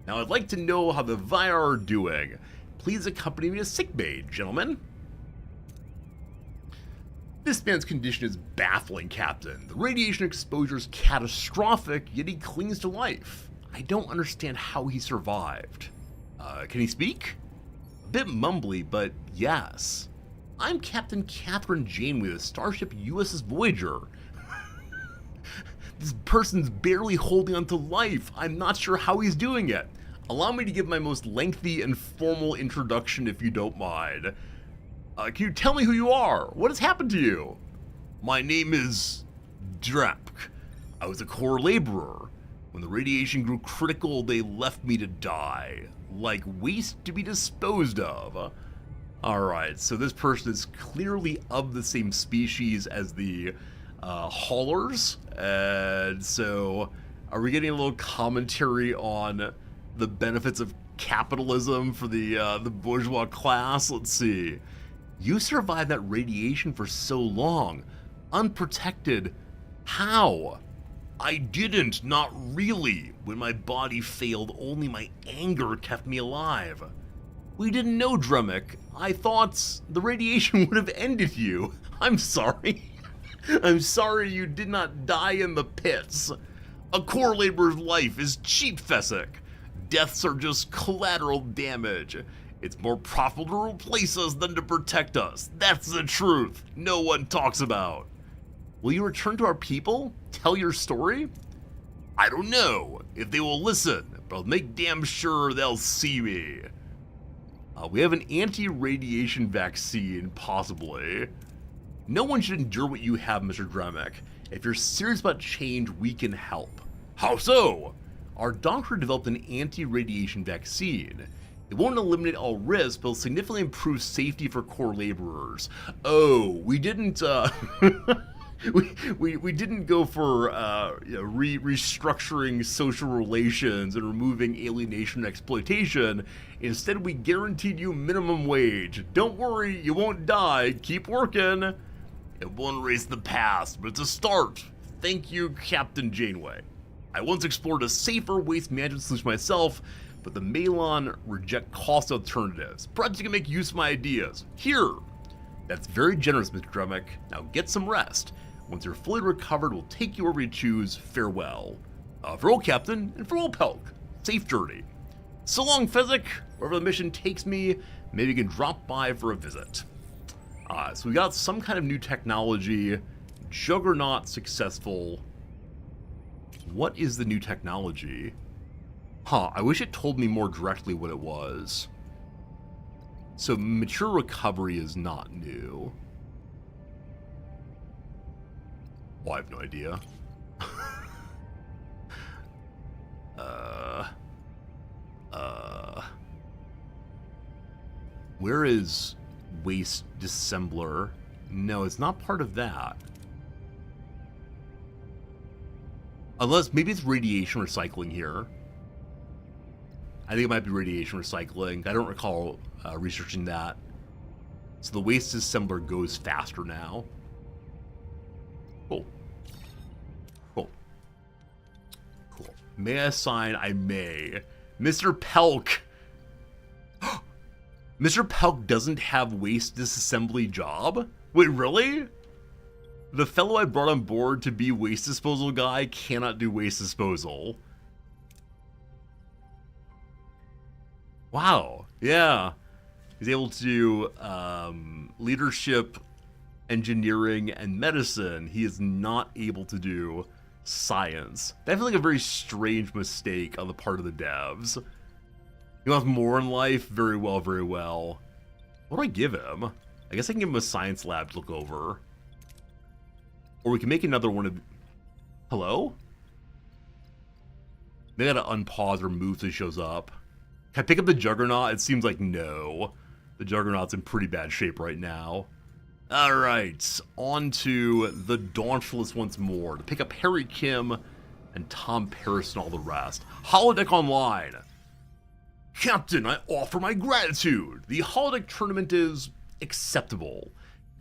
Now I'd like to know how the Voyager are doing. Please accompany me to sickbay, gentlemen. This man's condition is baffling, Captain. The radiation exposure is catastrophic, yet he clings to life. I don't understand how he survived. Can he speak? A bit mumbly, but yes. I'm Captain Catherine Janeway of Starship USS Voyager. This person's barely holding on to life. I'm not sure how he's doing it. Allow me to give my most lengthy and formal introduction if you don't mind. Can you tell me who you are? What has happened to you? My name is Drapk. I was a core laborer. When the radiation grew critical, they left me to die. Like waste to be disposed of. Alright, so this person is clearly of the same species as the haulers. And so, are we getting a little commentary on the benefits of capitalism for the bourgeois class? Let's see. You survived that radiation for so long. Unprotected. How? I didn't, not really. When my body failed, only my anger kept me alive. We didn't know, Drumick. I thought the radiation would have ended you. I'm sorry. I'm sorry you did not die in the pits. A core laborer's life is cheap, Fessick. Deaths are just collateral damage. It's more profitable to replace us than to protect us. That's the truth no one talks about. Will you return to our people? Tell your story? I don't know if they will listen, but I'll make damn sure they'll see me. We have an anti-radiation vaccine, possibly. No one should endure what you have, Mr. Drumick. If you're serious about change, we can help. How so? Our doctor developed an anti-radiation vaccine. It won't eliminate all risks, but will significantly improve safety for core laborers. Oh, we didn't, we didn't go for restructuring social relations and removing alienation and exploitation. Instead, we guaranteed you minimum wage. Don't worry, you won't die. Keep working. It won't erase the past, but it's a start. Thank you, Captain Janeway. I once explored a safer waste management solution myself, but the Malon reject cost alternatives. Perhaps you can make use of my ideas. Here. That's very generous, Mr. Drumick. Now get some rest. Once you're fully recovered, we'll take you wherever you choose. Farewell. Farewell, Captain, and farewell, Pelk. Safe journey. So long, Fezzik. Wherever the mission takes me, maybe you can drop by for a visit. So we got some kind of new technology. Juggernaut successful. What is the new technology? I wish it told me more directly what it was. So mature recovery is not new. Oh, I have no idea. Where is waste dissembler? No, it's not part of that. Unless, maybe it's radiation recycling here. I think it might be radiation recycling. I don't recall researching that. So the waste dissembler goes faster now. Cool. Cool. Cool. May I assign? I may. Mr. Pelk. Mr. Pelk doesn't have waste disassembly job? Wait, really? The fellow I brought on board to be waste disposal guy cannot do waste disposal. Wow. Yeah. He's able to do leadership, engineering, and medicine. He is not able to do science. That feels like a very strange mistake on the part of the devs. You want more in life? Very well, very well. What do I give him? I guess I can give him a science lab to look over. Or we can make another one of... Hello? They gotta unpause or move so he shows up. Can I pick up the Juggernaut? It seems like no. The Juggernaut's in pretty bad shape right now. Alright, on to the Dauntless once more. To pick up Harry Kim and Tom Paris and all the rest. Holodeck Online. Captain, I offer my gratitude. The holodeck tournament is acceptable.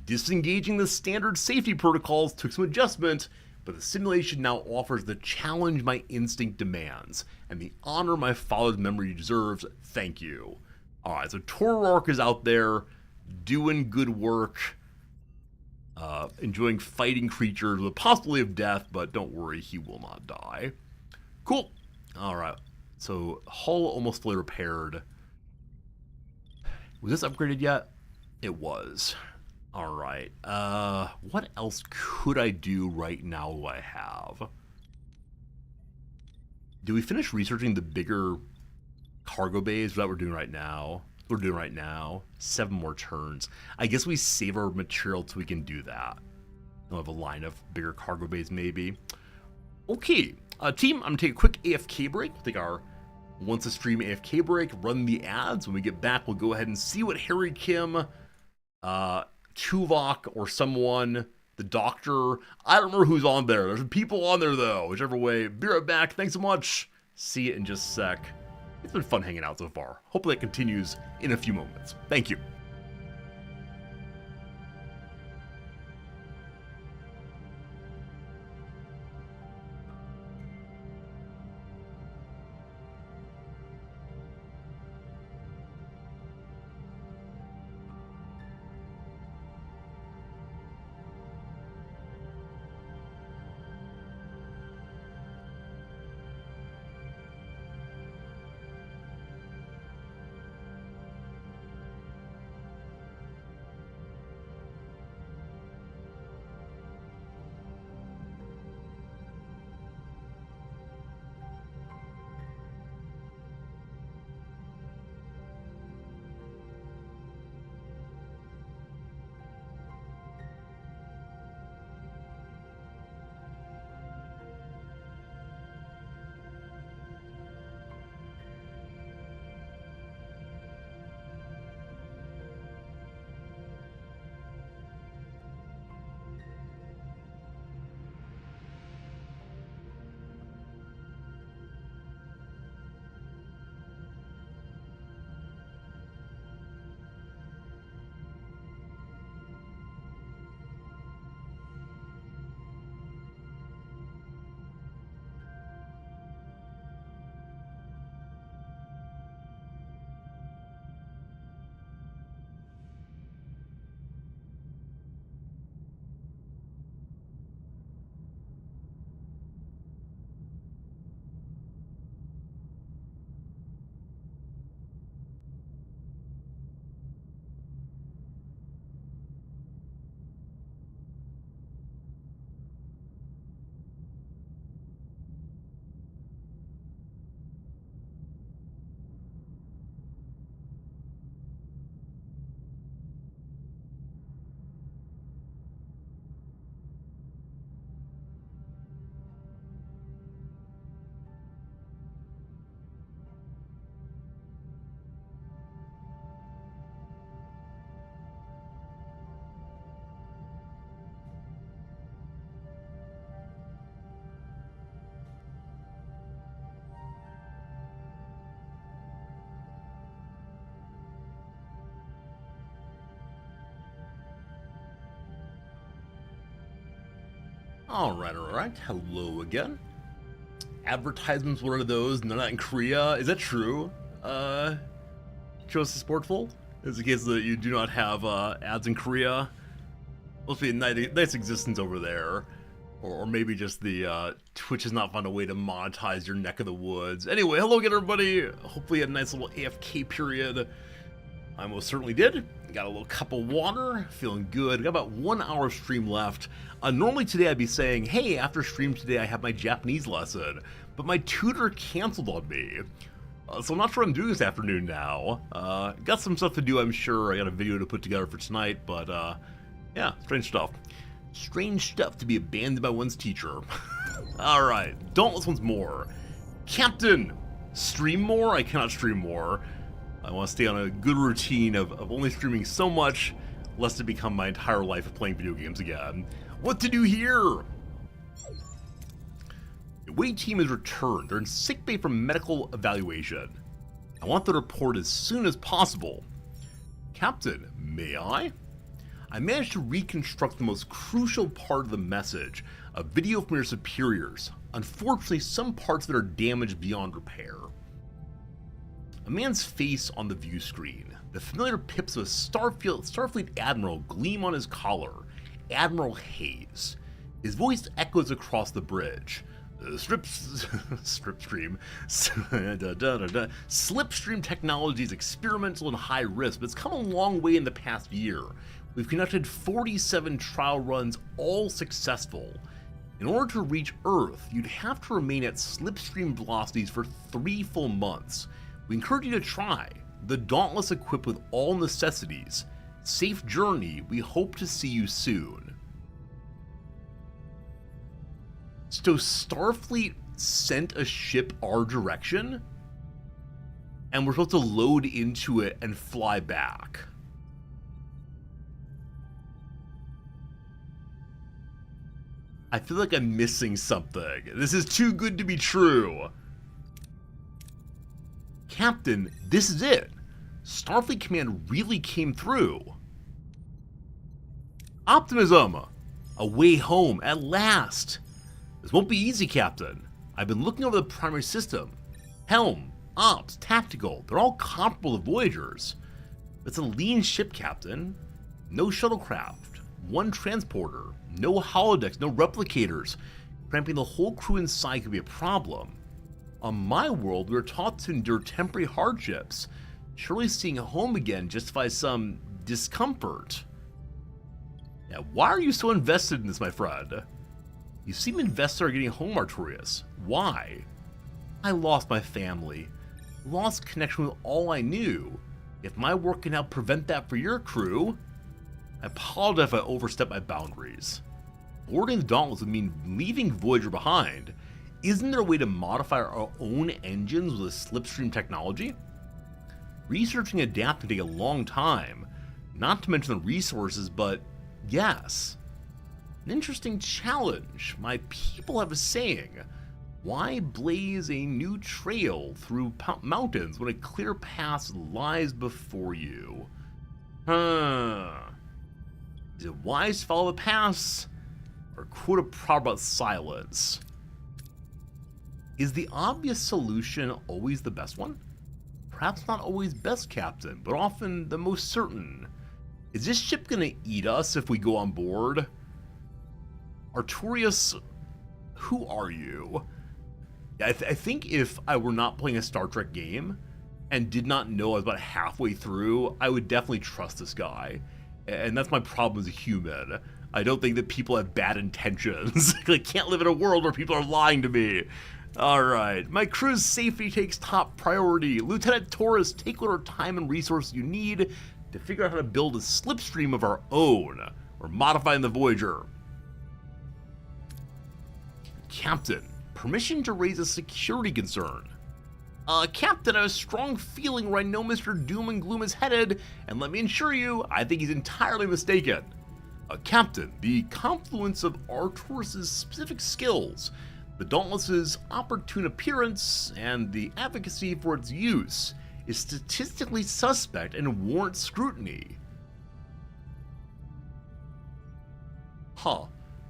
Disengaging the standard safety protocols took some adjustment, but the simulation now offers the challenge my instinct demands, and the honor my father's memory deserves. Thank you. Alright, so Torark is out there doing good work, enjoying fighting creatures with a possibility of death, but don't worry, he will not die. Cool. Alright, so hull almost fully repaired. Was this upgraded yet? It was. Alright, what else could I do right now do I have? Do we finish researching the bigger cargo bays that we're doing right now? 7 more turns. I guess we save our material till we can do that. We'll have a line of bigger cargo bays maybe. Okay, team, I'm gonna take a quick AFK break. We'll take our once a stream AFK break, run the ads. When we get back, we'll go ahead and see what Harry Kim, Tuvok or someone, the doctor. I don't remember who's on there. There's people on there though. Whichever way. Be right back. Thanks so much. See you in just a sec. It's been fun hanging out so far. Hopefully it continues in a few moments. Thank you. Alright. Hello again. Advertisements, what are those? None of that in Korea? Is that true? Joseph Sportful? Is it the case that you do not have ads in Korea? Must be a nice existence over there. Or maybe just the Twitch has not found a way to monetize your neck of the woods. Anyway, hello again everybody. Hopefully a nice little AFK period. I most certainly did. Got a little cup of water, feeling good. Got about 1 hour of stream left. Normally today I'd be saying, hey, after stream today I have my Japanese lesson, but my tutor canceled on me. So I'm not sure what I'm doing this afternoon now. Got some stuff to do, I'm sure. I got a video to put together for tonight, but yeah, strange stuff. Strange stuff to be abandoned by one's teacher. Alright, Dauntless once more. Captain, stream more? I cannot stream more. I want to stay on a good routine of only streaming so much, lest it become my entire life of playing video games again. What to do here? The away team has returned. They're in sickbay from medical evaluation. I want the report as soon as possible. Captain, may I? I managed to reconstruct the most crucial part of the message, a video from your superiors. Unfortunately, some parts of it are damaged beyond repair. A man's face on the view screen. The familiar pips of a Starfleet admiral gleam on his collar. Admiral Hayes. His voice echoes across the bridge. Slipstream technology is experimental and high risk, but it's come a long way in the past year. We've conducted 47 trial runs, all successful. In order to reach Earth, you'd have to remain at slipstream velocities for 3 full months. We encourage you to try. The Dauntless equipped with all necessities. Safe journey. We hope to see you soon. So Starfleet sent a ship our direction, and we're supposed to load into it and fly back. I feel like I'm missing something. This is too good to be true. Captain, this is it. Starfleet Command really came through. Optimism! A way home, at last! This won't be easy, Captain. I've been looking over the primary system. Helm, Ops, Tactical, they're all comparable to Voyagers. It's a lean ship, Captain. No shuttlecraft, 1 transporter, no holodecks, no replicators. Cramping the whole crew inside could be a problem. On my world, we were taught to endure temporary hardships. Surely seeing home again justifies some discomfort. Now, why are you so invested in this, my friend? You seem invested in getting home, Artorias. Why? I lost my family. Lost connection with all I knew. If my work can help prevent that for your crew, I apologize if I overstep my boundaries. Boarding the Dauntless would mean leaving Voyager behind. Isn't there a way to modify our own engines with a slipstream technology? Researching and adapting take a long time, not to mention the resources, but yes. An interesting challenge. My people have a saying, why blaze a new trail through mountains when a clear path lies before you? Is it wise to follow the paths, or quote a proverb about silence? Is the obvious solution always the best one? Perhaps not always best, Captain, but often the most certain. Is this ship gonna eat us if we go on board? Artorias, who are you? I think if I were not playing a Star Trek game and did not know I was about halfway through, I would definitely trust this guy. And that's my problem as a human. I don't think that people have bad intentions. I can't live in a world where people are lying to me. Alright, my crew's safety takes top priority. Lieutenant Torres, take whatever time and resources you need to figure out how to build a slipstream of our own. We're modifying the Voyager. Captain, permission to raise a security concern. Captain, I have a strong feeling where I know Mr. Doom and Gloom is headed, and let me assure you, I think he's entirely mistaken. Captain, the confluence of Artorias' specific skills, the Dauntless' opportune appearance, and the advocacy for its use is statistically suspect and warrants scrutiny.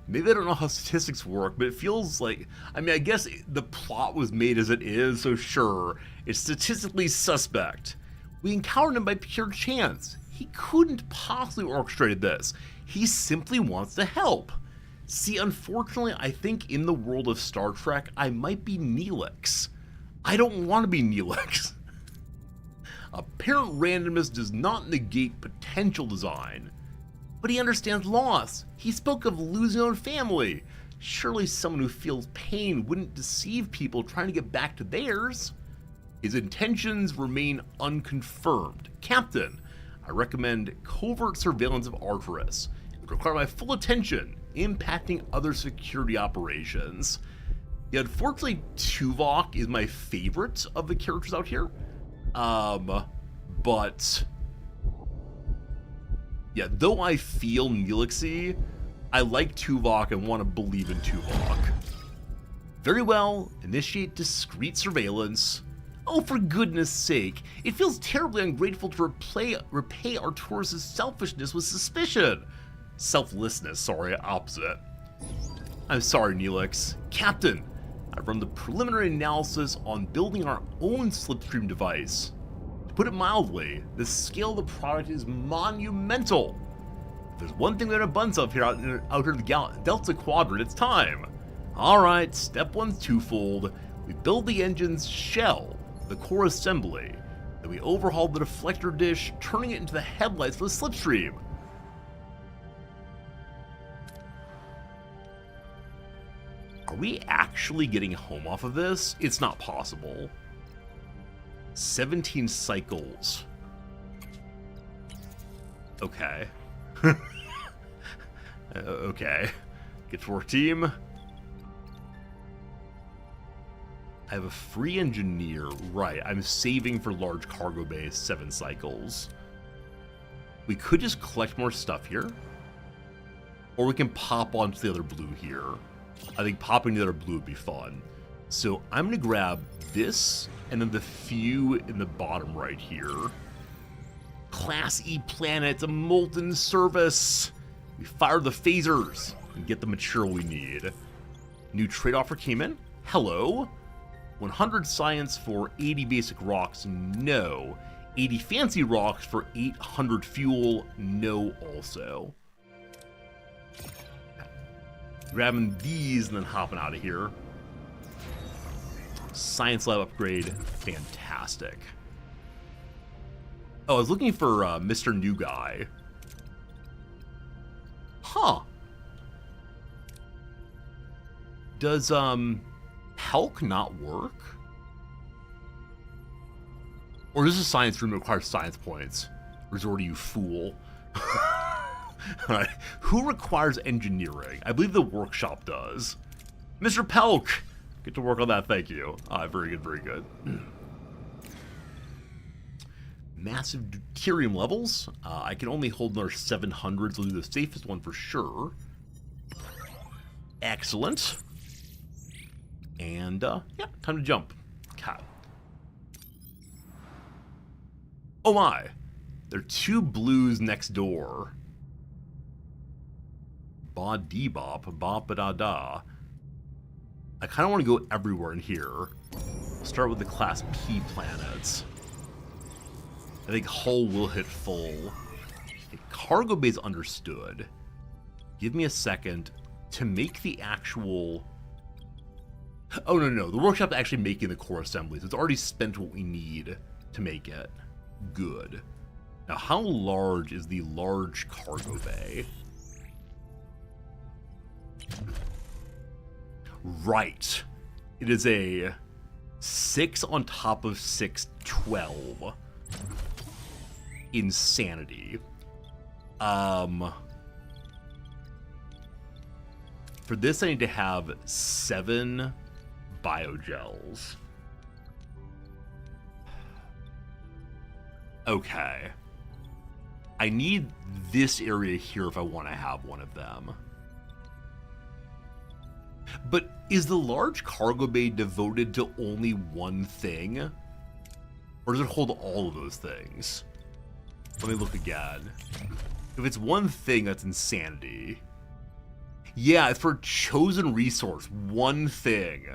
Maybe I don't know how statistics work, but it feels like, I mean, I guess the plot was made as it is, so sure, it's statistically suspect. We encountered him by pure chance. He couldn't possibly orchestrate this. He simply wants to help. See, unfortunately, I think in the world of Star Trek, I might be Neelix. I don't want to be Neelix. Apparent randomness does not negate potential design. But he understands loss. He spoke of losing his own family. Surely someone who feels pain wouldn't deceive people trying to get back to theirs. His intentions remain unconfirmed. Captain, I recommend covert surveillance of Artorias. It would require my full attention, impacting other security operations. Yeah, unfortunately, Tuvok is my favorite of the characters out here. But yeah, though I feel Neelixy, I like Tuvok and want to believe in Tuvok. Very well, initiate discreet surveillance. Oh, for goodness sake. It feels terribly ungrateful to repay Arturus' selfishness with suspicion. Selflessness, sorry, opposite. I'm sorry, Neelix. Captain, I've run the preliminary analysis on building our own slipstream device. To put it mildly, the scale of the product is monumental. If there's one thing we have a bunch of here out here in the Delta Quadrant, it's time. Alright, step one's twofold. We build the engine's shell, the core assembly. Then we overhaul the deflector dish, turning it into the headlights for the slipstream. Are we actually getting home off of this? It's not possible. 17 cycles. Okay. Okay. Get to work, team. I have a free engineer. Right, I'm saving for large cargo bay, 7 cycles. We could just collect more stuff here. Or we can pop onto the other blue here. I think popping the other blue would be fun. So I'm going to grab this, and then the few in the bottom right here. Class E planets, a molten service. We fire the phasers and get the material we need. New trade offer came in. Hello. 100 science for 80 basic rocks, no. 80 fancy rocks for 800 fuel, no also. Grabbing these and then hopping out of here. Science lab upgrade, fantastic. Oh, I was looking for Mr. New Guy. Huh. Does Helk not work? Or does the science room require science points? Resort to you fool. Alright, who requires engineering? I believe the workshop does. Mr. Pelk! Get to work on that, thank you. Very good, very good. Massive deuterium levels. I can only hold another 700, so I'll do the safest one for sure. Excellent. And, yeah, time to jump. God. Oh my! There are 2 blues next door. Ba-dee-bop, bop-a-da-da. I kind of want to go everywhere in here. Start with the Class P planets. I think hull will hit full. Okay, cargo bay's understood. Give me a second to make the actual... Oh, no. The workshop's actually making the core assembly, so it's already spent what we need to make it. Good. Now, how large is the large cargo bay? Right. It is a 6 on top of 6, 12. Insanity. For this, I need to have 7 biogels. Okay. I need this area here if I want to have one of them. But is the large cargo bay devoted to only one thing? Or does it hold all of those things? Let me look again. If it's one thing, that's insanity. Yeah, it's for chosen resource. One thing.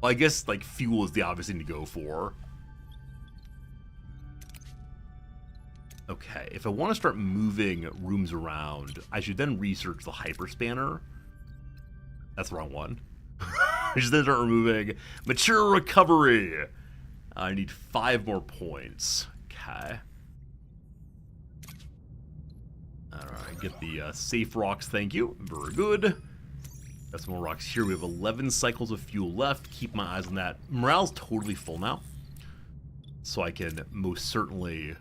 Well, I guess, like, fuel is the obvious thing to go for. Okay, if I want to start moving rooms around, I should then research the hyperspanner. That's the wrong one. I should then start removing material recovery. I need 5 more points. Okay. Alright, get the safe rocks, thank you. Very good. Got some more rocks here. We have 11 cycles of fuel left. Keep my eyes on that. Morale's totally full now. So I can most certainly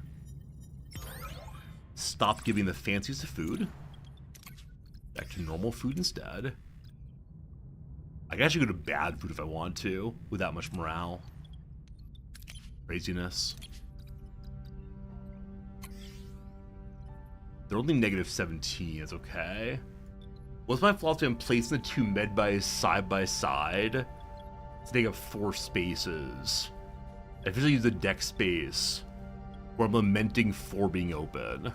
stop giving the fanciest of food. Back to normal food instead. I can actually go to bad food if I want to, with that much morale. Craziness. They're only negative 17, it's okay. What's my philosophy on placing the 2 med bays side by side? So they have 4 spaces. I officially use the deck space where I'm lamenting 4 being open.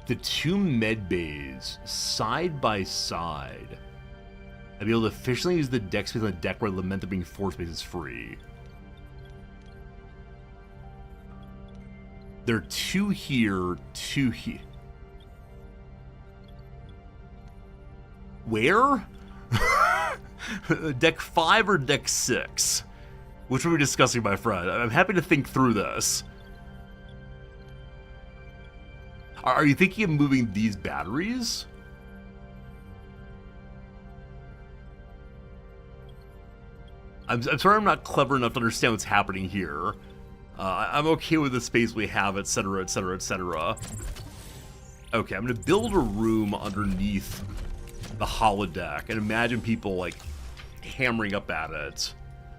The 2 med bays side by side. I'd be able to efficiently use the deck space on the deck where I lament there being 4 spaces free. There are 2 here, 2 here. Where? Deck 5 or deck 6? Which are we discussing, my friend? I'm happy to think through this. Are you thinking of moving these batteries? I'm sorry I'm not clever enough to understand what's happening here. I'm okay with the space we have, etc., etc., etc. Okay, I'm gonna build a room underneath the holodeck and imagine people like hammering up at it.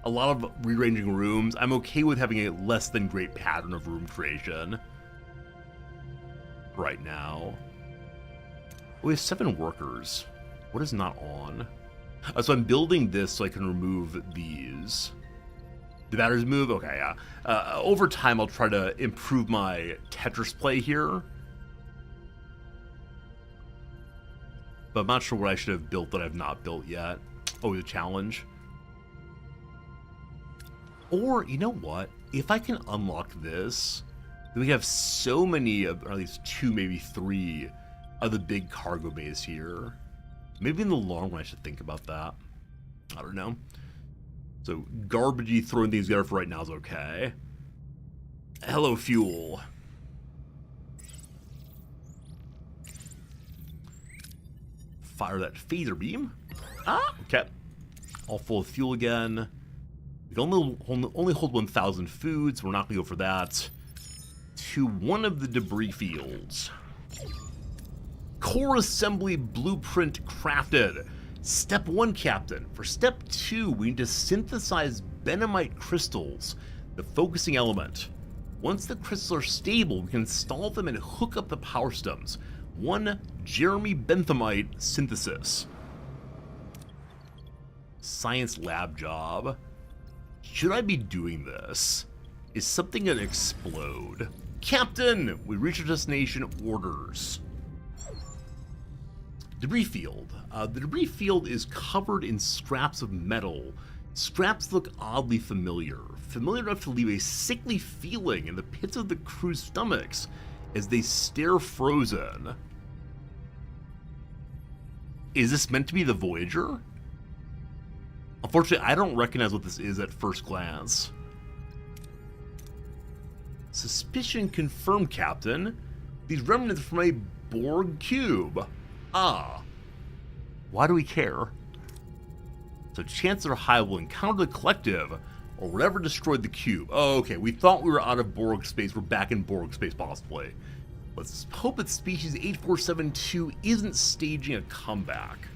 A lot of rearranging rooms. I'm okay with having a less than great pattern of room creation right now. We have 7 workers. What is not on? So I'm building this so I can remove these. The batteries move? Okay, yeah. Over time, I'll try to improve my Tetris play here. But I'm not sure what I should have built that I've not built yet. Always a challenge. Or, you know what? If I can unlock this, then we have so many, or at least 2, maybe 3, of the big cargo bays here. Maybe in the long run I should think about that. I don't know. So, garbagey throwing things together for right now is okay. Hello, fuel. Fire that phaser beam. Ah, okay. All full of fuel again. We can only hold 1,000 food, so we're not going to go for that. To one of the debris fields. Core assembly blueprint crafted. Step 1, Captain. For step 2, we need to synthesize Benamite crystals, the focusing element. Once the crystals are stable, we can install them and hook up the power stems. 1 Jeremy Benthamite synthesis. Science lab job. Should I be doing this? Is something gonna explode? Captain! We reach our destination. Orders. Debris field. The debris field is covered in scraps of metal. Scraps look oddly familiar. Familiar enough to leave a sickly feeling in the pits of the crew's stomachs as they stare frozen. Is this meant to be the Voyager? Unfortunately, I don't recognize what this is at first glance. Suspicion confirmed, Captain. These remnants from a Borg cube. Ah. Why do we care? So chances are high we'll encounter the collective or whatever destroyed the cube. Oh, okay. We thought we were out of Borg space. We're back in Borg space, possibly. Let's hope that species 8472 isn't staging a comeback.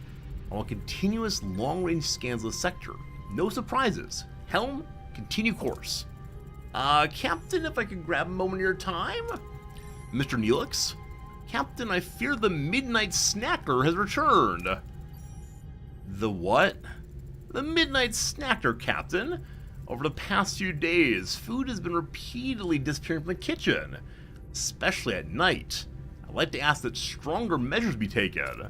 On continuous long-range scans of the sector. No surprises. Helm, continue course. Captain, if I could grab a moment of your time? Mr. Neelix? Captain, I fear the Midnight Snacker has returned. The what? The Midnight Snacker, Captain. Over the past few days, food has been repeatedly disappearing from the kitchen, especially at night. I'd like to ask that stronger measures be taken.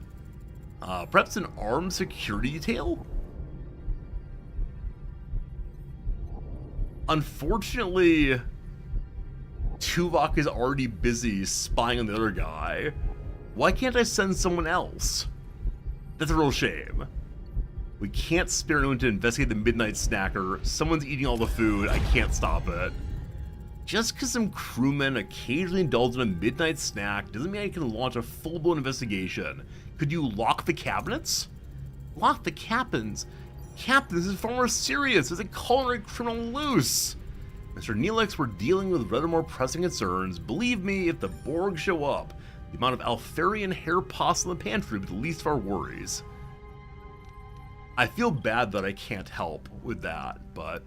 Perhaps an armed security detail? Unfortunately, Tuvok is already busy spying on the other guy. Why can't I send someone else? That's a real shame. We can't spare anyone to investigate the Midnight Snacker. Someone's eating all the food. I can't stop it. Just because some crewmen occasionally indulge in a midnight snack doesn't mean I can launch a full-blown investigation. Could you lock the cabinets? Lock the cabins? Captain, this is far more serious. There's a culinary criminal loose. Mr. Neelix, we're dealing with rather more pressing concerns. Believe me, if the Borg show up, the amount of Alfarian hair pasta in the pantry will be the least of our worries. I feel bad that I can't help with that, but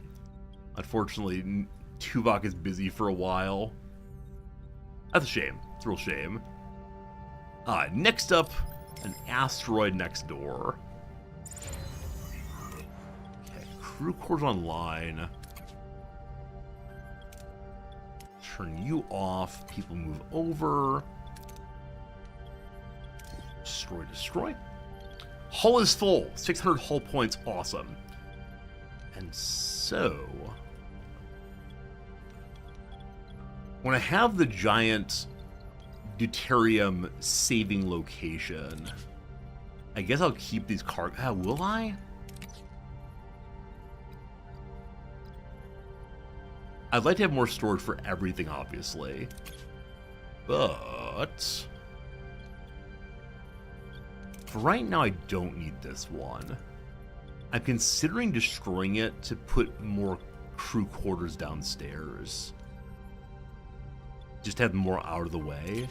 unfortunately, Tuvok is busy for a while. That's a shame. It's a real shame. Next up, an asteroid next door. Okay, crew quarters online. Turn you off. People move over. Destroy, destroy. Hull is full. 600 hull points. Awesome. And so, when I have the giant deuterium saving location, I guess I'll keep these cargo. Will I? I'd like to have more storage for everything, obviously. But for right now, I don't need this one. I'm considering destroying it to put more crew quarters downstairs. Just have more out of the way.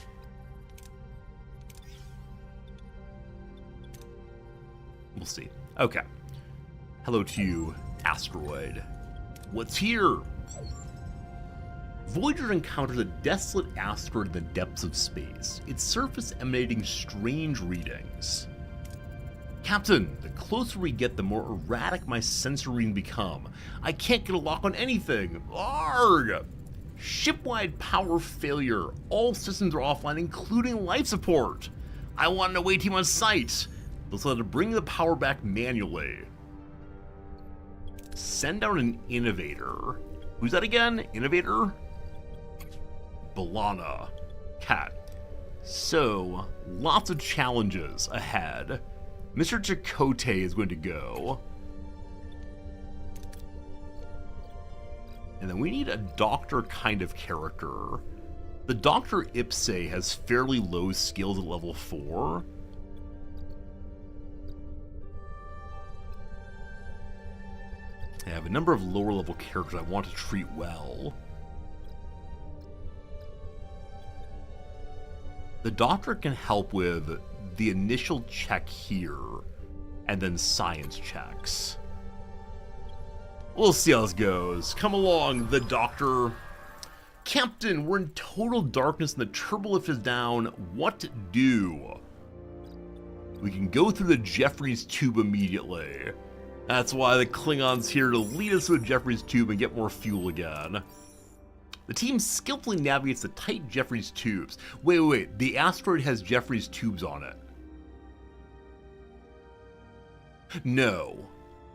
We'll see. Okay. Hello to you, asteroid. What's here? Voyager encounters a desolate asteroid in the depths of space, its surface emanating strange readings. Captain, the closer we get, the more erratic my sensor readings become. I can't get a lock on anything. Arrgh! Shipwide power failure. All systems are offline, including life support. I want an away team on site. They'll have to bring the power back manually. Send out an innovator. Who's that again? Innovator? B'Elanna. Cat. So, lots of challenges ahead. Mr. Chakotay is going to go. And then we need a doctor kind of character. The Dr. Ipse has fairly low skills at level 4. I have a number of lower level characters I want to treat well. The doctor can help with the initial check here, and then science checks. We'll see how this goes. Come along, the doctor. Captain, we're in total darkness and the turbolift is down. What to do? We can go through the Jeffries tube immediately. That's why the Klingon's here to lead us through the Jeffries tube and get more fuel again. The team skillfully navigates the tight Jeffries tubes. Wait. The asteroid has Jeffries tubes on it. No.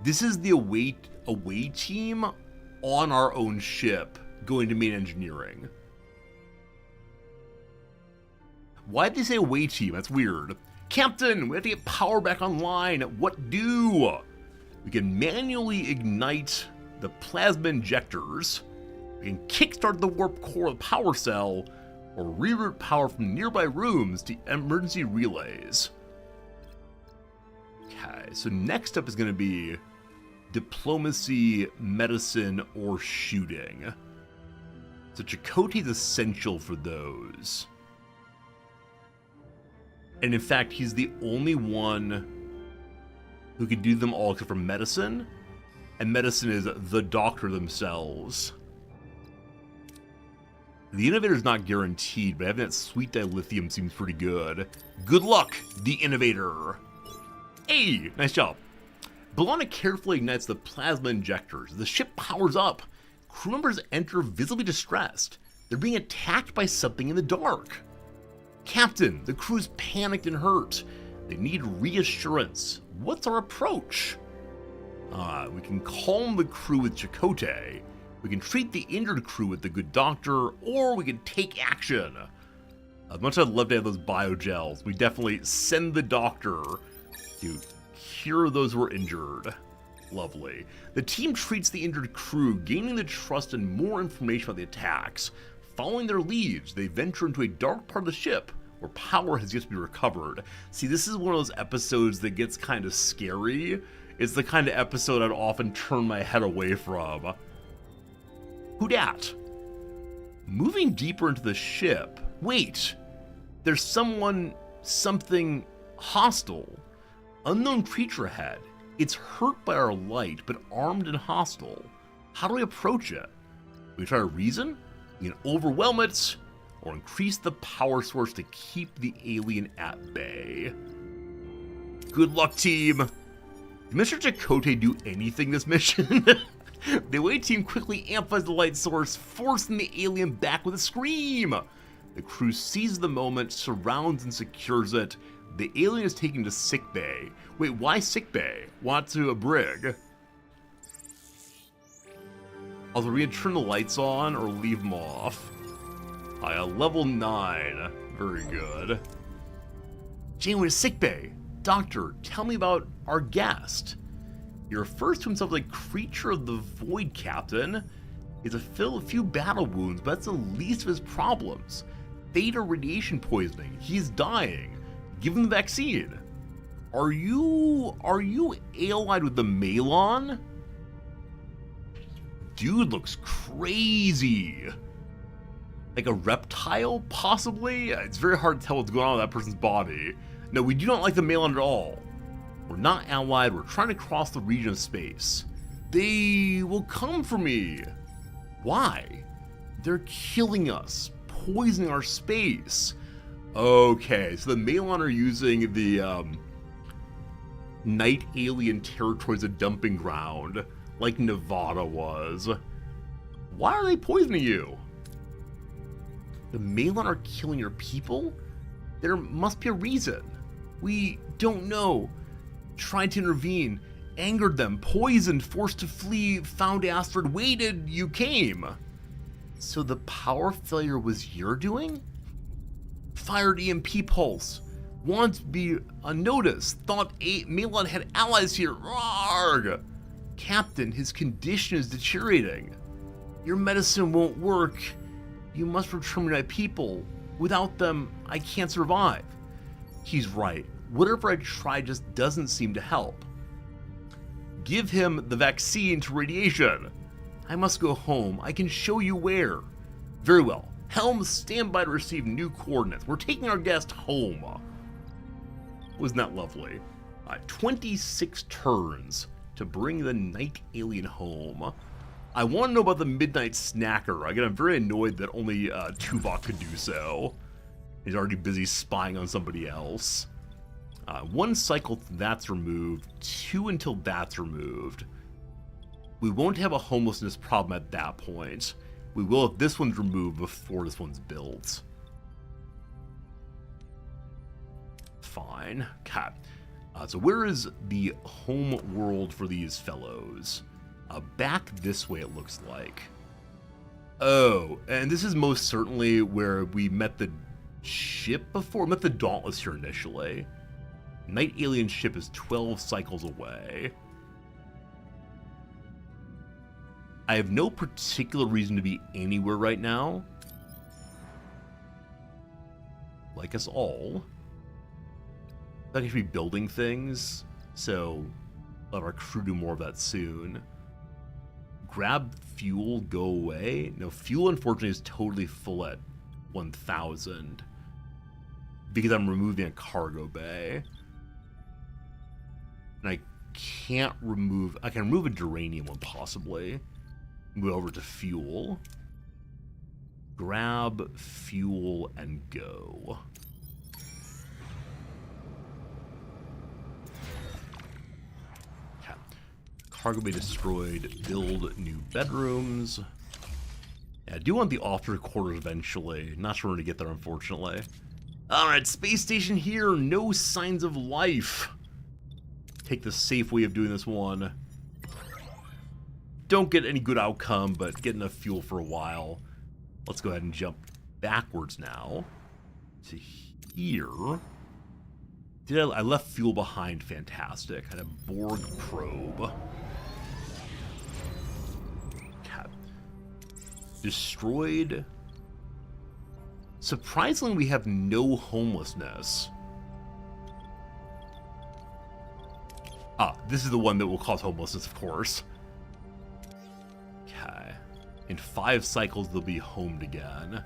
This is the away team on our own ship going to main engineering. Why'd they say away team? That's weird. Captain, we have to get power back online. What do? We can manually ignite the plasma injectors. We can kickstart the warp core of the power cell, or reroute power from nearby rooms to emergency relays. Okay, so next up is going to be diplomacy, medicine, or shooting. So Chakotay is essential for those. And in fact, he's the only one who can do them all except for medicine. And medicine is the doctor themselves. The innovator's not guaranteed, but having that sweet dilithium seems pretty good. Good luck, the innovator. Hey, nice job. B'Elanna carefully ignites the plasma injectors. The ship powers up. Crew members enter visibly distressed. They're being attacked by something in the dark. Captain, the crew's panicked and hurt. They need reassurance. What's our approach? We can calm the crew with Chakotay. We can treat the injured crew with the good doctor, or we can take action. As much as I'd love to have those biogels, we definitely send the doctor to cure those who are injured. Lovely. The team treats the injured crew, gaining the trust and more information about the attacks. Following their leads, they venture into a dark part of the ship where power has yet to be recovered. See, this is one of those episodes that gets kind of scary. It's the kind of episode I'd often turn my head away from. Who dat? Moving deeper into the ship. Wait, there's something hostile. Unknown creature ahead. It's hurt by our light, but armed and hostile. How do we approach it? We try to reason? We can overwhelm it, or increase the power source to keep the alien at bay. Good luck, team. Did Mr. Chakotay do anything this mission? The away team quickly amplifies the light source, forcing the alien back with a scream. The crew seizes the moment, surrounds and secures it. The alien is taken to sickbay. Wait, why sickbay? Want to a brig? Also, are we gonna turn the lights on or leave them off? Level 9. Very good. Janeway to sickbay. Doctor, tell me about our guest. He refers to himself as a creature of the void, Captain. He's a few battle wounds, but that's the least of his problems. Theta radiation poisoning. He's dying. Give him the vaccine. Are you allied with the Malon? Dude looks crazy. Like a reptile, possibly? It's very hard to tell what's going on with that person's body. No, we do not like the Malon at all. We're not allied, we're trying to cross the region of space. They will come for me. Why? They're killing us, poisoning our space. Okay, so the Malon are using the night alien territory as a dumping ground, like Nevada was. Why are they poisoning you? The Malon are killing your people? There must be a reason. We don't know. Tried to intervene, angered them, poisoned, forced to flee, found asteroid, waited, you came. So the power failure was your doing? Fired EMP pulse, wanted to be unnoticed, thought Malon had allies here, Rarg! Captain, his condition is deteriorating. Your medicine won't work. You must return me to my people. Without them, I can't survive. He's right. Whatever I try just doesn't seem to help. Give him the vaccine to radiation. I must go home. I can show you where. Very well. Helm, stand by to receive new coordinates. We're taking our guest home. Wasn't that lovely? 26 turns to bring the night alien home. I want to know about the midnight snacker. I'm very annoyed that only Tuvok could do so. He's already busy spying on somebody else. 1 cycle till that's removed, 2 until that's removed. We won't have a homelessness problem at that point. We will if this one's removed before this one's built. Fine. Okay. So where is the home world for these fellows? Back this way it looks like. Oh, and this is most certainly where we met the ship before. We met the Dauntless here initially. Night alien ship is 12 cycles away. I have no particular reason to be anywhere right now. Like us all. I should be building things, so let our crew do more of that soon. Grab fuel, go away. No, fuel unfortunately is totally full at 1,000 because I'm removing a cargo bay. And I can't remove, I can remove a geranium one possibly. Move over to fuel. Grab fuel and go. Okay. Cargo bay destroyed. Build new bedrooms. Yeah, I do want the officer quarters eventually. Not sure when to get there, unfortunately. Alright, space station here. No signs of life. Take the safe way of doing this one. Don't get any good outcome, but get enough fuel for a while. Let's go ahead and jump backwards now to here. I left fuel behind. Fantastic. I had a Borg probe. Okay. Destroyed. Surprisingly, we have no homelessness. Ah, this is the one that will cause homelessness, of course. Okay. In 5 cycles, they'll be homed again.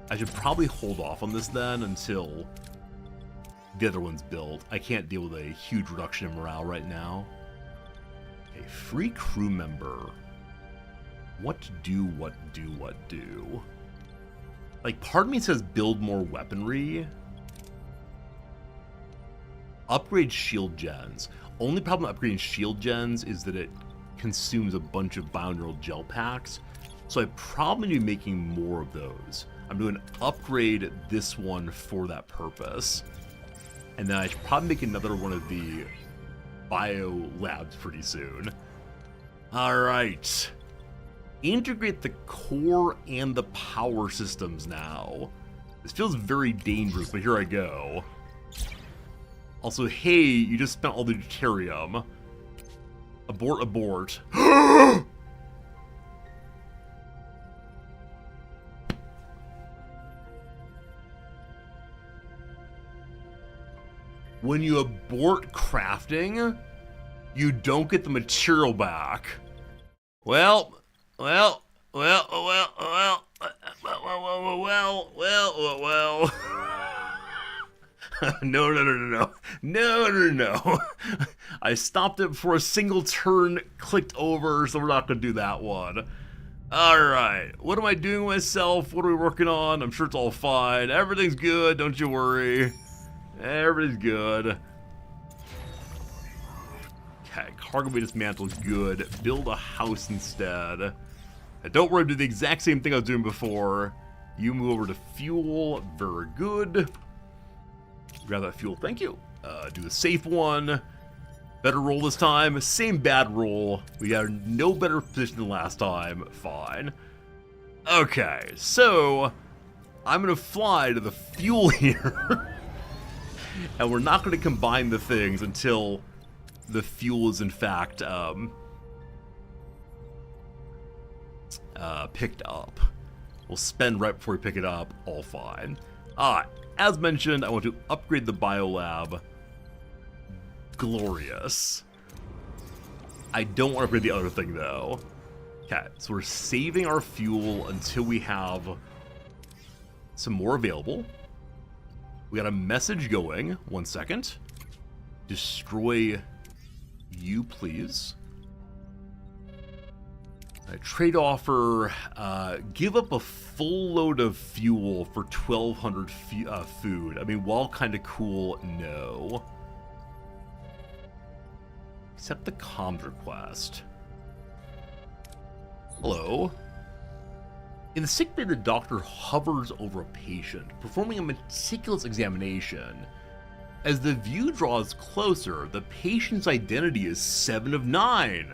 I should probably hold off on this then until the other one's built. I can't deal with a huge reduction in morale right now. Okay, free crew member. What to do, what do, what do. Like, part of me says build more weaponry. Upgrade shield gens. Only problem with upgrading shield gens is that it consumes a bunch of bioneural gel packs, so I probably need to be making more of those. I'm going to upgrade this one for that purpose, and then I should probably make another one of the bio labs pretty soon. Alright. Integrate the core and the power systems now. This feels very dangerous, but here I go. Also, hey, you just spent all the deuterium. Abort, abort. When you abort crafting, you don't get the material back. Well. No. I stopped it before a single turn clicked over, so we're not gonna do that one. Alright, what am I doing with myself? What are we working on? I'm sure it's all fine. Everything's good, don't you worry. Everything's good. Okay, cargo bay dismantled, good. Build a house instead. And don't worry, do the exact same thing I was doing before. You move over to fuel, very good. Grab that fuel, thank you. Do the safe one. Better roll this time, same bad roll. We got no better position than last time, fine. Okay, so I'm gonna fly to the fuel here. And we're not gonna combine the things until the fuel is in fact picked up. We'll spend right before we pick it up, all fine. Alright, as mentioned, I want to upgrade the biolab. Glorious. I don't want to upgrade the other thing though. Okay, so we're saving our fuel until we have some more available. We got a message going. 1 second. Destroy you, please. Trade offer. Give up a full load of fuel for 1,200 food. I mean, while kind of cool, no. Accept the comms request. Hello. In the sick bay, the doctor hovers over a patient, performing a meticulous examination. As the view draws closer, the patient's identity is 7 of 9,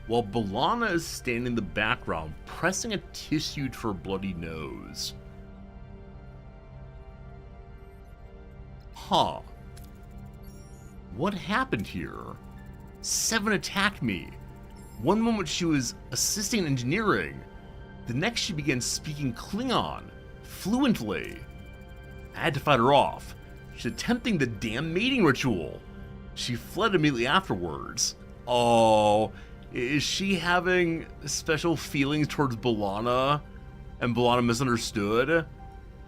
while B'Elanna is standing in the background, pressing a tissue to her bloody nose. Huh. What happened here? 7 attacked me. One moment she was assisting in engineering. The next she began speaking Klingon, fluently. I had to fight her off. She's attempting the damn mating ritual. She fled immediately afterwards. Oh, is she having special feelings towards B'Elanna? And B'Elanna misunderstood?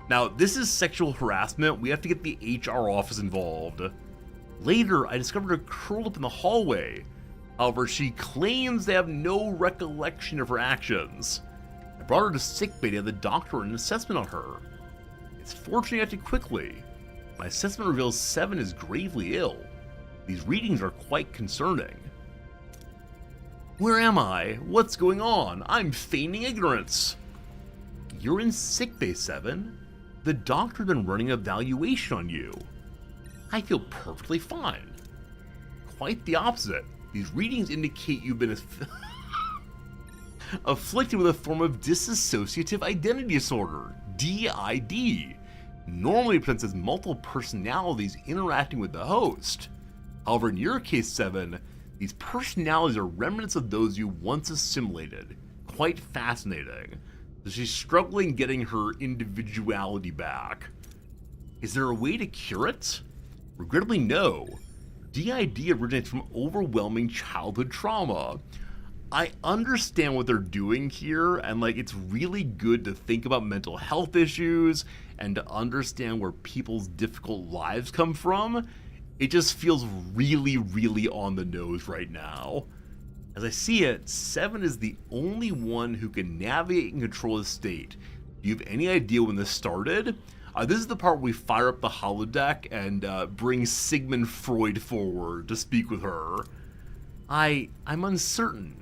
Now, this is sexual harassment. We have to get the HR office involved. Later, I discovered her curled up in the hallway. However, she claims they have no recollection of her actions. I brought her to sickbay to have the doctor run an assessment on her. It's fortunate I acted quickly. My assessment reveals 7 is gravely ill. These readings are quite concerning. Where am I? What's going on? I'm feigning ignorance. You're in sickbay, 7. The doctor's been running an evaluation on you. I feel perfectly fine. Quite the opposite. These readings indicate you've been afflicted with a form of dissociative identity disorder, DID. Normally it presents as multiple personalities interacting with the host. However, in your case, 7, these personalities are remnants of those you once assimilated. Quite fascinating. So she's struggling getting her individuality back. Is there a way to cure it? Regrettably, no. DID originates from overwhelming childhood trauma. I understand what they're doing here, and like it's really good to think about mental health issues and to understand where people's difficult lives come from. It just feels really, really on the nose right now. As I see it, 7 is the only one who can navigate and control the state. Do you have any idea when this started? This is the part where we fire up the holodeck and bring Sigmund Freud forward to speak with her. I'm uncertain.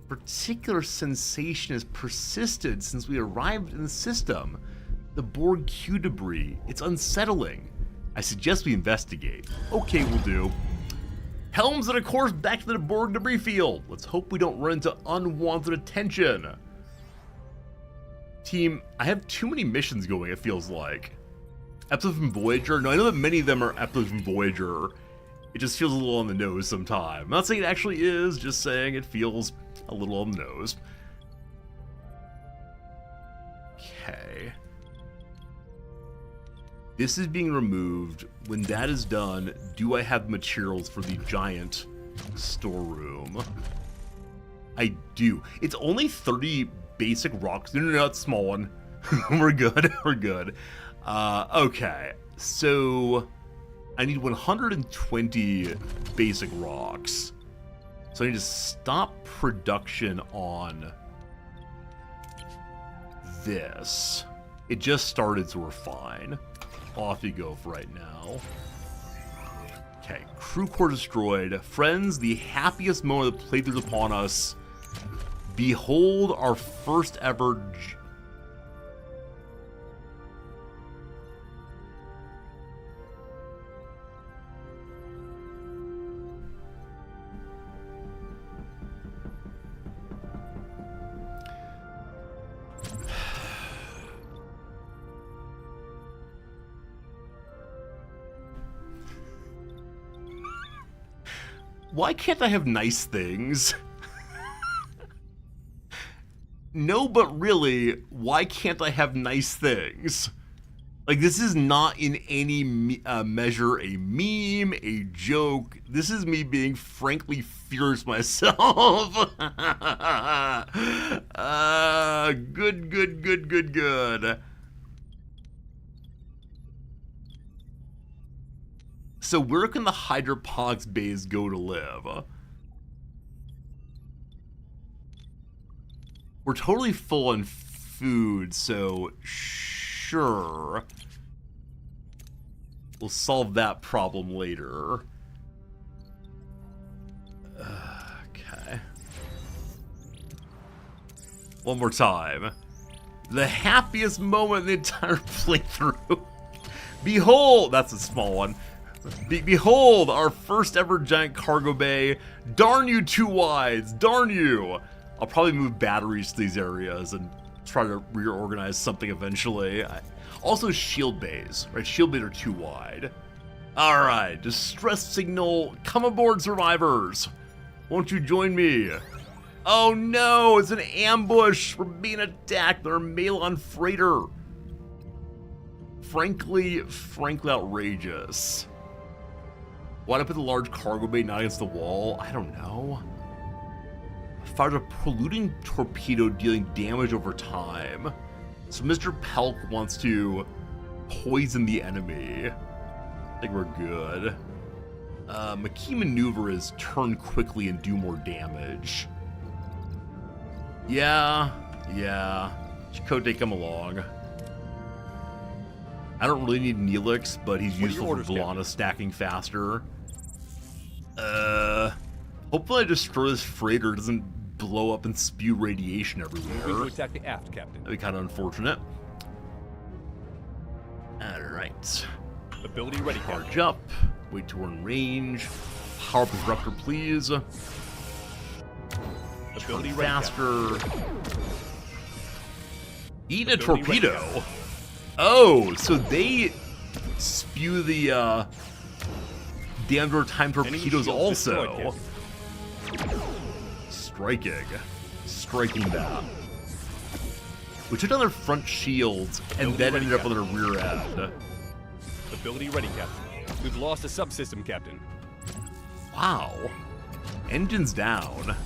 Particular sensation has persisted since we arrived in the system. The Borg Q debris. It's unsettling. I suggest we investigate. Okay, we'll do. Helms and a course back to the Borg debris field. Let's hope we don't run into unwanted attention. Team, I have too many missions going, it feels like. Episodes from Voyager? No, I know that many of them are episodes from Voyager. It just feels a little on the nose sometimes. I'm not saying it actually is, just saying it feels a little on the nose. Okay. This is being removed. When that is done, do I have materials for the giant storeroom? I do. It's only 30 basic rocks. No, it's a small one. We're good. We're good. Okay. So I need 120 basic rocks. So I need to stop production on this. It just started, so we're fine. Off you go for right now. Okay, crew core destroyed. Friends, the happiest moment of the playthrough is upon us. Behold our first ever... Why can't I have nice things? No, but really, why can't I have nice things? Like, this is not in any measure a meme, a joke. This is me being frankly furious myself. Good. So where can the hydroponics bays go to live? We're totally full on food, so sure. We'll solve that problem later. Okay. One more time. The happiest moment in the entire playthrough. Behold, that's a small one. Behold, our first ever giant cargo bay. Darn you, two wides. Darn you. I'll probably move batteries to these areas and try to reorganize something eventually. Also shield bays, right? Shield bays are too wide. All right, distress signal. Come aboard, survivors. Won't you join me? Oh no, it's an ambush. We're being attacked. They're a Malon freighter. Frankly outrageous. Why'd I put the large cargo bay not against the wall? I don't know. Fired a polluting torpedo dealing damage over time. So Mr. Pelk wants to poison the enemy. I think we're good. McKee maneuver is turn quickly and do more damage. Yeah. Chakotay, come along. I don't really need Neelix, but he's useful for B'Elanna stacking faster. Hopefully I destroy this freighter, doesn't blow up and spew radiation everywhere. Moving to attack the aft, Captain. That'd be kind of unfortunate. Alright. Ability ready, Charge Captain. up. Wait till we're in range. Power up disruptor, please. Ability ready, Faster. Eat a Ability ready, torpedo. Captain. Oh, so they spew the damned over time Enemy torpedoes shields also. destroyed, Striking that. We took down their front shields and then ended up on their rear end. Ability ready, Captain. We've lost a subsystem, Captain. Wow. Engines down.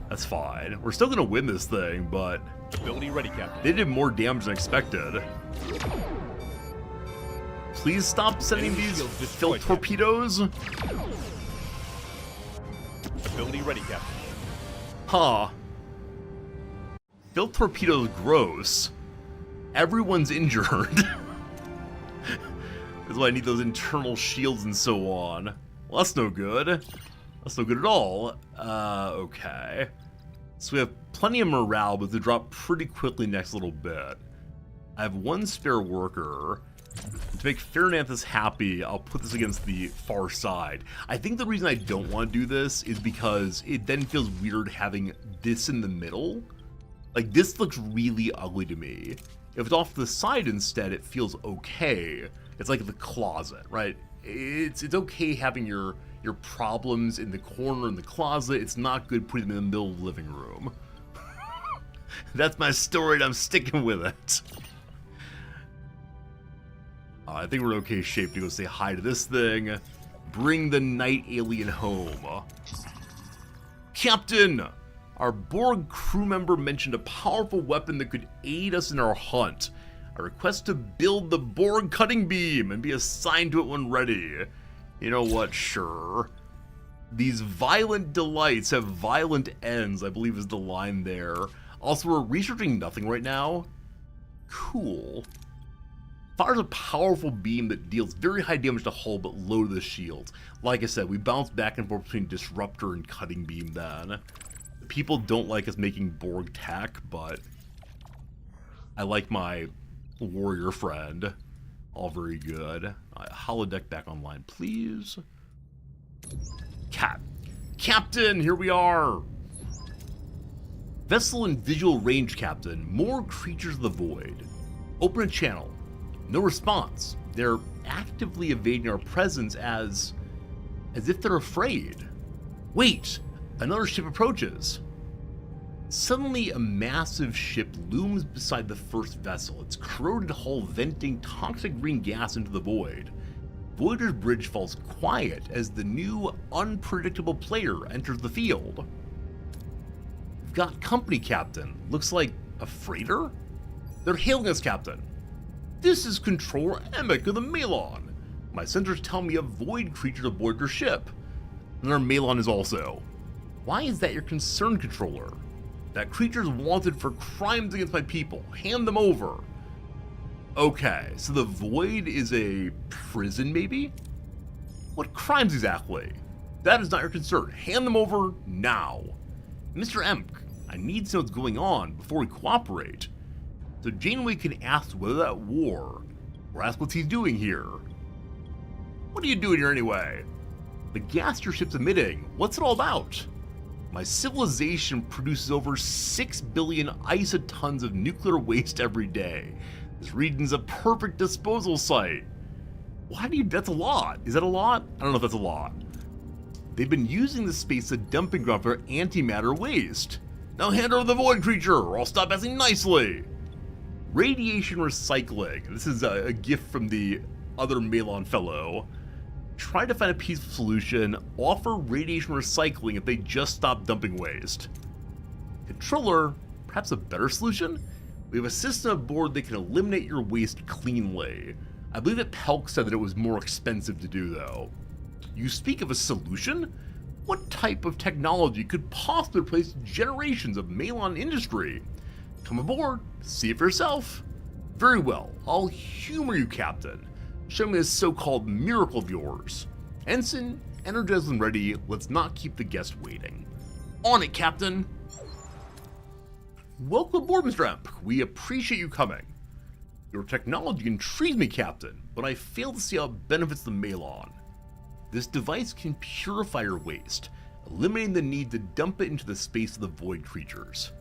That's fine. We're still gonna win this thing, but Ability ready, Captain. they did more damage than expected. Please stop sending Enemy these shields filth destroyed, torpedoes. Ability ready, Captain. Huh. Filth torpedoes gross. Everyone's injured. That's why I need those internal shields and so on. Well, that's no good. That's no good at all. Okay. So we have plenty of morale, but they drop pretty quickly next little bit. I have one spare worker. To make Fairnanthus happy, I'll put this against the far side. I think the reason I don't want to do this is because it then feels weird having this in the middle. Like, this looks really ugly to me. If it's off to the side instead, it feels okay. It's like the closet, right? It's okay having your problems in the corner in the closet. It's not good putting them in the middle of the living room. That's my story and I'm sticking with it. I think we're in okay shape to go say hi to this thing. Bring the night alien home. Captain! Our Borg crew member mentioned a powerful weapon that could aid us in our hunt. I request to build the Borg cutting beam and be assigned to it when ready. You know what, sure. These violent delights have violent ends, I believe is the line there. Also, we're researching nothing right now. Cool. Fires a powerful beam that deals very high damage to hull but low to the shield. Like I said, we bounce back and forth between disruptor and cutting beam then. People don't like us making Borg tech, but I like my warrior friend. All very good. Holodeck back online, please. Captain, here we are. Vessel in visual range, Captain. More creatures of the void. Open a channel. No response. They're actively evading our presence as if they're afraid. Wait, another ship approaches. Suddenly, a massive ship looms beside the first vessel, its corroded hull venting toxic green gas into the void. Voyager's bridge falls quiet as the new, unpredictable player enters the field. We've got company, Captain. Looks like a freighter? They're hailing us, Captain. This is Controller Emic of the Malon. My sensors tell me a void creature aboard your ship. And our Malon is also. Why is that your concern, Controller? That creature's wanted for crimes against my people. Hand them over. Okay, so the void is a prison, maybe? What crimes exactly? That is not your concern. Hand them over now. Mr. Emk, I need to know what's going on before we cooperate. So Janeway can ask whether that war, or ask what he's doing here. What are you doing here anyway? The gas your ship's emitting, what's it all about? My civilization produces over 6 billion isotons of nuclear waste every day. This region's a perfect disposal site. Why do you, that's a lot. Is that a lot? I don't know if that's a lot. They've been using this space as a dumping ground for antimatter waste. Now hand over the void creature, or I'll stop asking nicely. Radiation recycling. This is a gift from the other Malon fellow. Try to find a peaceful solution. Offer radiation recycling if they just stop dumping waste. Controller, perhaps a better solution? We have a system aboard that can eliminate your waste cleanly. I believe that Pelk said that it was more expensive to do though. You speak of a solution? What type of technology could possibly replace generations of Malon industry? Come aboard, see it for yourself. Very well, I'll humor you, Captain. Show me this so-called miracle of yours. Ensign, energized and ready, let's not keep the guest waiting. On it, Captain! Welcome aboard, Mr. Emp. We appreciate you coming. Your technology intrigues me, Captain, but I fail to see how it benefits the Malon. This device can purify your waste, eliminating the need to dump it into the space of the void creatures.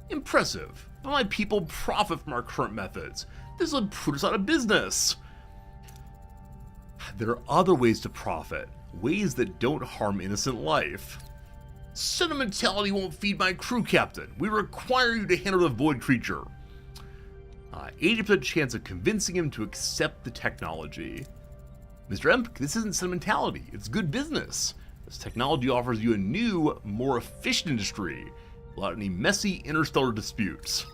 Impressive, but my people profit from our current methods. This would put us out of business. There are other ways to profit, ways that don't harm innocent life. Sentimentality won't feed my crew, Captain. We require you to handle the void creature. 80% chance of convincing him to accept the technology. Mr. Emp, this isn't sentimentality, it's good business. This technology offers you a new, more efficient industry, without any messy interstellar disputes.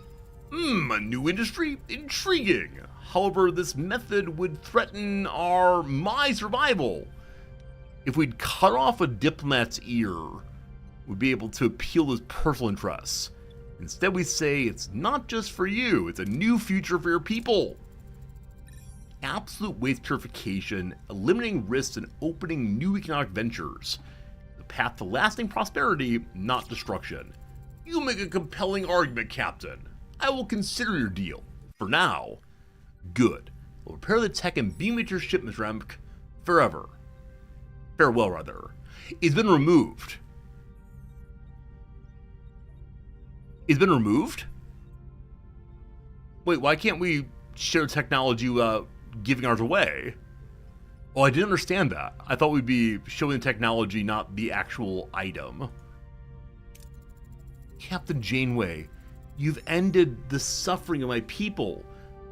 A new industry? Intriguing. However, this method would threaten my survival. If we'd cut off a diplomat's ear, we'd be able to appeal his personal interests. Instead, we say it's not just for you, it's a new future for your people. absolute waste purification, eliminating risks, and opening new economic ventures. The path to lasting prosperity, not destruction. You make a compelling argument, Captain. I will consider your deal. For now, good. We'll prepare the tech and beam at your ship, Ms. Remk. Forever. Farewell, rather. It's been removed. It's been removed? Wait, why can't we share technology without giving ours away? Oh, I didn't understand that. I thought we'd be showing technology, not the actual item. Captain Janeway, you've ended the suffering of my people.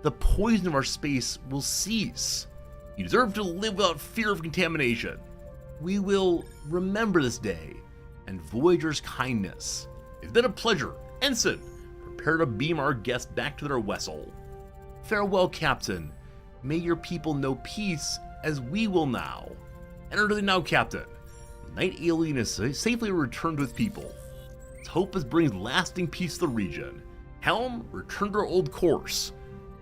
The poison of our space will cease. You deserve to live without fear of contamination. We will remember this day and Voyager's kindness. It's been a pleasure. Ensign, prepare to beam our guests back to their vessel. Farewell, Captain. May your people know peace as we will now. Enter the now, Captain. The night alien is safely returned with people. Let's hope this brings lasting peace to the region. Helm, return to our old course.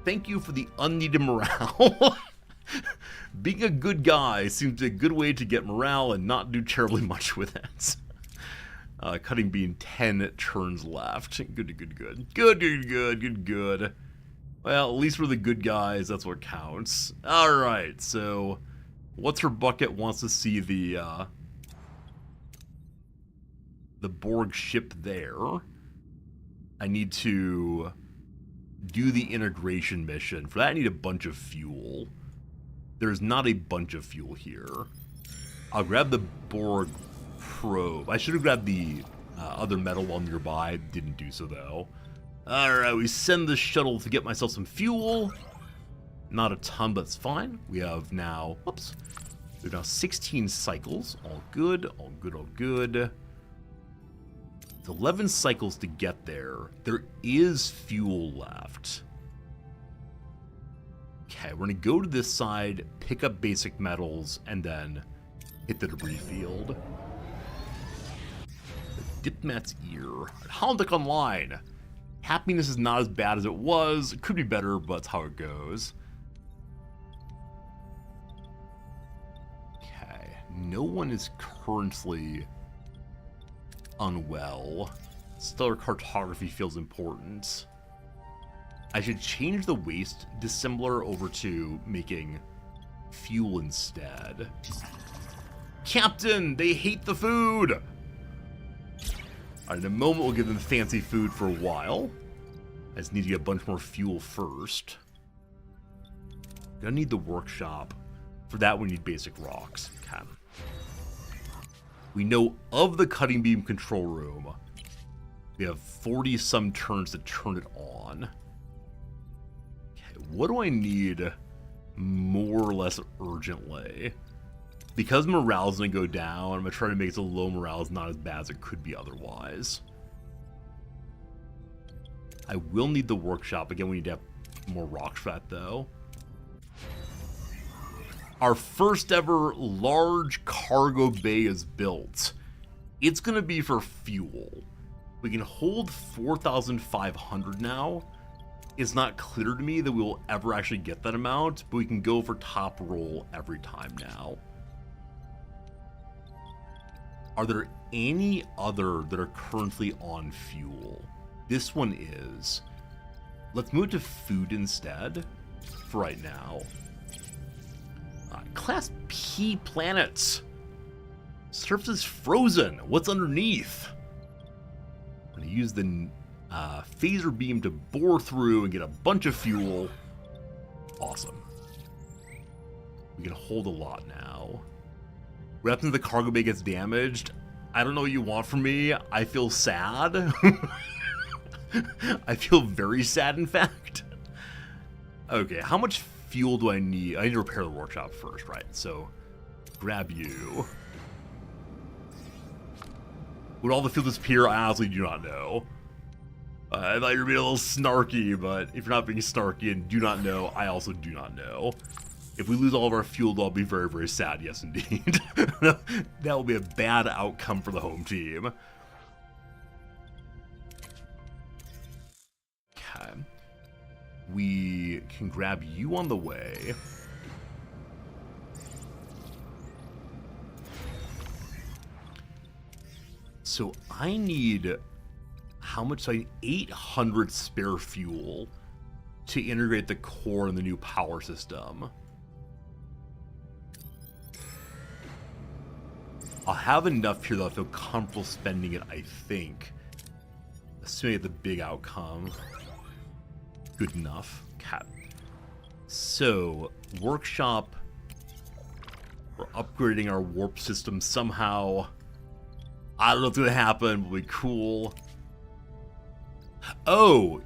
Thank you for the unneeded morale. Being a good guy seems a good way to get morale and not do terribly much with it. Cutting being 10 turns left. Good. Well, at least we're the good guys. That's what counts. Alright, so what's her bucket wants to see the Borg ship there. I need to do the integration mission. For that, I need a bunch of fuel. There's not a bunch of fuel here. I'll grab the Borg probe. I should have grabbed the other metal while nearby. Didn't do so, though. Alright, we send the shuttle to get myself some fuel. Not a ton, but it's fine. We have now, whoops. We have now 16 cycles. All good. It's 11 cycles to get there. There is fuel left. Okay, we're going to go to this side, pick up basic metals, and then hit the debris field. The Diplomat's Ear. Holodeck Online. Happiness is not as bad as it was. It could be better, but it's how it goes. Okay, no one is currently unwell. Stellar cartography feels important. I should change the waste dissembler over to making fuel instead. Captain, they hate the food! Alright, in a moment we'll give them fancy food for a while. I just need to get a bunch more fuel first. Gonna need the workshop. For that we need basic rocks. Okay. We know of the cutting beam control room. We have 40 some turns to turn it on. Okay, what do I need more or less urgently? Because morale's gonna go down, I'm gonna try to make it so low morale is not as bad as it could be otherwise. I will need the workshop. Again, we need to have more rocks for that, though. Our first ever large cargo bay is built. It's gonna be for fuel. We can hold 4,500 now. It's not clear to me that we will ever actually get that amount, but we can go for top roll every time now. Are there any other that are currently on fuel? This one is. Let's move to food instead for right now. Class P planets. Surface is frozen. What's underneath? I'm going to use the phaser beam to bore through and get a bunch of fuel. Awesome. We can hold a lot now. What happens if the cargo bay gets damaged? I don't know what you want from me. I feel sad. I feel very sad, in fact. Okay, how much fuel do I need? I need to repair the workshop first, right? So, grab you. Would all the fuel disappear? I honestly do not know. I thought you were being a little snarky, but if you're not being snarky and do not know, I also do not know. If we lose all of our fuel, I'll be very, very sad. Yes, indeed. That will be a bad outcome for the home team. Okay. we can grab you on the way. So I need, how much? I need 800 spare fuel to integrate the core in the new power system. I'll have enough here that I'll feel comfortable spending it, I think. Assuming it's the big outcome. Good enough. Cat. So, workshop. We're upgrading our warp system somehow. I don't know what's gonna happen, but it'll be cool. Oh!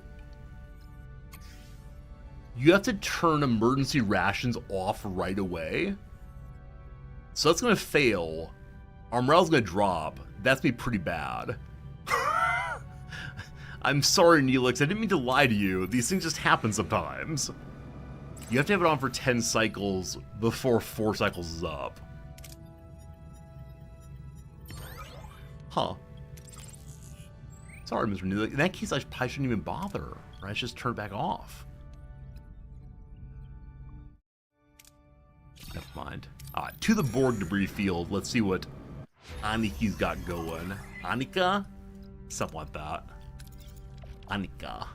You have to turn emergency rations off right away. So that's gonna fail. Our morale's gonna drop. That's gonna be pretty bad. I'm sorry, Neelix. I didn't mean to lie to you. These things just happen sometimes. You have to have it on for 10 cycles before 4 cycles is up. Huh. Sorry, Mr. Neelix. In that case, I probably shouldn't even bother. Or I should just turn it back off. Never mind. Alright, to the Borg debris field. Let's see what Aniki's got going. Anika? Something like that. Anika.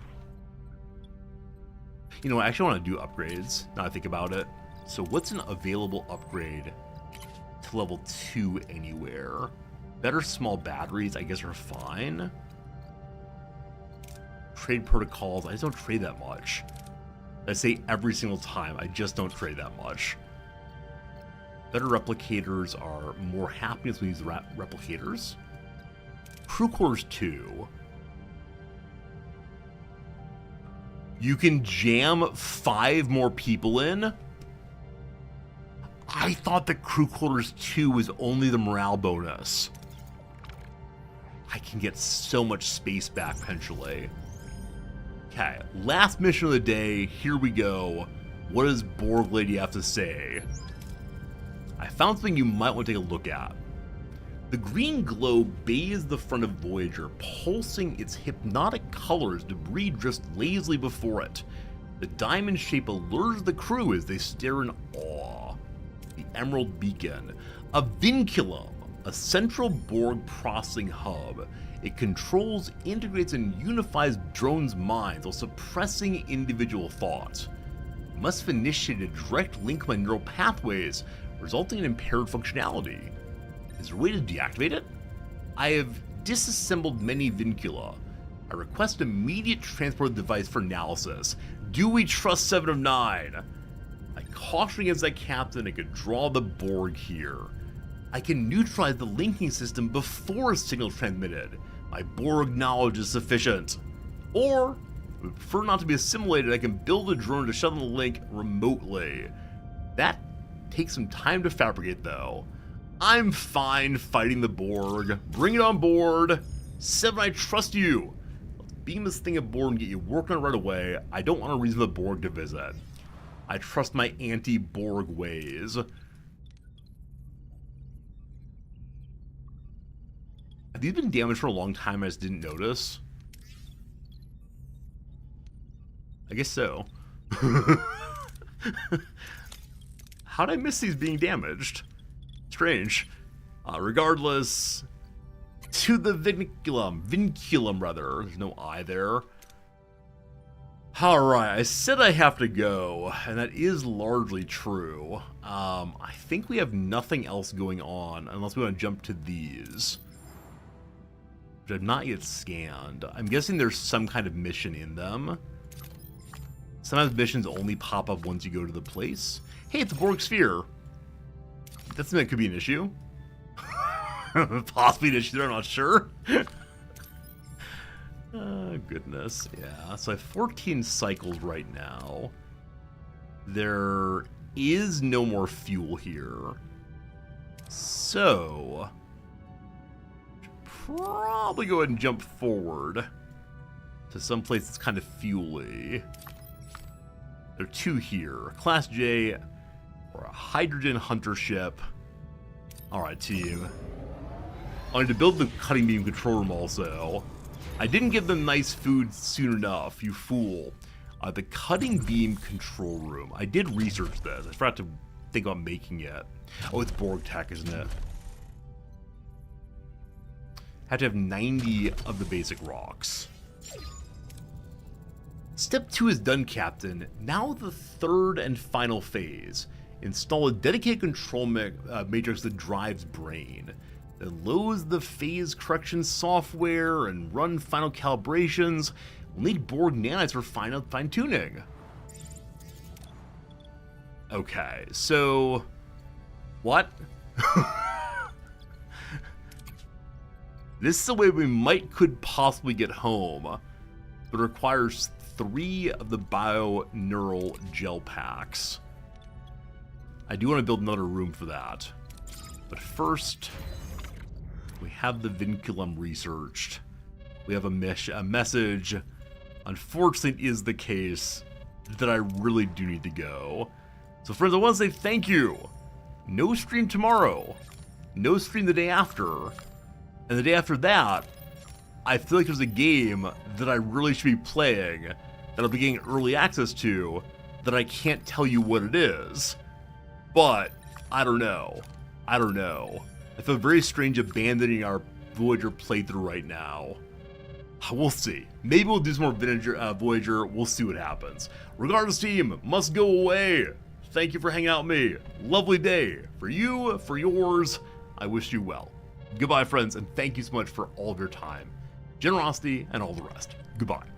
You know, I actually want to do upgrades, now I think about it. So what's an available upgrade to level 2 anywhere? Better small batteries, I guess, are fine. Trade protocols, I just don't trade that much. I say every single time, I just don't trade that much. Better replicators are more happiness when we use replicators. Crew quarters 2. You can jam 5 more people in? I thought the crew quarters 2 was only the morale bonus. I can get so much space back potentially. Okay, last mission of the day, here we go. What does Borg Lady have to say? I found something you might want to take a look at. The green glow bathes the front of Voyager, pulsing its hypnotic colors. Debris drifts lazily before it. The diamond shape allures the crew as they stare in awe. The Emerald Beacon, a vinculum, a central Borg processing hub. It controls, integrates, and unifies drones' minds while suppressing individual thought. It must have initiated a direct link by neural pathways, resulting in impaired functionality. Is there a way to deactivate it? I have disassembled many vincula. I request immediate transport device for analysis. Do we trust 7 of 9? I caution against that captain. I could draw the Borg here. I can neutralize the linking system before a signal transmitted. My Borg knowledge is sufficient. Or, if I prefer not to be assimilated, I can build a drone to shut down the link remotely. That takes some time to fabricate though. I'm fine fighting the Borg. Bring it on board. 7, I trust you. Let's beam this thing aboard and get you working on it right away. I don't want a reason for the Borg to visit. I trust my anti-Borg ways. Have these been damaged for a long time? I just didn't notice. I guess so. How'd I miss these being damaged? Strange. Regardless, to the vinculum rather. There's no I there. Alright, I said I have to go, and that is largely true. I think we have nothing else going on, unless we want to jump to these. Which I've not yet scanned. I'm guessing there's some kind of mission in them. Sometimes missions only pop up once you go to the place. Hey, it's a Borg sphere. That could be an issue. Possibly an issue, I'm not sure. Oh, goodness. Yeah, so I have 14 cycles right now. There is no more fuel here. So, should probably go ahead and jump forward to some place that's kind of fuely. There are 2 here. Class J, or a hydrogen hunter ship. Alright, team. I need to build the cutting beam control room also. I didn't give them nice food soon enough, you fool. The cutting beam control room. I did research this. I forgot to think about making it. Oh, it's Borg tech, isn't it? Have to have 90 of the basic rocks. Step 2 is done, Captain. Now the third and final phase. Install a dedicated control matrix that drives Brain. Then loads the phase correction software and run final calibrations. We'll need Borg nanites for final fine-tuning. Okay, so... what? This is a way we could possibly get home, but it requires 3 of the bio-neural gel packs. I do want to build another room for that. But first, we have the vinculum researched. We have a message. Unfortunately, it is the case that I really do need to go. So friends, I want to say thank you. No stream tomorrow. No stream the day after. And the day after that, I feel like there's a game that I really should be playing that I'll be getting early access to that I can't tell you what it is. But, I don't know. I feel very strange abandoning our Voyager playthrough right now. We'll see. Maybe we'll do some more Voyager. We'll see what happens. Regardless, team, must go away. Thank you for hanging out with me. Lovely day. For you, for yours, I wish you well. Goodbye, friends, and thank you so much for all of your time, generosity, and all the rest. Goodbye.